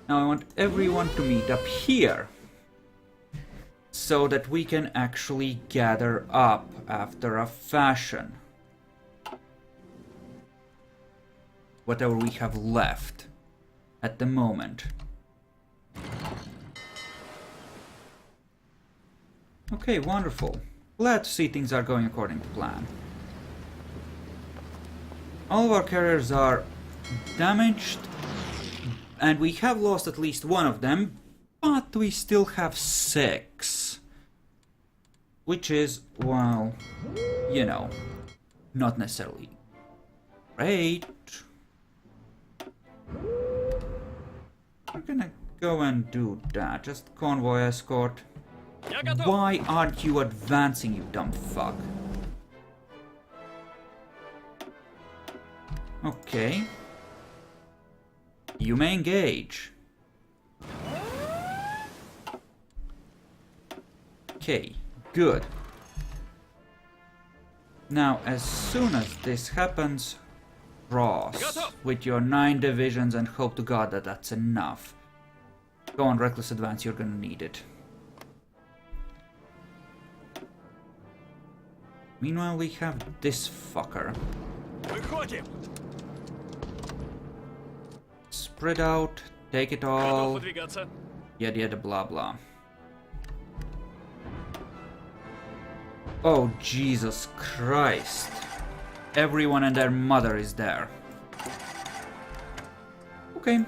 S1: Now I want everyone to meet up here. So that we can actually gather up after a fashion. Whatever we have left at the moment. Okay, wonderful. Glad to see things are going according to plan. All of our carriers are damaged, and we have lost at least one of them, but we still have 6. Which is, well, you know, not necessarily great. We're gonna go and do that. Just convoy escort. Why aren't you advancing, you dumb fuck? Okay. You may engage. Okay, good. Now, as soon as this happens, cross with your 9 divisions and hope to God that that's enough. Go on, reckless advance, you're gonna need it. Meanwhile, we have this fucker. Spread out, take it all. Yada yada blah blah. Oh, Jesus Christ. Everyone and their mother is there. Okay.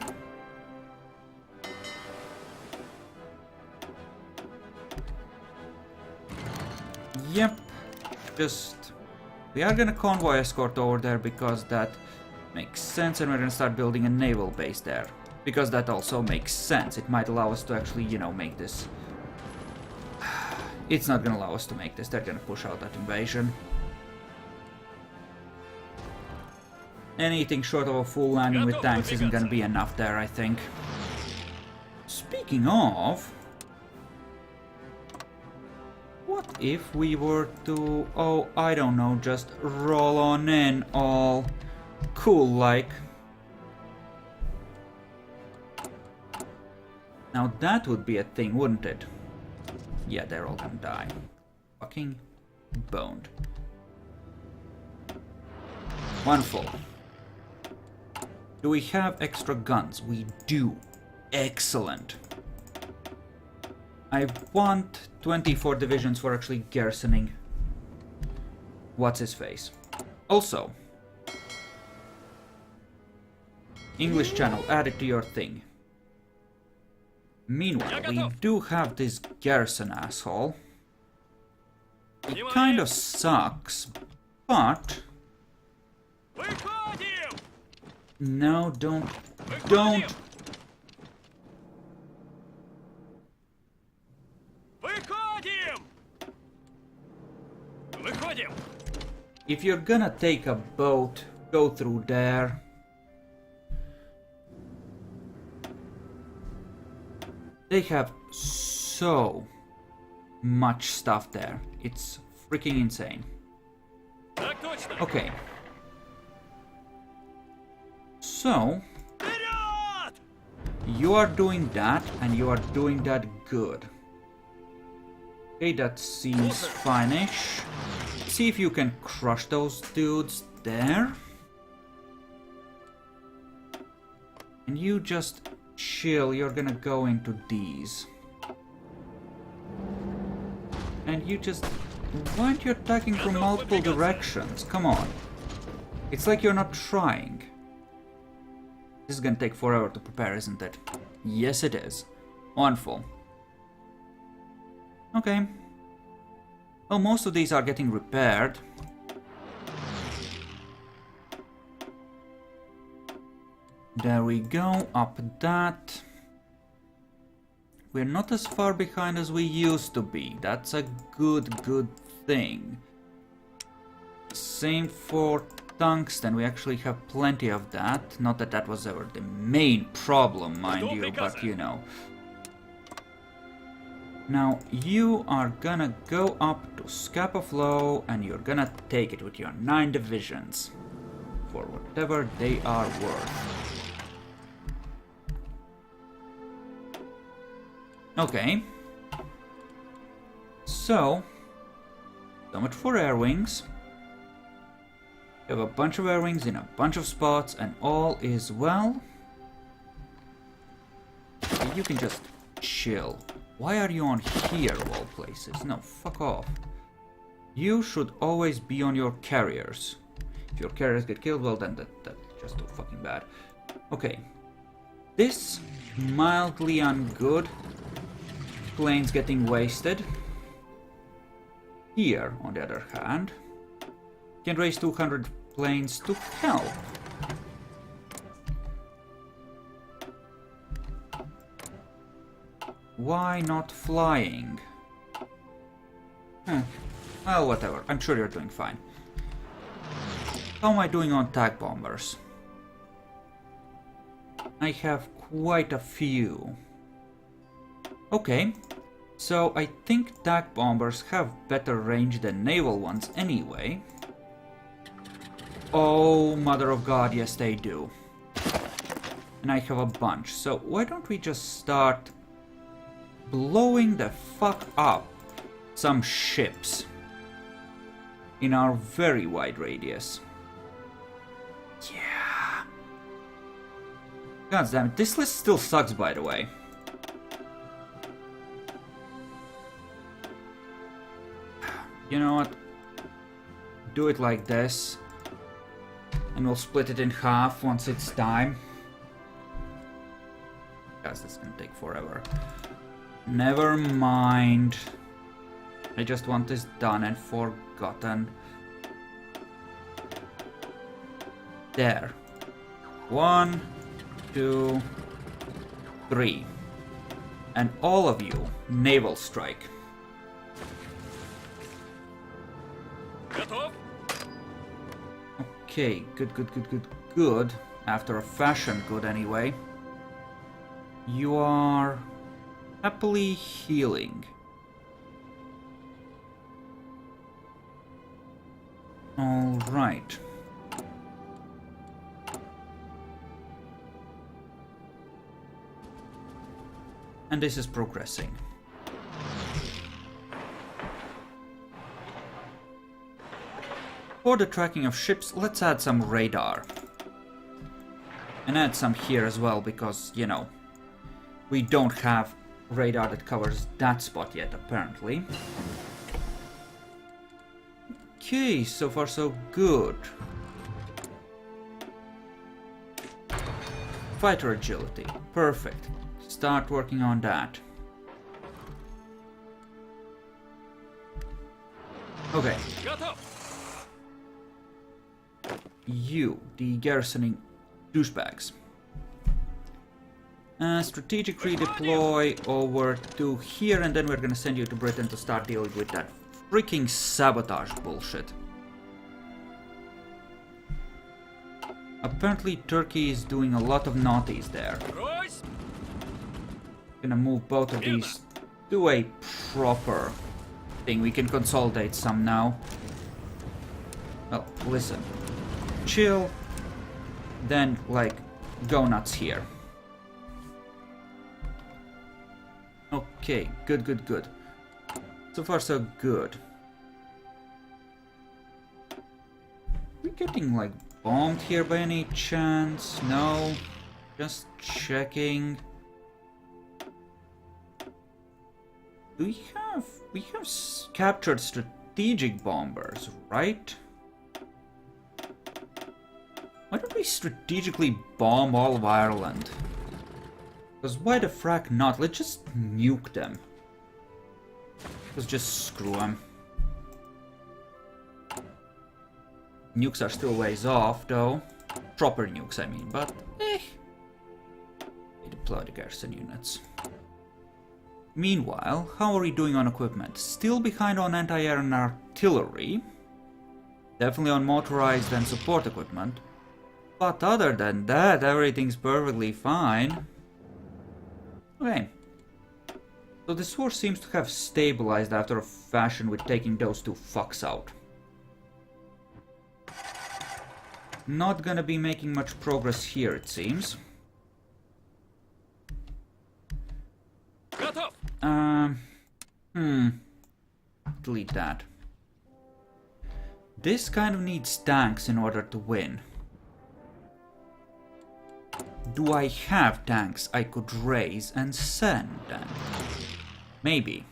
S1: Yep. Just... we are gonna convoy escort over there because that makes sense, and we're gonna start building a naval base there. Because that also makes sense. It might allow us to actually, you know, make this... It's not gonna allow us to make this. They're gonna push out that invasion. Anything short of a full landing with tanks isn't gonna be enough there, I think. Speaking of... what if we were to... oh, I don't know, just roll on in all cool-like. Now that would be a thing, wouldn't it? Yeah, they're all gonna die. Fucking boned. Wonderful. Do we have extra guns? We do. Excellent. I want 24 divisions for actually garrisoning what's his face. Also, English channel, add it to your thing. Meanwhile, we do have this garrison asshole. It kind of sucks, but... no, don't... If you're gonna take a boat, go through there. They have so much stuff there. It's freaking insane. Okay. So, you are doing that, and you are doing that good. Okay, that seems fine-ish. See if you can crush those dudes there. And you just chill, you're gonna go into these. And you just... why aren't you attacking from multiple directions? Come on. It's like you're not trying. This is gonna take forever to prepare, isn't it? Yes, it is. Wonderful. Okay. Well, most of these are getting repaired. There we go, up that. we're not as far behind as we used to be. That's a good thing. Same for tungsten, we actually have plenty of that. Not that that was ever the main problem, mind you, but you know. Now, you are gonna go up to Scapa Flow and you're gonna take it with your 9 divisions. For whatever they are worth. Okay. So much for air wings. You have a bunch of air wings in a bunch of spots and all is well. You can just chill. Why are you on here of all places? No, fuck off. You should always be on your carriers. If your carriers get killed, well then that's just too fucking bad. Okay. This mildly ungood. Planes getting wasted. Here, on the other hand, you can raise 200 planes to help. Why not flying? Well, whatever. I'm sure you're doing fine. How am I doing on TAC bombers? I have quite a few. Okay, so I think TAC bombers have better range than naval ones anyway. Oh, mother of God, yes they do. And I have a bunch, so why don't we just start blowing the fuck up some ships in our very wide radius. Yeah. God damn it, this list still sucks, by the way. You know what? Do it like this. And we'll split it in half once it's time. Guys, this is gonna take forever. Never mind. I just want this done and forgotten. There. 1, 2, 3. And all of you, naval strike. Okay, good. After a fashion, good anyway. You are happily healing. All right. And this is progressing. For the tracking of ships, let's add some radar. And add some here as well, because, you know, we don't have radar that covers that spot yet, apparently. Okay, so far so good. Fighter agility, perfect. Start working on that. Okay. You, the garrisoning douchebags. Strategic redeploy over to here, and then we're gonna send you to Britain to start dealing with that freaking sabotage bullshit. Apparently Turkey is doing a lot of naughties there. Gonna move both of these to a proper thing. We can consolidate some now. Well, listen. Chill. Then, like, go nuts here. Okay, good. So far so good. We getting, like, bombed here by any chance? No? Just checking. We have captured strategic bombers, right? Why don't we strategically bomb all of Ireland? Because why the frack not? Let's just nuke them. Let's just screw them. Nukes are still ways off, though. Proper nukes, I mean, but we deploy the garrison units. Meanwhile, how are we doing on equipment? Still behind on anti-air and artillery. Definitely on motorized and support equipment. But other than that, everything's perfectly fine. Okay. So this war seems to have stabilized after a fashion with taking those two fucks out. Not gonna be making much progress here, it seems. Delete that. This kind of needs tanks in order to win. Do I have tanks I could raise and send then? Maybe.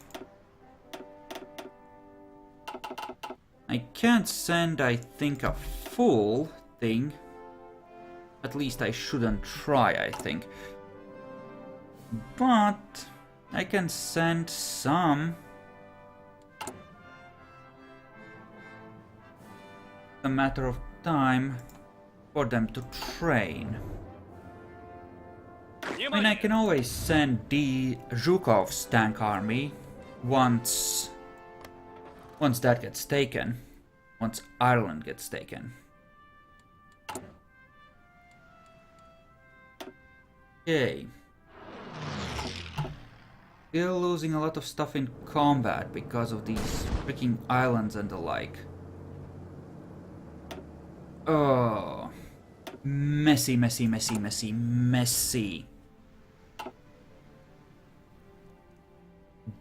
S1: I can't send, I think, a full thing. At least I shouldn't try, I think. But I can send some. A matter of time for them to train. I mean, I can always send the Zhukov's tank army once that gets taken. Once Ireland gets taken. Okay. Still losing a lot of stuff in combat because of these freaking islands and the like. Oh. Messy, messy, messy, messy, messy.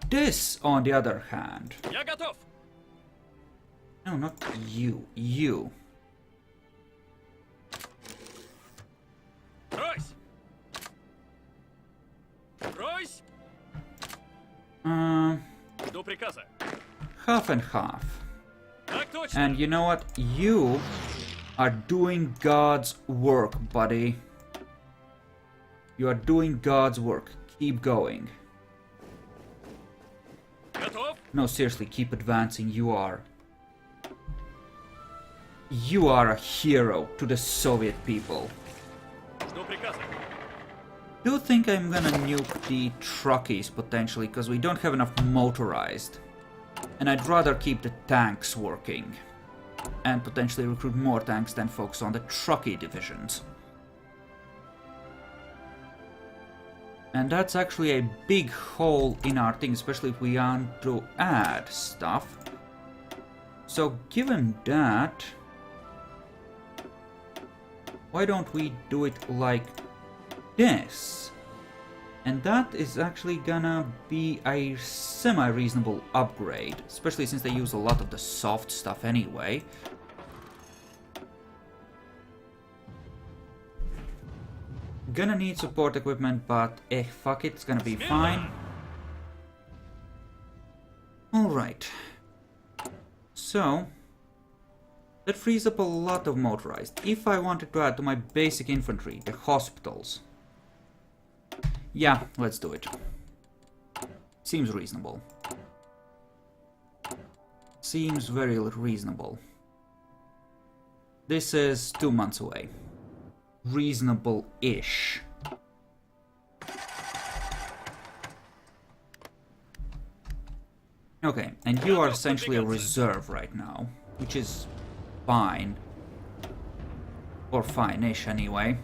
S1: This, on the other hand... No, not you. You. Half and half. And you know what? You are doing God's work, buddy. You are doing God's work. Keep going. No, seriously, keep advancing. You are a hero to the Soviet people. Do think I'm gonna nuke the truckies potentially, because we don't have enough motorized. And I'd rather keep the tanks working. And potentially recruit more tanks than focus on the truckie divisions. And that's actually a big hole in our thing, especially if we want to add stuff. So given that, why don't we do it like this? And that is actually gonna be a semi-reasonable upgrade, especially since they use a lot of the soft stuff anyway. Gonna need support equipment, but fuck it, it's gonna be fine. Alright. So, that frees up a lot of motorized. If I wanted to add to my basic infantry, the hospitals. Yeah, let's do it. Seems reasonable. Seems very reasonable. This is 2 months away. Reasonable-ish. Okay, and you are essentially a reserve right now, which is fine. Or fine-ish anyway.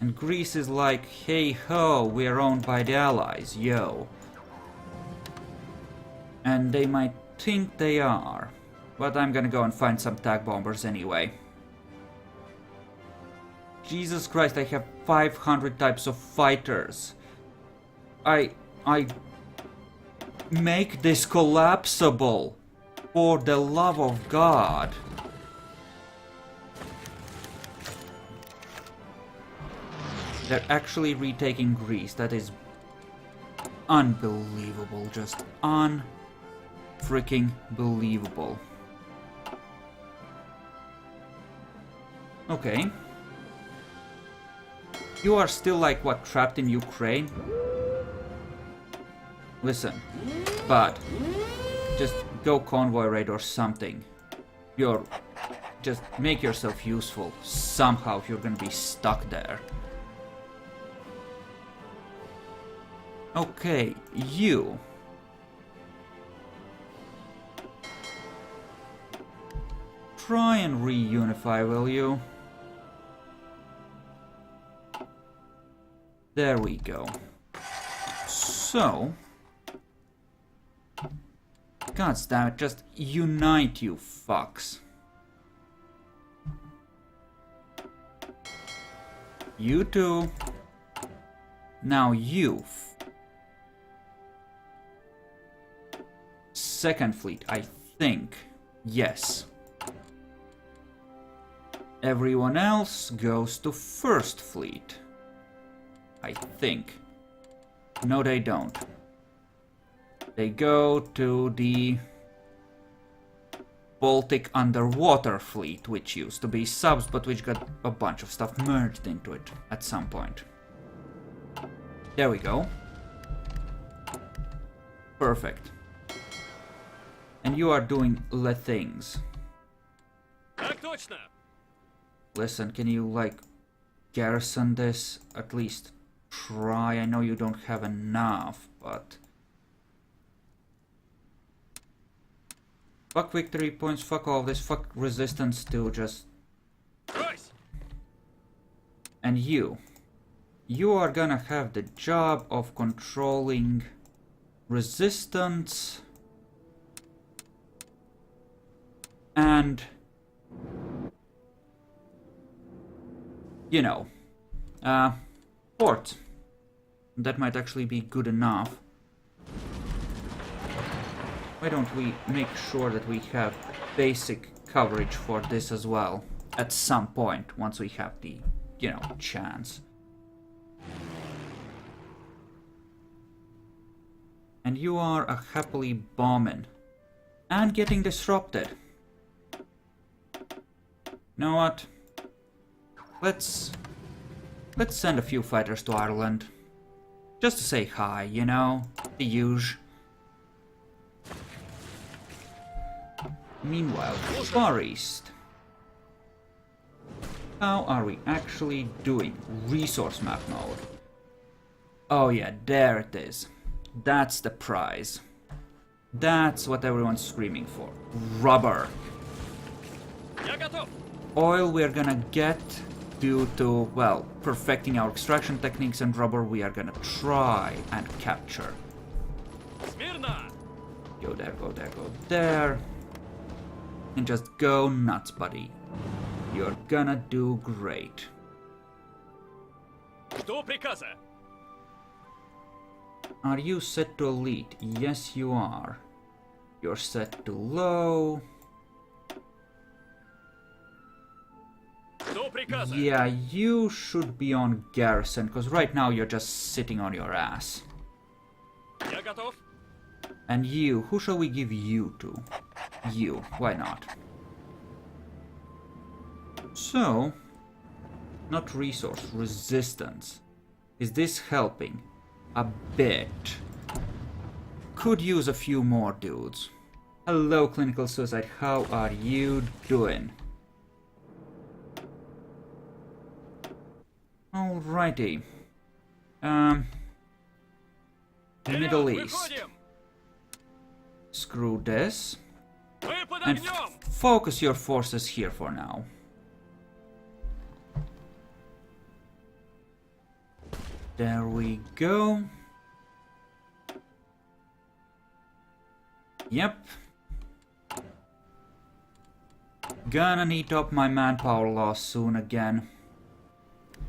S1: And Greece is like, hey ho, we're owned by the Allies, yo. And they might think they are, but I'm gonna go and find some tag bombers anyway. Jesus Christ, I have 500 types of fighters. I make this collapsible, for the love of God. They're actually retaking Greece. That is unbelievable. Just unfreaking believable. Okay. You are still like, what, trapped in Ukraine? Listen, but just go convoy raid or something. Just make yourself useful somehow if you're gonna be stuck there. Okay, you. Try and reunify, will you? There we go. So... God damn it, just unite, you fucks. You too. Now you. Second fleet, I think. Yes. Everyone else goes to first fleet. I think. No, they don't. They go to the Baltic Underwater Fleet, which used to be subs, but which got a bunch of stuff merged into it at some point. There we go. Perfect. And you are doing the things. Listen, can you, like, garrison this? At least try. I know you don't have enough, but... Fuck victory points, fuck all this, fuck resistance too, just... And you. You are gonna have the job of controlling resistance and... You know, port. That might actually be good enough. Why don't we make sure that we have basic coverage for this as well at some point, once we have the, you know, chance. And you are a happily bombing and getting disrupted. You know what? Let's send a few fighters to Ireland. Just to say hi, you know? The usual. Meanwhile, Far East. How are we actually doing? Resource map mode. Oh yeah, there it is. That's the prize. That's what everyone's screaming for. Rubber. Oil we're gonna get due to, well, perfecting our extraction techniques, and rubber we are gonna try and capture. Go there, go there, go there. And just go nuts, buddy. You're gonna do great. Are you set to elite? Yes, you are. You're set to low. Yeah, you should be on garrison, because right now you're just sitting on your ass. And you, who shall we give you to? You, why not? So, not resource, resistance. Is this helping? A bit. Could use a few more dudes. Hello, clinical suicide, how are you doing? Alrighty. Middle East. Screw this. And focus your forces here for now. There we go. Yep. Gonna need to up my manpower loss soon again.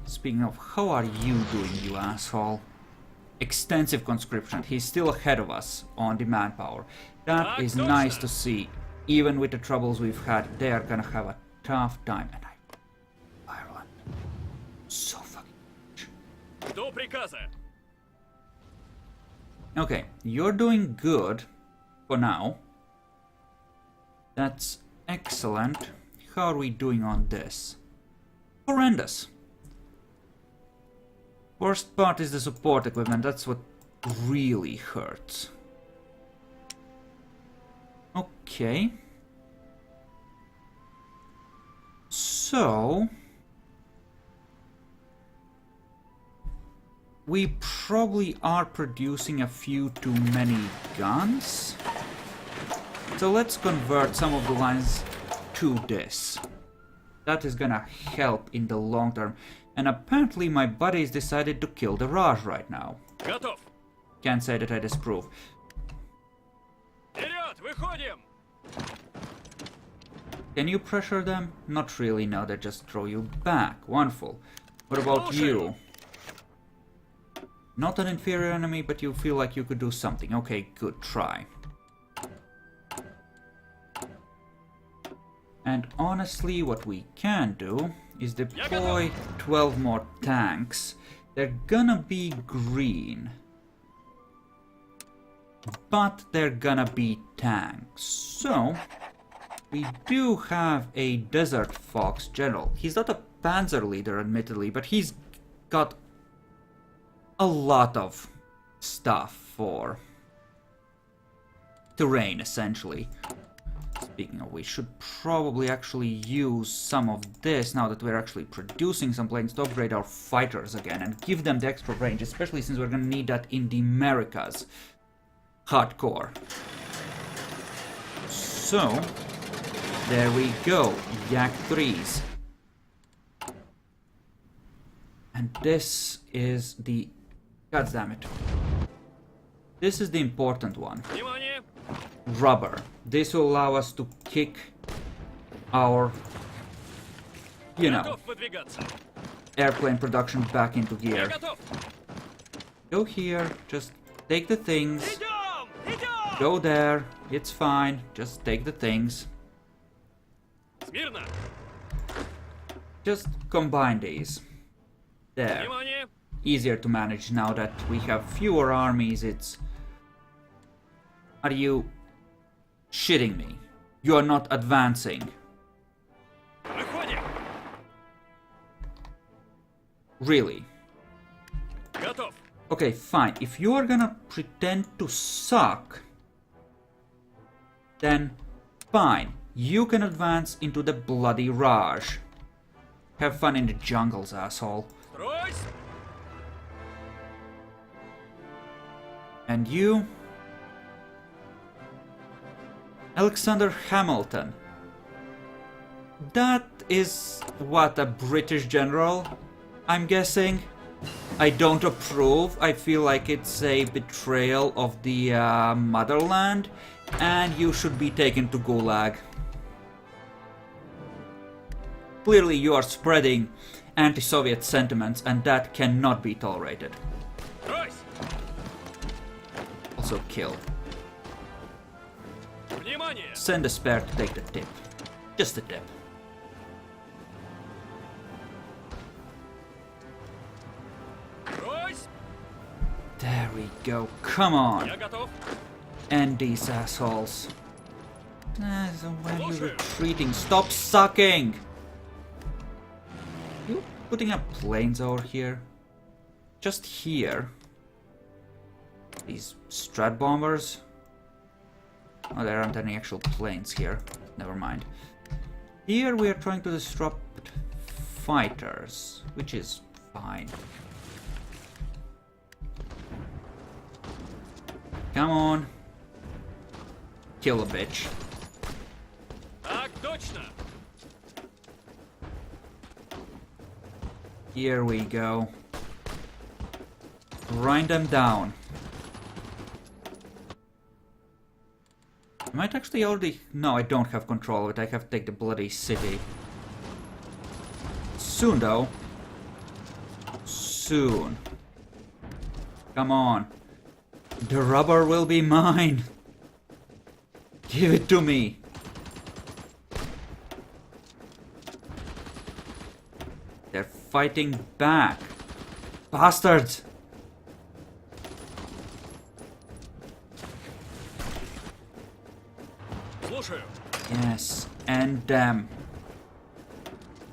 S1: Speaking of, how are you doing, you asshole? Extensive conscription. He's still ahead of us on the manpower. That is nice to see. Even with the troubles we've had, they are gonna have a tough time. And Ireland. So fucking much. Okay, you're doing good for now. That's excellent. How are we doing on this? Horrendous. Worst part is the support equipment. That's what really hurts. Okay. So... we probably are producing a few too many guns. So let's convert some of the lines to this. That is gonna help in the long term. And apparently my buddies decided to kill the Raj right now.
S2: Готов.
S1: Can't say that I disapprove.
S2: Вперед, выходим!
S1: Can you pressure them? Not really, no, they just throw you back. Wonderful. What about you? Not an inferior enemy, but you feel like you could do something. Okay, good try. And honestly, what we can do is deploy 12 more tanks. They're gonna be green. But they're gonna be tanks. So, we do have a Desert Fox general. He's not a panzer leader, admittedly, but he's got a lot of stuff for terrain, essentially. Speaking of, we should probably actually use some of this now that we're actually producing some planes to upgrade our fighters again and give them the extra range, especially since we're gonna need that in the Americas. Hardcore. So, there we go, Yak 3s. And this is the... God damn it. This is the important one.
S2: Внимание!
S1: Rubber. This will allow us to kick our, you know,
S2: Готов выдвигаться.
S1: airplane production back into
S2: Я
S1: gear.
S2: готов.
S1: Go here, just take the things.
S2: Идем! Идем!
S1: Go there, it's fine, just take the things.
S2: Смирно!
S1: Just combine these. There.
S2: Внимание!
S1: Easier to manage now that we have fewer armies, it's... Are you shitting me? You are not advancing.
S2: Выходим!
S1: Really?
S2: Готов!
S1: Okay, fine. If you are gonna pretend to suck, then fine. You can advance into the bloody Raj. Have fun in the jungles, asshole.
S2: Стройсь!
S1: And you? Alexander Hamilton. That is, what, a British general? I'm guessing? I don't approve. I feel like it's a betrayal of the motherland, and you should be taken to Gulag. Clearly you are spreading anti-Soviet sentiments, and that cannot be tolerated.
S2: Стройсь!
S1: Also kill.
S2: Внимание!
S1: Send a spare to take the tip. Just a tip.
S2: Стройсь!
S1: There we go. Come on.
S2: Я готов.
S1: End these assholes. So when you're retreating, stop sucking! You putting up planes over here? Just here? These Strat bombers? Oh, there aren't any actual planes here. Never mind. Here we are trying to disrupt fighters, which is fine. Come on. Kill a bitch.
S2: Так точно!
S1: Here we go. Grind them down. I might actually already... No, I don't have control of it. I have to take the bloody city. Soon, though. Soon. Come on. The rubber will be mine. Give it to me. They're fighting back. Bastards!
S2: Слушаю.
S1: Yes, and them.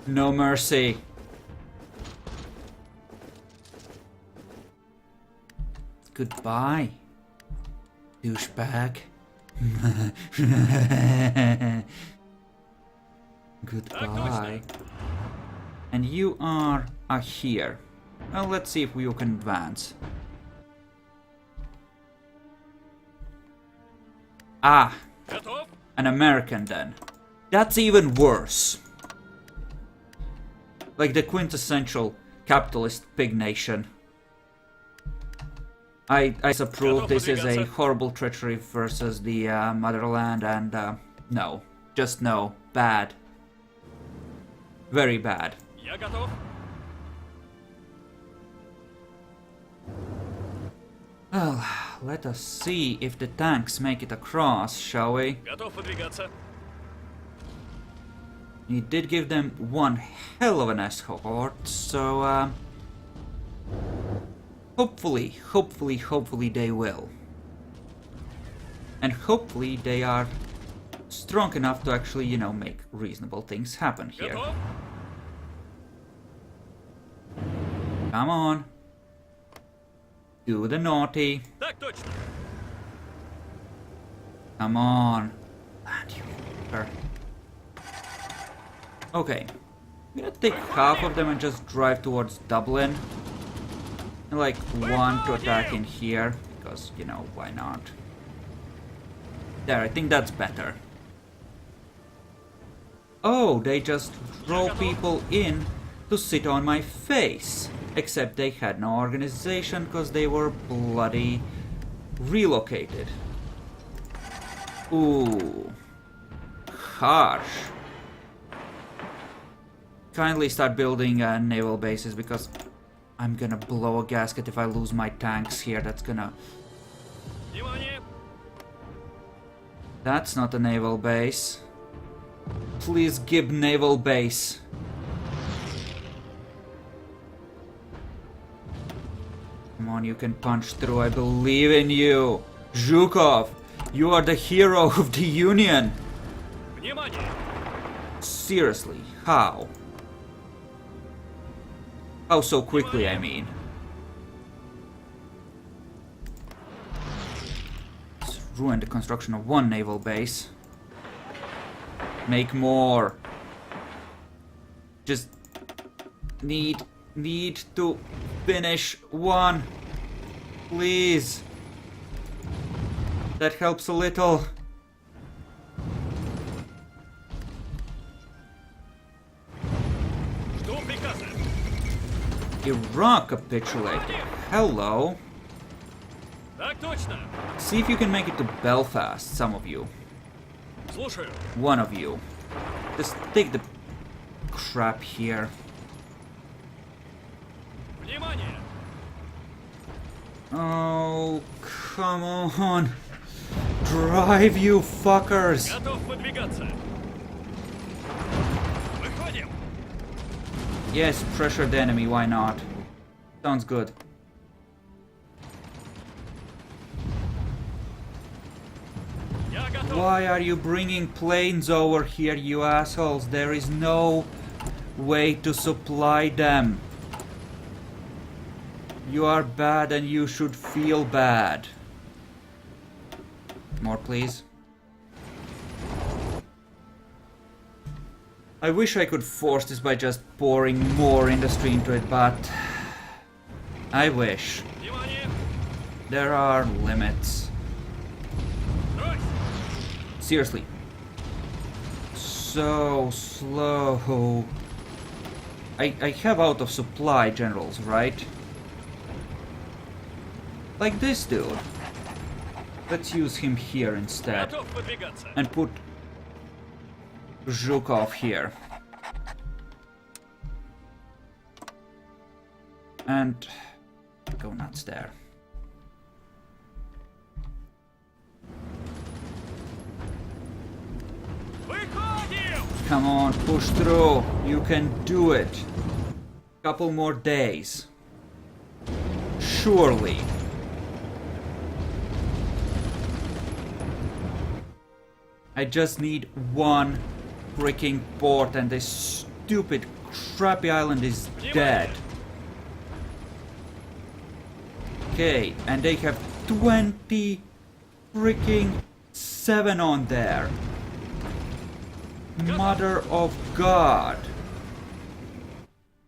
S1: No mercy. Goodbye, douchebag. Goodbye. And you are here. Well, let's see if we can advance. Ah,
S2: Готов?
S1: an American then. That's even worse. Like the quintessential capitalist pig nation. I disapprove. This is a horrible treachery versus the motherland, and no. Just no. Bad. Very bad.
S2: Я готов.
S1: Well, let us see if the tanks make it across, shall we?
S2: Готов выдвигаться.
S1: He did give them one hell of an escort, so hopefully they will. And hopefully they are strong enough to actually, you know, make reasonable things happen here.
S2: Готов?
S1: Come on. Do the naughty.
S2: Так точно.
S1: Come on. Land, you fucker. Okay. I'm gonna take half of them and just drive towards Dublin. And like one to attack in here. Because, you know, why not? There, I think that's better. Oh, they just throw people in to sit on my face. Except they had no organization because they were bloody relocated. Ooh. Harsh. Kindly start building naval bases because I'm gonna blow a gasket if I lose my tanks here. That's gonna...
S2: Внимание!
S1: That's not a naval base. Please give naval base. Come on, you can punch through. I believe in you. Zhukov, you are the hero of the Union.
S2: Внимание!
S1: Seriously, how? How so quickly, I mean? Let's ruin the construction of one naval base. Make more. Just need to finish one. Please. That helps a little.
S2: Жду приказа.
S1: Iraq capitulated. Hello.
S2: Так точно.
S1: See if you can make it to Belfast, some of you.
S2: Слушаю.
S1: One of you. Just take the crap here.
S2: Внимание!
S1: Oh, come on. Drive, you fuckers.
S2: Готов выдвигаться. Выходим.
S1: Yes, pressure the enemy, why not? Sounds good.
S2: Я готов.
S1: Why are you bringing planes over here, you assholes? There is no way to supply them. You are bad and you should feel bad. More, please. I wish I could force this by just pouring more industry into it, but I wish.
S2: Внимание!
S1: There are limits.
S2: Строй!
S1: Seriously. So slow. I have out of supply generals, right? Like this dude. Let's use him here instead.
S2: Готов выдвигаться.
S1: And put Zhukov here. And go nuts there.
S2: Выходим!
S1: Come on, push through. You can do it. Couple more days. Surely. I just need one freaking port and this stupid crappy island is dead. Okay, and they have 20 freaking 7 on there. Mother of God.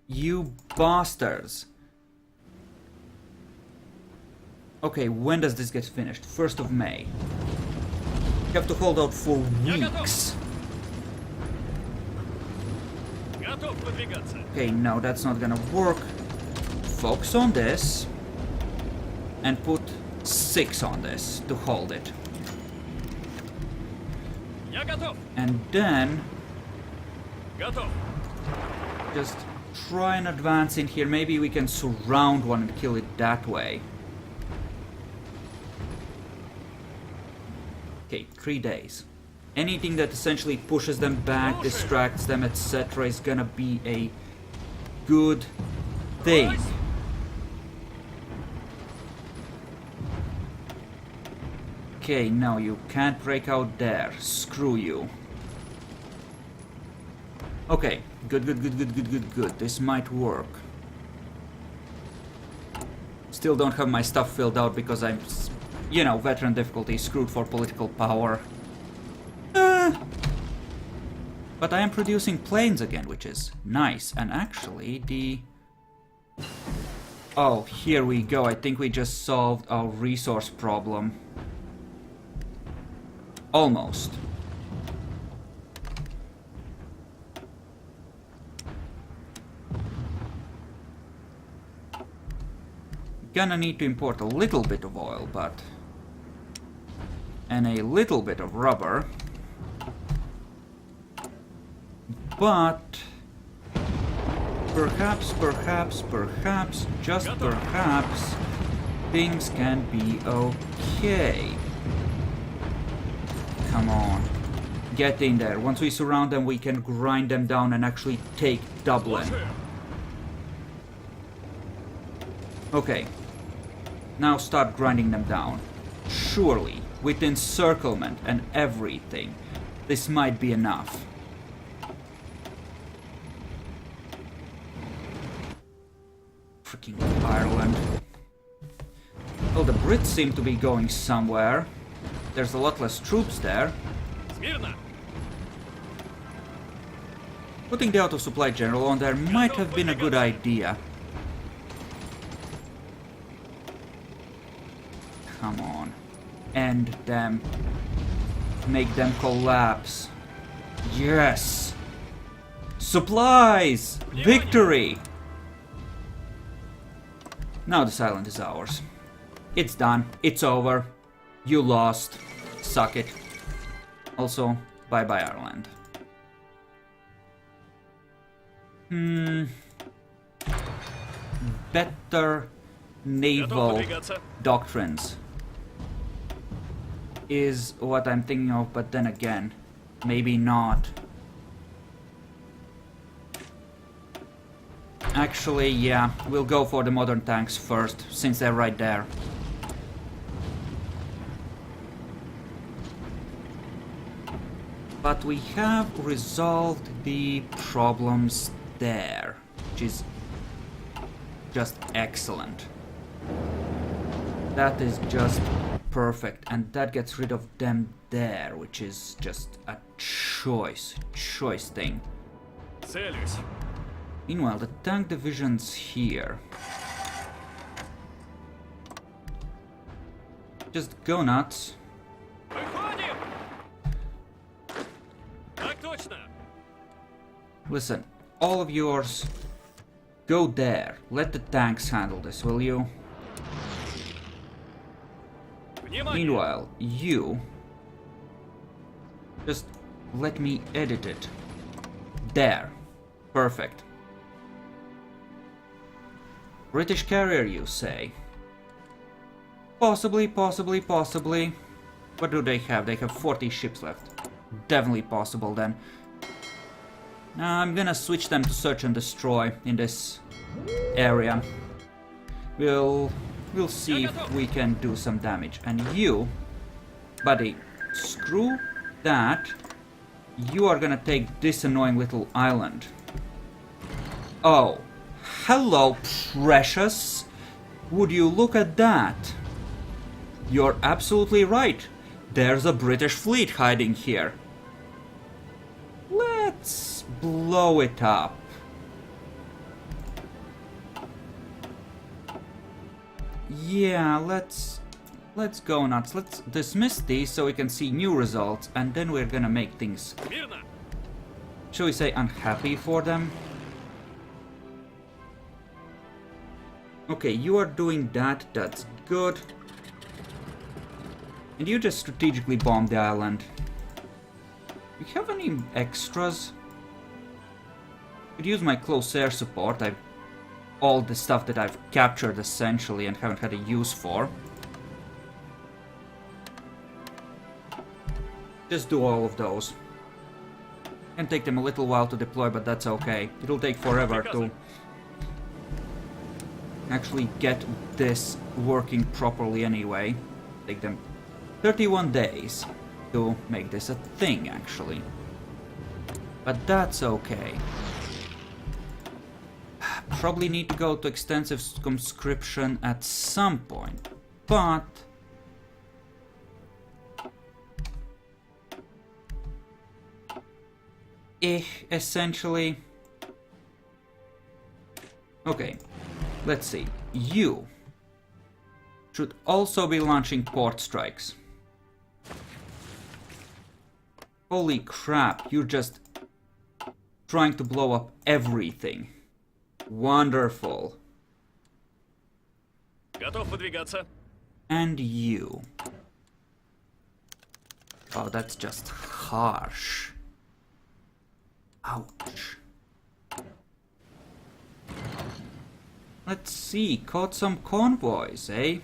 S1: You bastards. Okay, when does this get finished? 1st of May. You have to hold out for weeks.
S2: Готов выдвигаться.
S1: Okay, no, that's not gonna work. Focus on this. And put 6 on this to hold it.
S2: Я готов.
S1: And then
S2: Готов.
S1: just try and advance in here. Maybe we can surround one and kill it that way. Okay, 3 days. Anything that essentially pushes them back, distracts them, etc. is gonna be a good thing. Okay, no, you can't break out there. Screw you. Okay, good. This might work. Still don't have my stuff filled out because I'm, you know, veteran difficulty, screwed for political power. But I am producing planes again, which is nice. And actually, oh, here we go. I think we just solved our resource problem. Almost. Gonna need to import a little bit of oil, but... and a little bit of rubber. But... perhaps, just perhaps, things can be okay. Come on. Get in there. Once we surround them, we can grind them down and actually take Dublin. Okay. Now start grinding them down. Surely, with encirclement and everything, this might be enough. Freaking Ireland. Well, the Brits seem to be going somewhere. There's a lot less troops there.
S2: Смирно.
S1: Putting the out-of-supply general on there might have been a good idea. Come on. End them. Make them collapse. Yes! Supplies! Victory! Now this island is ours. It's done. It's over. You lost. Suck it. Also, bye-bye Ireland. Better naval doctrines is what I'm thinking of, but then again, maybe not. Actually, yeah, we'll go for the modern tanks first, since they're right there. But we have resolved the problems there, which is just excellent. That is just perfect, and that gets rid of them there, which is just a choice thing.
S2: Целюсь.
S1: Meanwhile, the tank division's here. Just go nuts.
S2: Выходим. Так точно.
S1: Listen, all of yours, go there. Let the tanks handle this, will you?
S2: Внимание.
S1: Meanwhile, you... just let me edit it. There. Perfect. British carrier, you say? Possibly. What do they have? They have 40 ships left. Definitely possible then. Now I'm gonna switch them to search and destroy in this area. We'll see if we can do some damage. And you, buddy, screw that. You are gonna take this annoying little island. Oh, hello, precious. Would you look at that? You're absolutely right. There's a British fleet hiding here. Let's blow it up. Yeah, let's go nuts. Let's dismiss these so we can see new results, and then we're gonna make things,
S2: Мирно!
S1: shall we say, unhappy for them. Okay, you are doing that. That's good. And you just strategically bombed the island. Do you have any extras? Could use my close air support. I've all the stuff that I've captured essentially and haven't had a use for. Just do all of those. Can take them a little while to deploy, but that's okay. It'll take forever to actually get this working properly anyway. Take them 31 days to make this a thing, actually. But that's okay. Probably need to go to extensive conscription at some point, but essentially. Okay, let's see. You should also be launching port strikes. Holy crap, you're just trying to blow up everything. Wonderful.
S2: Готов выдвигаться.
S1: And you. Oh, that's just harsh. Ouch. Let's see, caught some convoys, eh?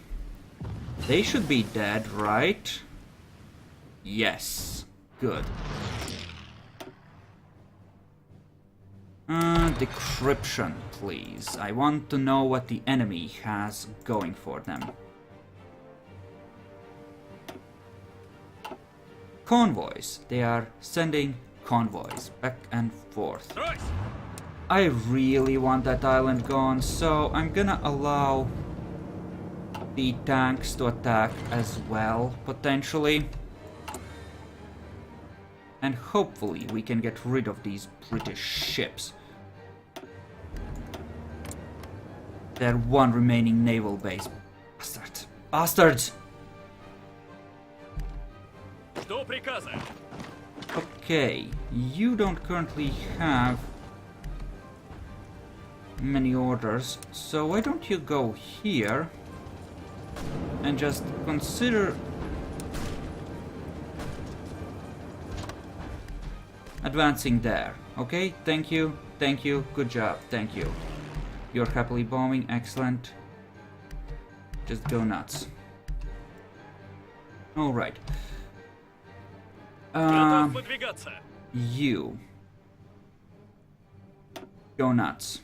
S1: They should be dead, right? Yes. Good. Decryption, please. I want to know what the enemy has going for them. Convoys. They are sending convoys back and forth. I really want that island gone, so I'm gonna allow the tanks to attack as well, potentially. And hopefully we can get rid of these British ships. Their one remaining naval base. Bastards. Bastards!
S2: Жду приказа.
S1: Okay, you don't currently have many orders, so why don't you go here and just consider advancing there. Okay, thank you, good job, thank you. You're happily bombing, excellent. Just go nuts. Alright.
S2: Готов выдвигаться.
S1: You. Go nuts.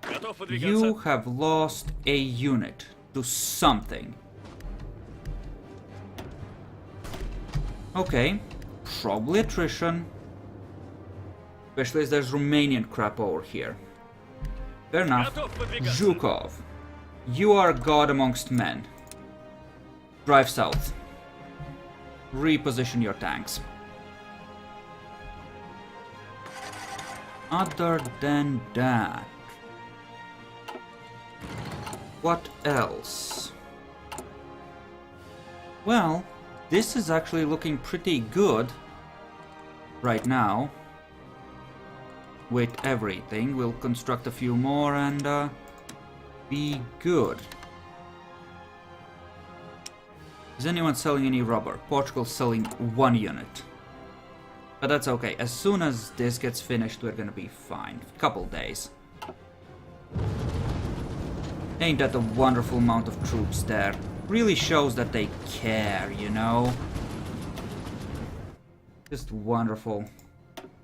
S2: Готов
S1: You
S2: выдвигаться.
S1: have lost a unit to something. Okay, probably attrition. Especially as there's Romanian crap over here. Fair enough.
S2: Готов выдвигаться.
S1: Zhukov, you are God amongst men. Drive south. Reposition your tanks. Other than that, what else? Well, this is actually looking pretty good right now. With everything, we'll construct a few more and be good. Is anyone selling any rubber? Portugal's selling 1 unit. But that's okay. As soon as this gets finished, we're gonna be fine. Couple days. Ain't that a wonderful amount of troops there? Really shows that they care, you know? Just wonderful.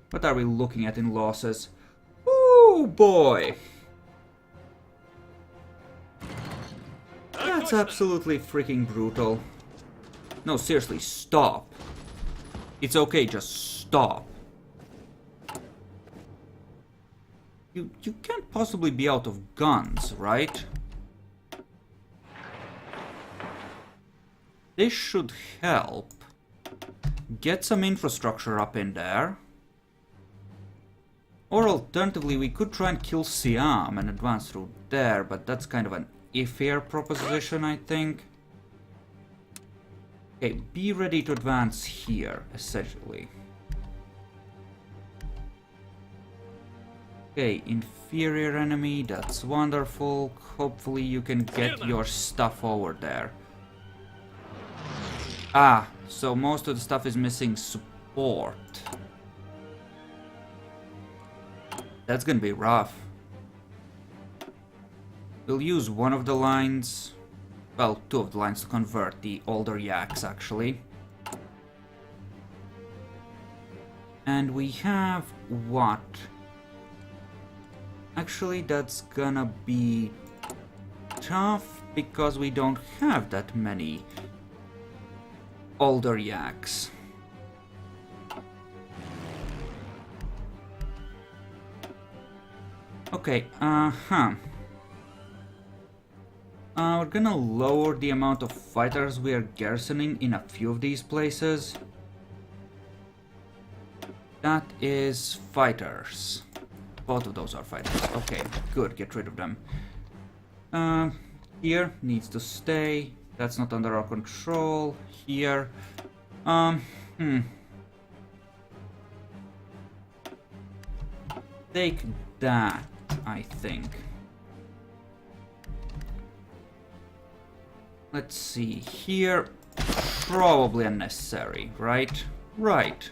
S1: What are we looking at in losses? Oh boy! That's absolutely freaking brutal. No, seriously, stop. It's okay, just stop. You can't possibly be out of guns, right? This should help. Get some infrastructure up in there. Or alternatively, we could try and kill Siam and advance through there, but that's kind of an iffier proposition, I think. Okay, be ready to advance here, essentially. Okay, inferior enemy, that's wonderful. Hopefully you can get your stuff over there. Ah, so most of the stuff is missing support. That's gonna be rough. We'll use one of the lines, well, two of the lines to convert the older yaks, actually. And we have what? Actually, that's gonna be tough because we don't have that many older yaks. Okay, we're gonna lower the amount of fighters we are garrisoning in a few of these places. That is fighters. Both of those are fighters. Okay, good, get rid of them. Here needs to stay. That's not under our control. Here. Take that, I think. Let's see. Here, probably unnecessary, right? Right.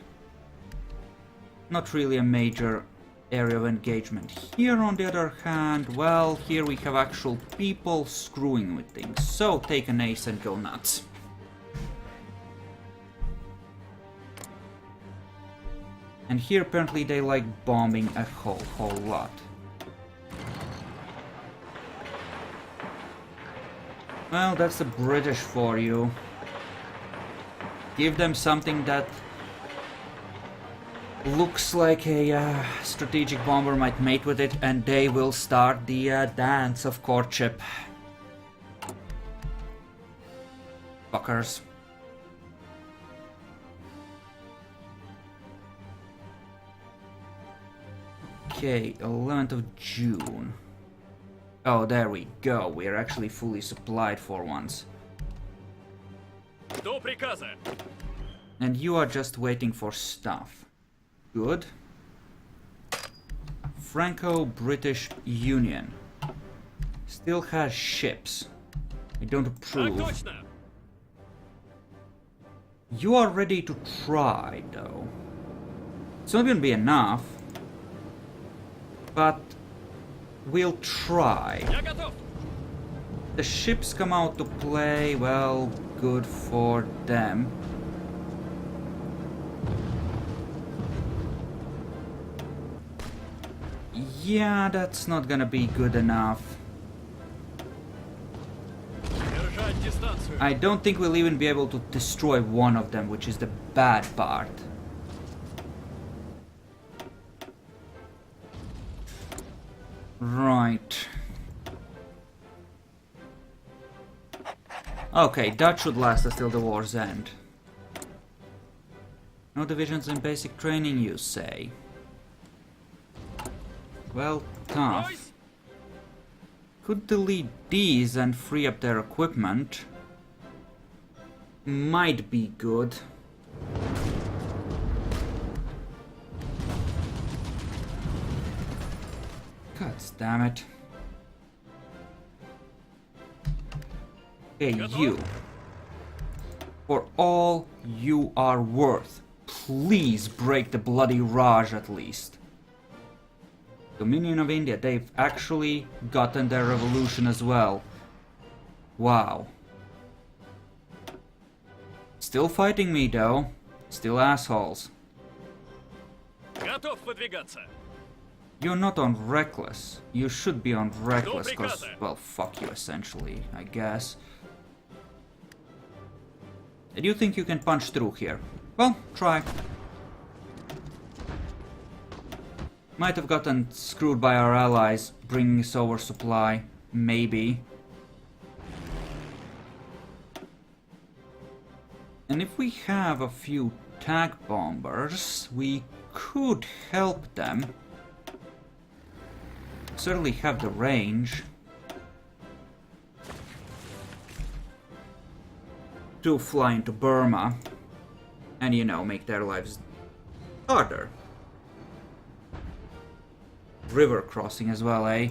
S1: Not really a major area of engagement. Here, on the other hand, well, here we have actual people screwing with things. So take an ace and go nuts. And here apparently they like bombing a whole lot. Well, that's the British for you. Give them something that looks like a strategic bomber might mate with it, and they will start the dance of courtship. Fuckers. Okay, 11th of June. Oh, there we go. We are actually fully supplied for once.
S2: До приказа.
S1: And you are just waiting for stuff. Good. Franco-British Union. Still has ships. I don't
S2: Так
S1: approve.
S2: точно.
S1: You are ready to try, though. It's not gonna be enough. But we'll try.
S2: Я готов.
S1: The ships come out to play, well, good for them. Yeah, that's not gonna be good enough.
S2: Держать дистанцию.
S1: I don't think we'll even be able to destroy one of them, which is the bad part. Right. Okay, that should last us till the war's end. No divisions in basic training, you say? Well, tough.
S2: Брось.
S1: Could delete these and free up their equipment. Might be good. God damn it. Hey, you. For all you are worth, please break the bloody Raj at least. Dominion of India, they've actually gotten their revolution as well. Wow. Still fighting me though. Still assholes.
S2: Готов выдвигаться.
S1: You're not on reckless. You should be on reckless cause, well, fuck you essentially, I guess. Do you think you can punch through here? Well, try. Might have gotten screwed by our allies, bringing us oversupply. Maybe. And if we have a few tag bombers, we could help them. Certainly have the range. to fly into Burma and, you know, make their lives harder. River crossing as well, eh?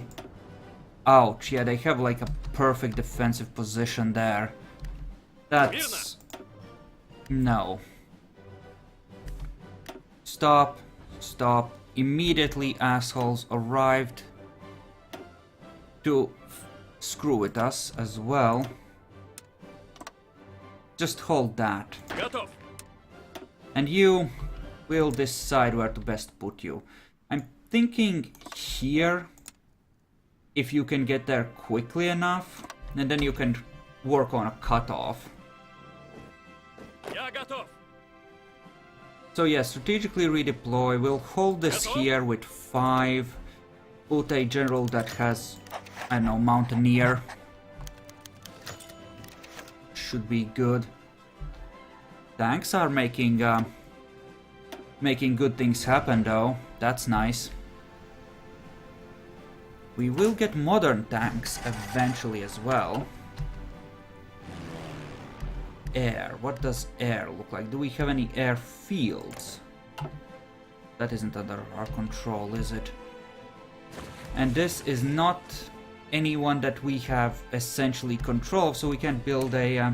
S1: Ouch, yeah, they have like a perfect defensive position there. That's... no. Stop. Stop. Immediately assholes arrived to screw with us as well. Just hold that.
S2: Готов.
S1: And you will decide where to best put you. I'm thinking here, if you can get there quickly enough, and then you can work on a cutoff.
S2: Я готов.
S1: So yeah, strategically redeploy. We'll hold this here with 5. Put a general that has, I don't know, Mountaineer. Should be good. Tanks are making good things happen though. That's nice. We will get modern tanks eventually as well. Air. What does air look like? Do we have any airfields? That isn't under our control, is it? And this is not anyone that we have essentially control of, so we can build a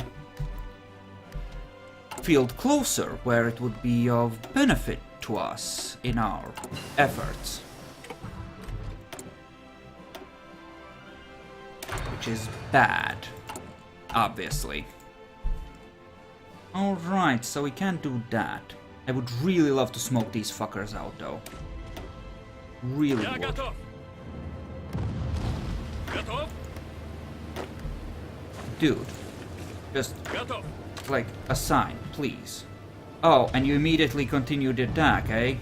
S1: field closer where it would be of benefit to us in our efforts. Which is bad, obviously. Alright, so we can't do that. I would really love to smoke these fuckers out, though. Really
S2: Я
S1: would.
S2: готов. Готов.
S1: Dude, just,
S2: Готов.
S1: like, a sign, please. Oh, and you immediately continue the attack, eh?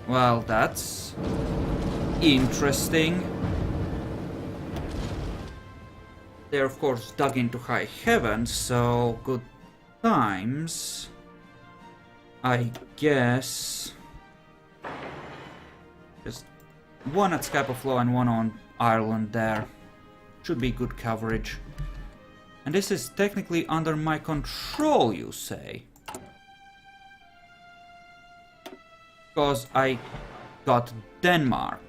S1: Well, that's interesting. They're of course dug into high heaven, so good times, I guess. Just one at Scapa and one on Ireland there. Should be good coverage. And this is technically under my control, you say? Because I got Denmark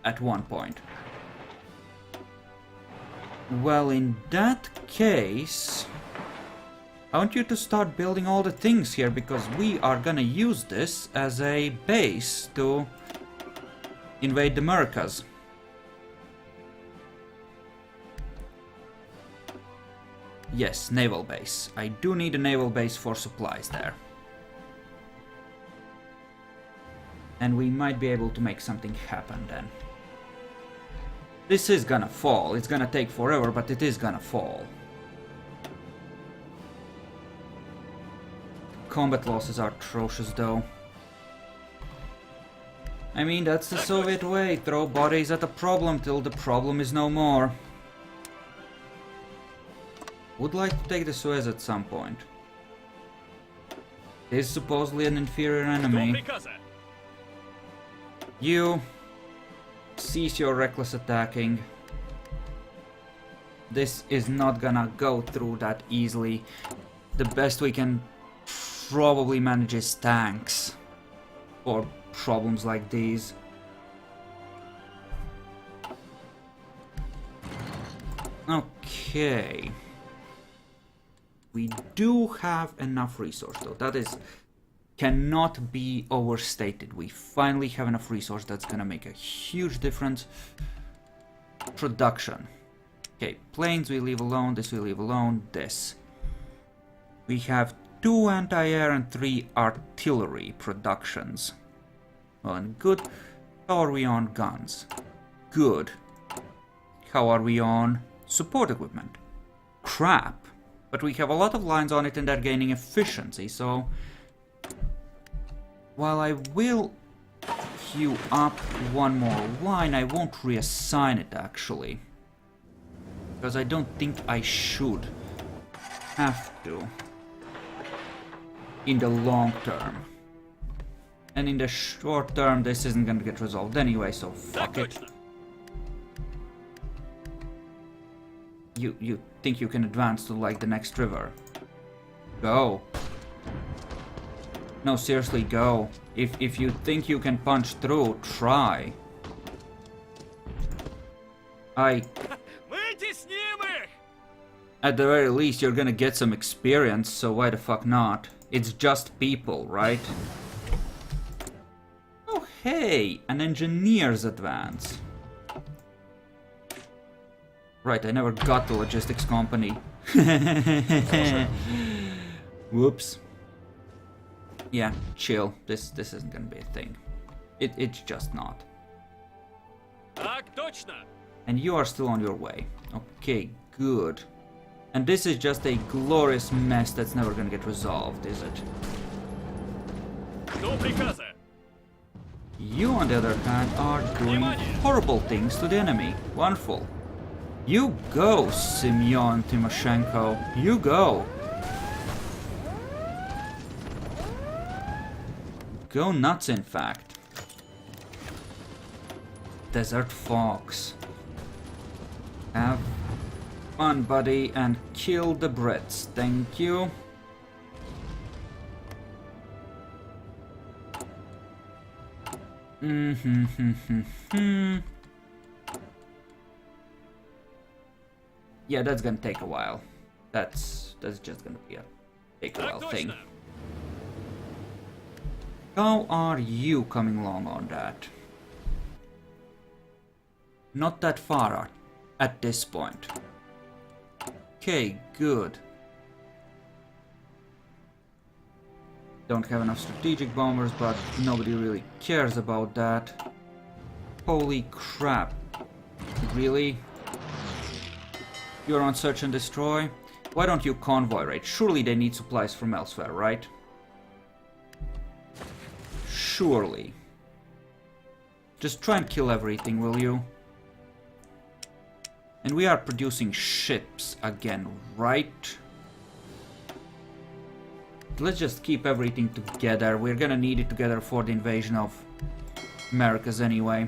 S1: at one point. Well, in that case, I want you to start building all the things here, because we are gonna use this as a base to invade the Americas. Yes, naval base. I do need a naval base for supplies there. And we might be able to make something happen then. This is gonna fall. It's gonna take forever, but it is gonna fall. Combat losses are atrocious though. I mean, that's the Soviet way. Throw bodies at a problem till the problem is no more. Would like to take the Suez at some point. It is supposedly an inferior enemy. You cease your reckless attacking. This is not gonna go through that easily. The best we can probably manage is tanks for problems like these. Okay. We do have enough resource though. That is cannot be overstated. We finally have enough resource that's gonna make a huge difference. Production. Okay, planes we leave alone, this we leave alone, this. We have 2 anti-air and 3 artillery productions. Well and good. How are we on guns? Good. How are we on support equipment? Crap. But we have a lot of lines on it and they're gaining efficiency, so... While I will queue up one more line, I won't reassign it actually. Because I don't think I should have to. In the long term. And in the short term, this isn't gonna get resolved anyway, so fuck it. You think you can advance to like the next river? Go. No, seriously, go. If you think you can punch through, try. At the very least, you're gonna get some experience, so why the fuck not? It's just people, right? Oh, hey! An engineer's advance. Right, I never got the logistics company. Whoops. Yeah, chill. This isn't gonna be a thing. It's just not. And you are still on your way. Okay, good. And this is just a glorious mess that's never gonna get resolved, is it? You, on the other hand, are doing horrible things to the enemy. Wonderful. You go, Semyon Timoshenko. You go. Go nuts, in fact. Desert Fox. Have fun, buddy, and kill the Brits. Thank you. Yeah, that's gonna take a while. That's just gonna be a take a while thing. How are you coming along on that? Not that far at this point. Okay, good. Don't have enough strategic bombers, but nobody really cares about that. Holy crap. Really? You're on search and destroy? Why don't you convoy raid? Surely they need supplies from elsewhere, right? Surely. Just try and kill everything, will you? And we are producing ships again, right? Let's just keep everything together. We're gonna need it together for the invasion of Americas anyway.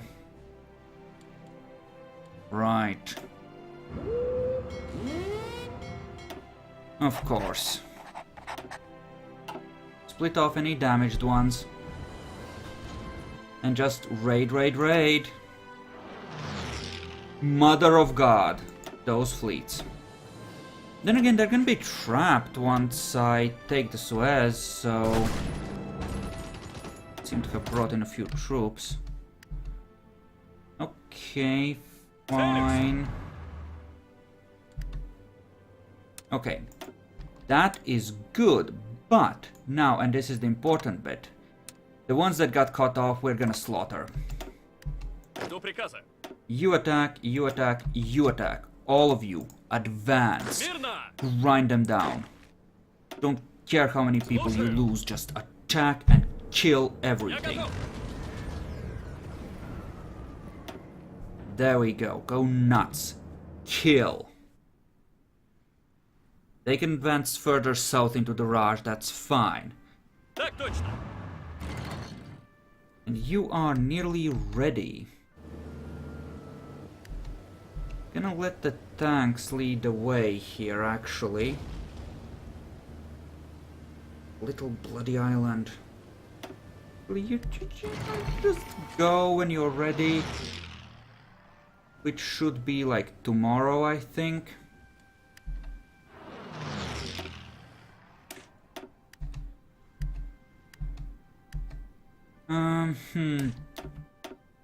S1: Right. Of course. Split off any damaged ones. And just raid, raid, raid. Mother of God. Those fleets. Then again, they're gonna be trapped once I take the Suez, so... Seem to have brought in a few troops. Okay, fine. Okay. That is good, but now, and this is the important bit, the ones that got cut off, we're gonna slaughter. You attack, you attack, you attack. All of you, advance. Grind them down. Don't care how many people you lose, just attack and kill everything. There we go, go nuts. Kill. They can advance further south into the Raj, that's fine. And you are nearly ready. Gonna let the tanks lead the way here, actually. Little bloody island. Will you just go when you're ready? Which should be like tomorrow, I think.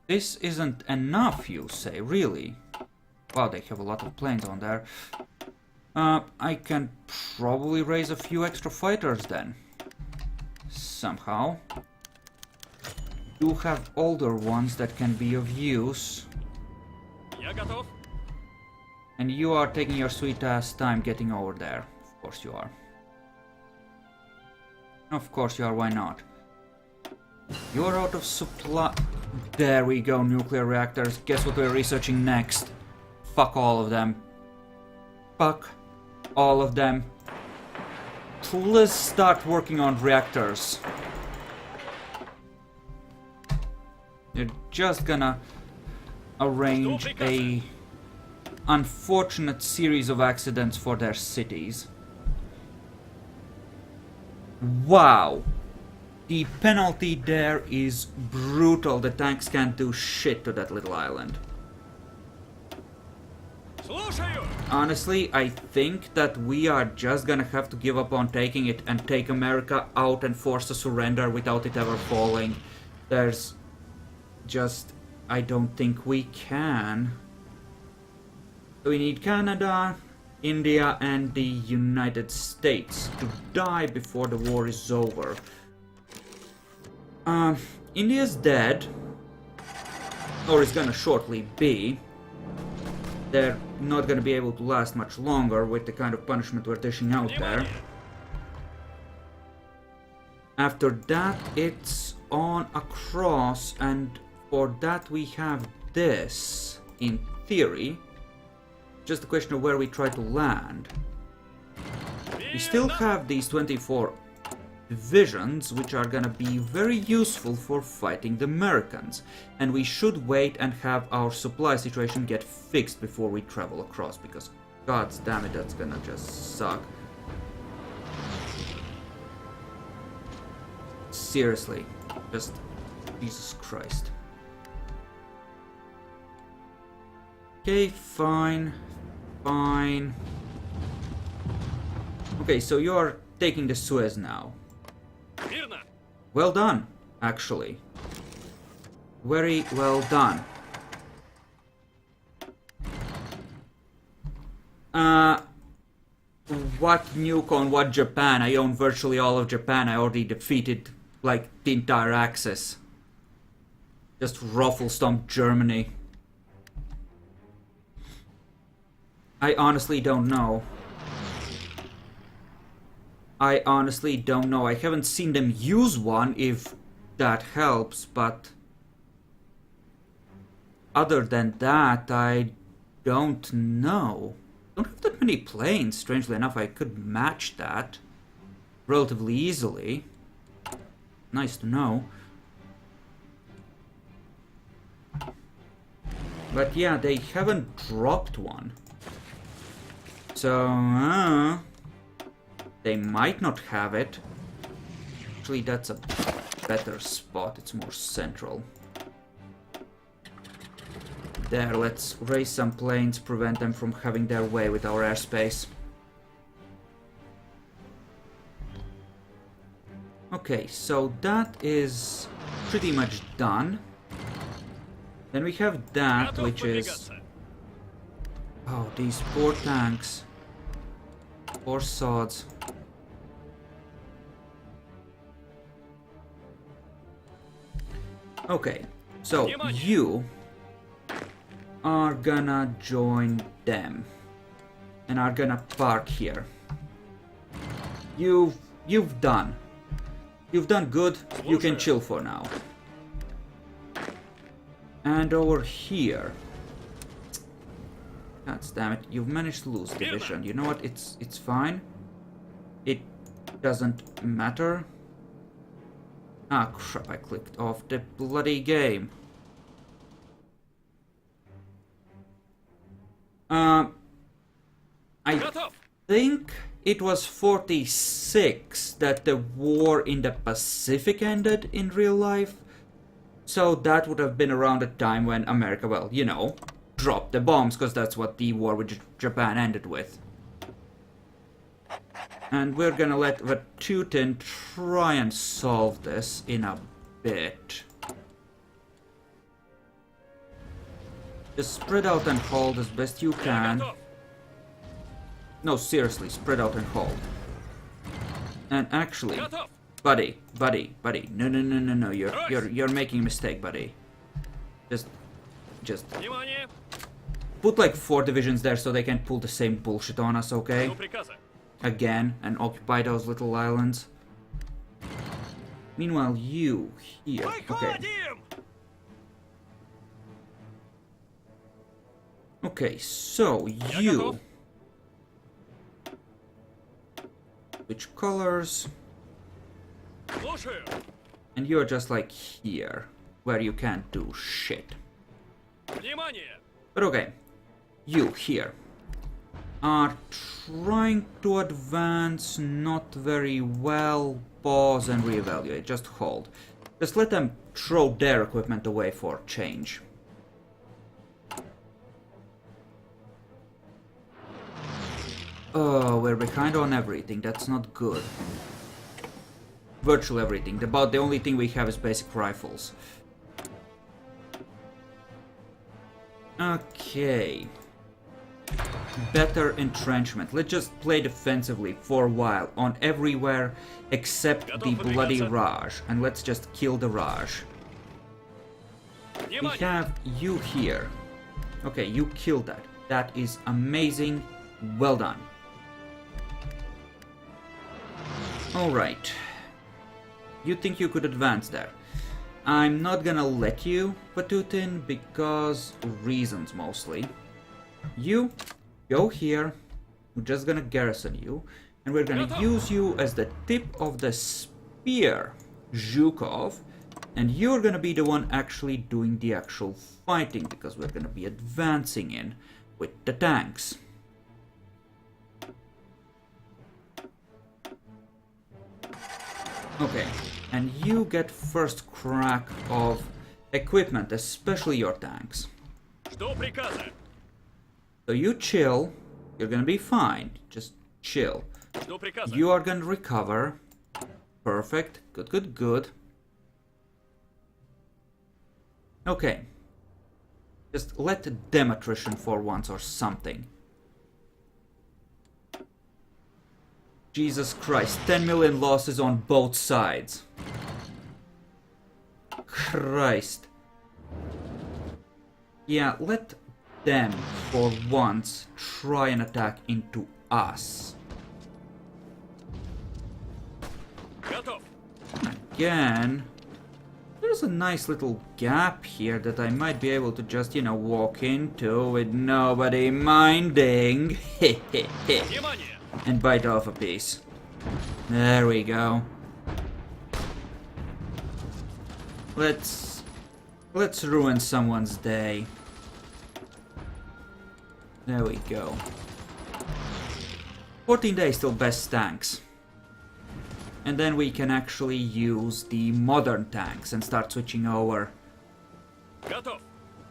S1: This isn't enough, you say, really? Wow, they have a lot of planes on there. I can probably raise a few extra fighters then. Somehow. Do have older ones that can be of use. And you are taking your sweet ass time getting over there. Of course you are. Of course you are, why not? You're out of supply. There we go, nuclear reactors. Guess what we're researching next? Fuck all of them. Fuck all of them. Let's start working on reactors. You're just gonna arrange a unfortunate series of accidents for their cities. Wow! The penalty there is brutal. The tanks can't do shit to that little island. Honestly, I think that we are just gonna have to give up on taking it and take America out and force a surrender without it ever falling. There's just... I don't think we can. We need Canada, India and the United States to die before the war is over. India's dead. Or is gonna shortly be. They're not gonna be able to last much longer with the kind of punishment we're dishing out there. After that, it's on across, and for that we have this, in theory. Just a question of where we try to land. We still have these 24 divisions, which are gonna be very useful for fighting the Americans. And we should wait and have our supply situation get fixed before we travel across, because god damn it, that's gonna just suck. Seriously, just Jesus Christ. Okay, fine. Fine. Okay, so you're taking the Suez now. Well done, actually. Very well done. What nuke on what Japan? I own virtually all of Japan. I already defeated, like, the entire Axis. Just ruffle stomp Germany. I honestly don't know. I honestly don't know. I haven't seen them use one, if that helps, but... other than that, I don't know. Don't have that many planes, strangely enough. I could match that relatively easily. Nice to know. But yeah, they haven't dropped one. So, they might not have it. Actually, that's a better spot. It's more central. There, let's raise some planes, prevent them from having their way with our airspace. Okay, so that is pretty much done. Then we have that, which is... oh, these poor tanks. Poor sods. Okay, so you are gonna join them and are gonna park here. You've done good. You can chill for now. And over here, god damn it, you've managed to lose division. You know what? It's fine. It doesn't matter. Ah crap! I clicked off the bloody game. I think it was 46 that the war in the Pacific ended in real life. So that would have been around the time when America, well, you know, dropped the bombs, because that's what the war with Japan ended with. And we're gonna let Vatutin try and solve this in a bit. Just spread out and hold as best you can. No, seriously, spread out and hold. And actually, buddy, no, you're making a mistake, buddy. Just put like 4 divisions there so they can pull the same bullshit on us, okay? Again, and occupy those little islands. Meanwhile, you here, okay. Okay, so you... which colors? And you're just like here, where you can't do shit. But okay, you here are trying to advance not very well. Pause and reevaluate. Just hold. Just let them throw their equipment away for change. Oh, we're behind on everything. That's not good. Virtually everything. About the only thing we have is basic rifles. Okay. Better entrenchment. Let's just play defensively for a while on everywhere except the bloody Raj. And let's just kill the Raj. We have you here. Okay, you killed that. That is amazing. Well done. Alright. You think you could advance there? I'm not gonna let you, Patutin, because reasons mostly. You go here. We're just gonna garrison you, and we're gonna use you as the tip of the spear, Zhukov, and you're gonna be the one actually doing the actual fighting, because we're gonna be advancing in with the tanks. Okay, and you get first crack of equipment, especially your tanks. So you chill, you're gonna be fine, just chill. You are gonna recover. Perfect, good, good, good. Okay. Just let them attrition for once or something. Jesus Christ, 10 million losses on both sides. Christ. Yeah, let them, for once, try and attack into us. Again, there's a nice little gap here that I might be able to just, you know, walk into with nobody minding. And bite off a piece. There we go. Let's ruin someone's day. There we go. 14 days till best tanks. And then we can actually use the modern tanks and start switching over.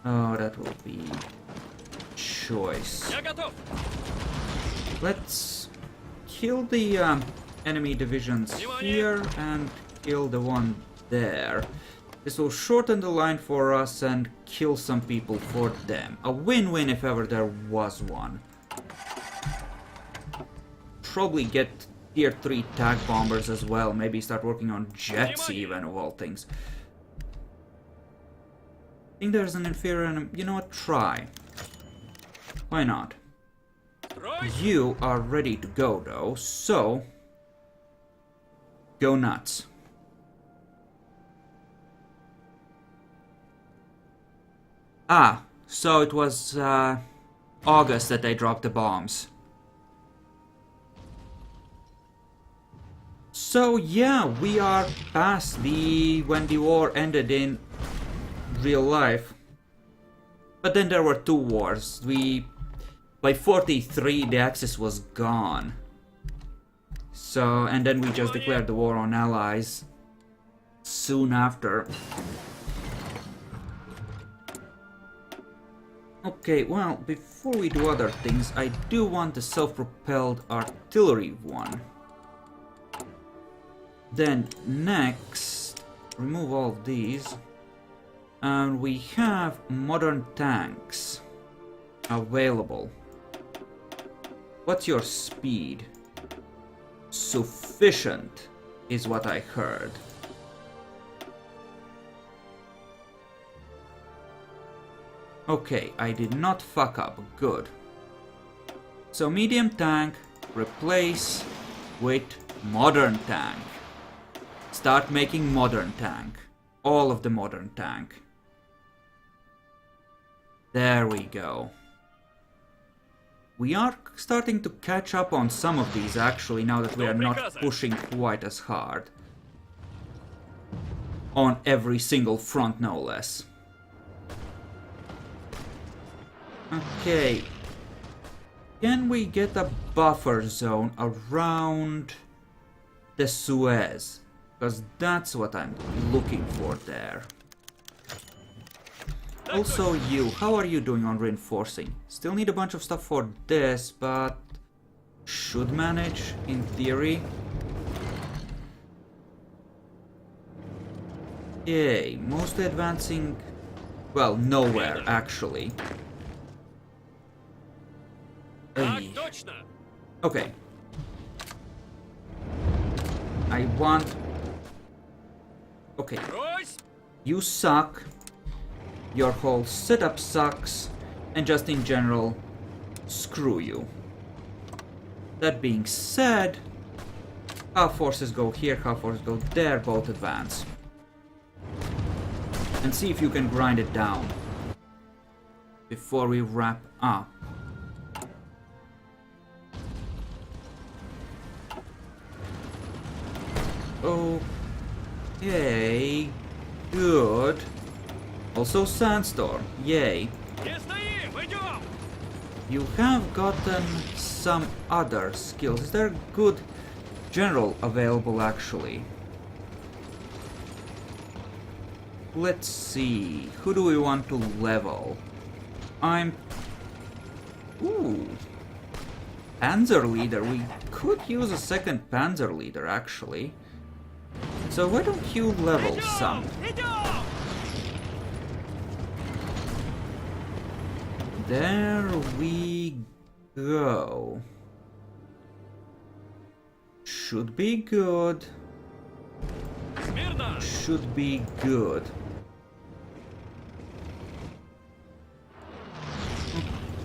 S1: Oh, that will be choice. Let's kill the enemy divisions here and kill the one there. This will shorten the line for us and kill some people for them. A win-win if ever there was one. Probably get tier 3 tag bombers as well. Maybe start working on jets even, of all things. I think there's an inferior enemy. You know what? Try. Why not? You are ready to go though, so go nuts. Ah, so it was August that they dropped the bombs. So yeah, we are past when the war ended in real life. But then there were two wars. By 43 the Axis was gone. So, and then we just declared the war on Allies soon after. Okay, well, before we do other things, I do want the self-propelled artillery one. Then next, remove all of these. And we have modern tanks available. What's your speed? Sufficient is what I heard. Okay, I did not fuck up. Good. So medium tank, replace with modern tank. Start making modern tank. All of the modern tank. There we go. We are starting to catch up on some of these actually, now that we are not pushing quite as hard. On every single front, no less. Okay, Can we get a buffer zone around the Suez? Because that's what I'm looking for there. Also you, how are you doing on reinforcing? Still need a bunch of stuff for this, but should manage in theory. Yay, mostly advancing, well, nowhere actually. Hey. Okay. I want... Okay. You suck. Your whole setup sucks. And just in general, screw you. That being said, our forces go here, our forces go there, both advance. And see if you can grind it down before we wrap up. Okay, good. Also sandstorm, yay. You have gotten some other skills. Is there good general available actually? Let's see, who do we want to level? Ooh. Panzer leader, we could use a second panzer leader actually. So why don't you level some? There we go. Should be good. Should be good.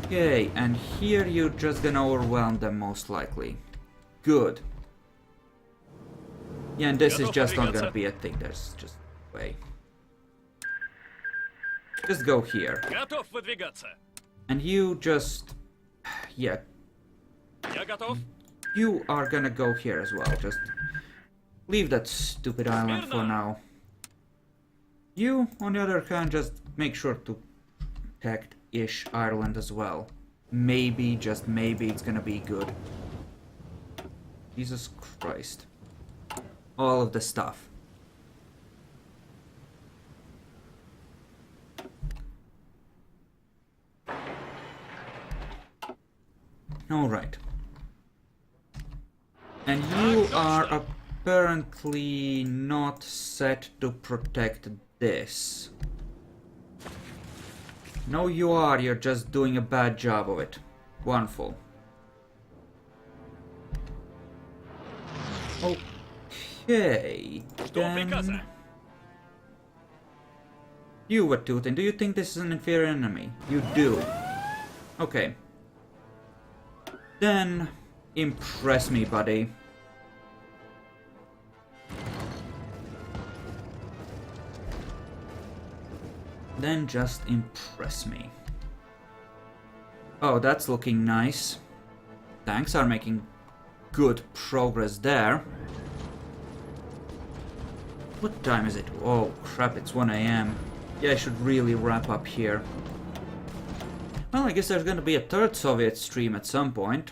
S1: Okay, and here you're just gonna overwhelm them most likely. Good. Yeah, and this is just not gonna be a thing, there's just a way. Just go here. And you just... yeah. You are gonna go here as well, just... leave that stupid island for now. You, on the other hand, just make sure to protect-ish Ireland as well. Maybe, just maybe, it's gonna be good. Jesus Christ. All of the stuff. Alright. And you are apparently not set to protect this. No, you are. You're just doing a bad job of it. Wonderful. Okay, then... You, Watutin, do you think this is an inferior enemy? You do. Okay. Then, impress me, buddy. Then just impress me. Oh, that's looking nice. Tanks are making good progress there. What time is it? Oh crap, it's 1 AM. Yeah, I should really wrap up here. Well, I guess there's gonna be a third Soviet stream at some point.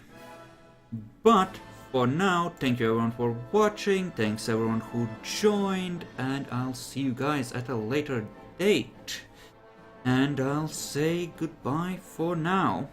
S1: But for now, thank you everyone for watching, thanks everyone who joined, and I'll see you guys at a later date. And I'll say goodbye for now.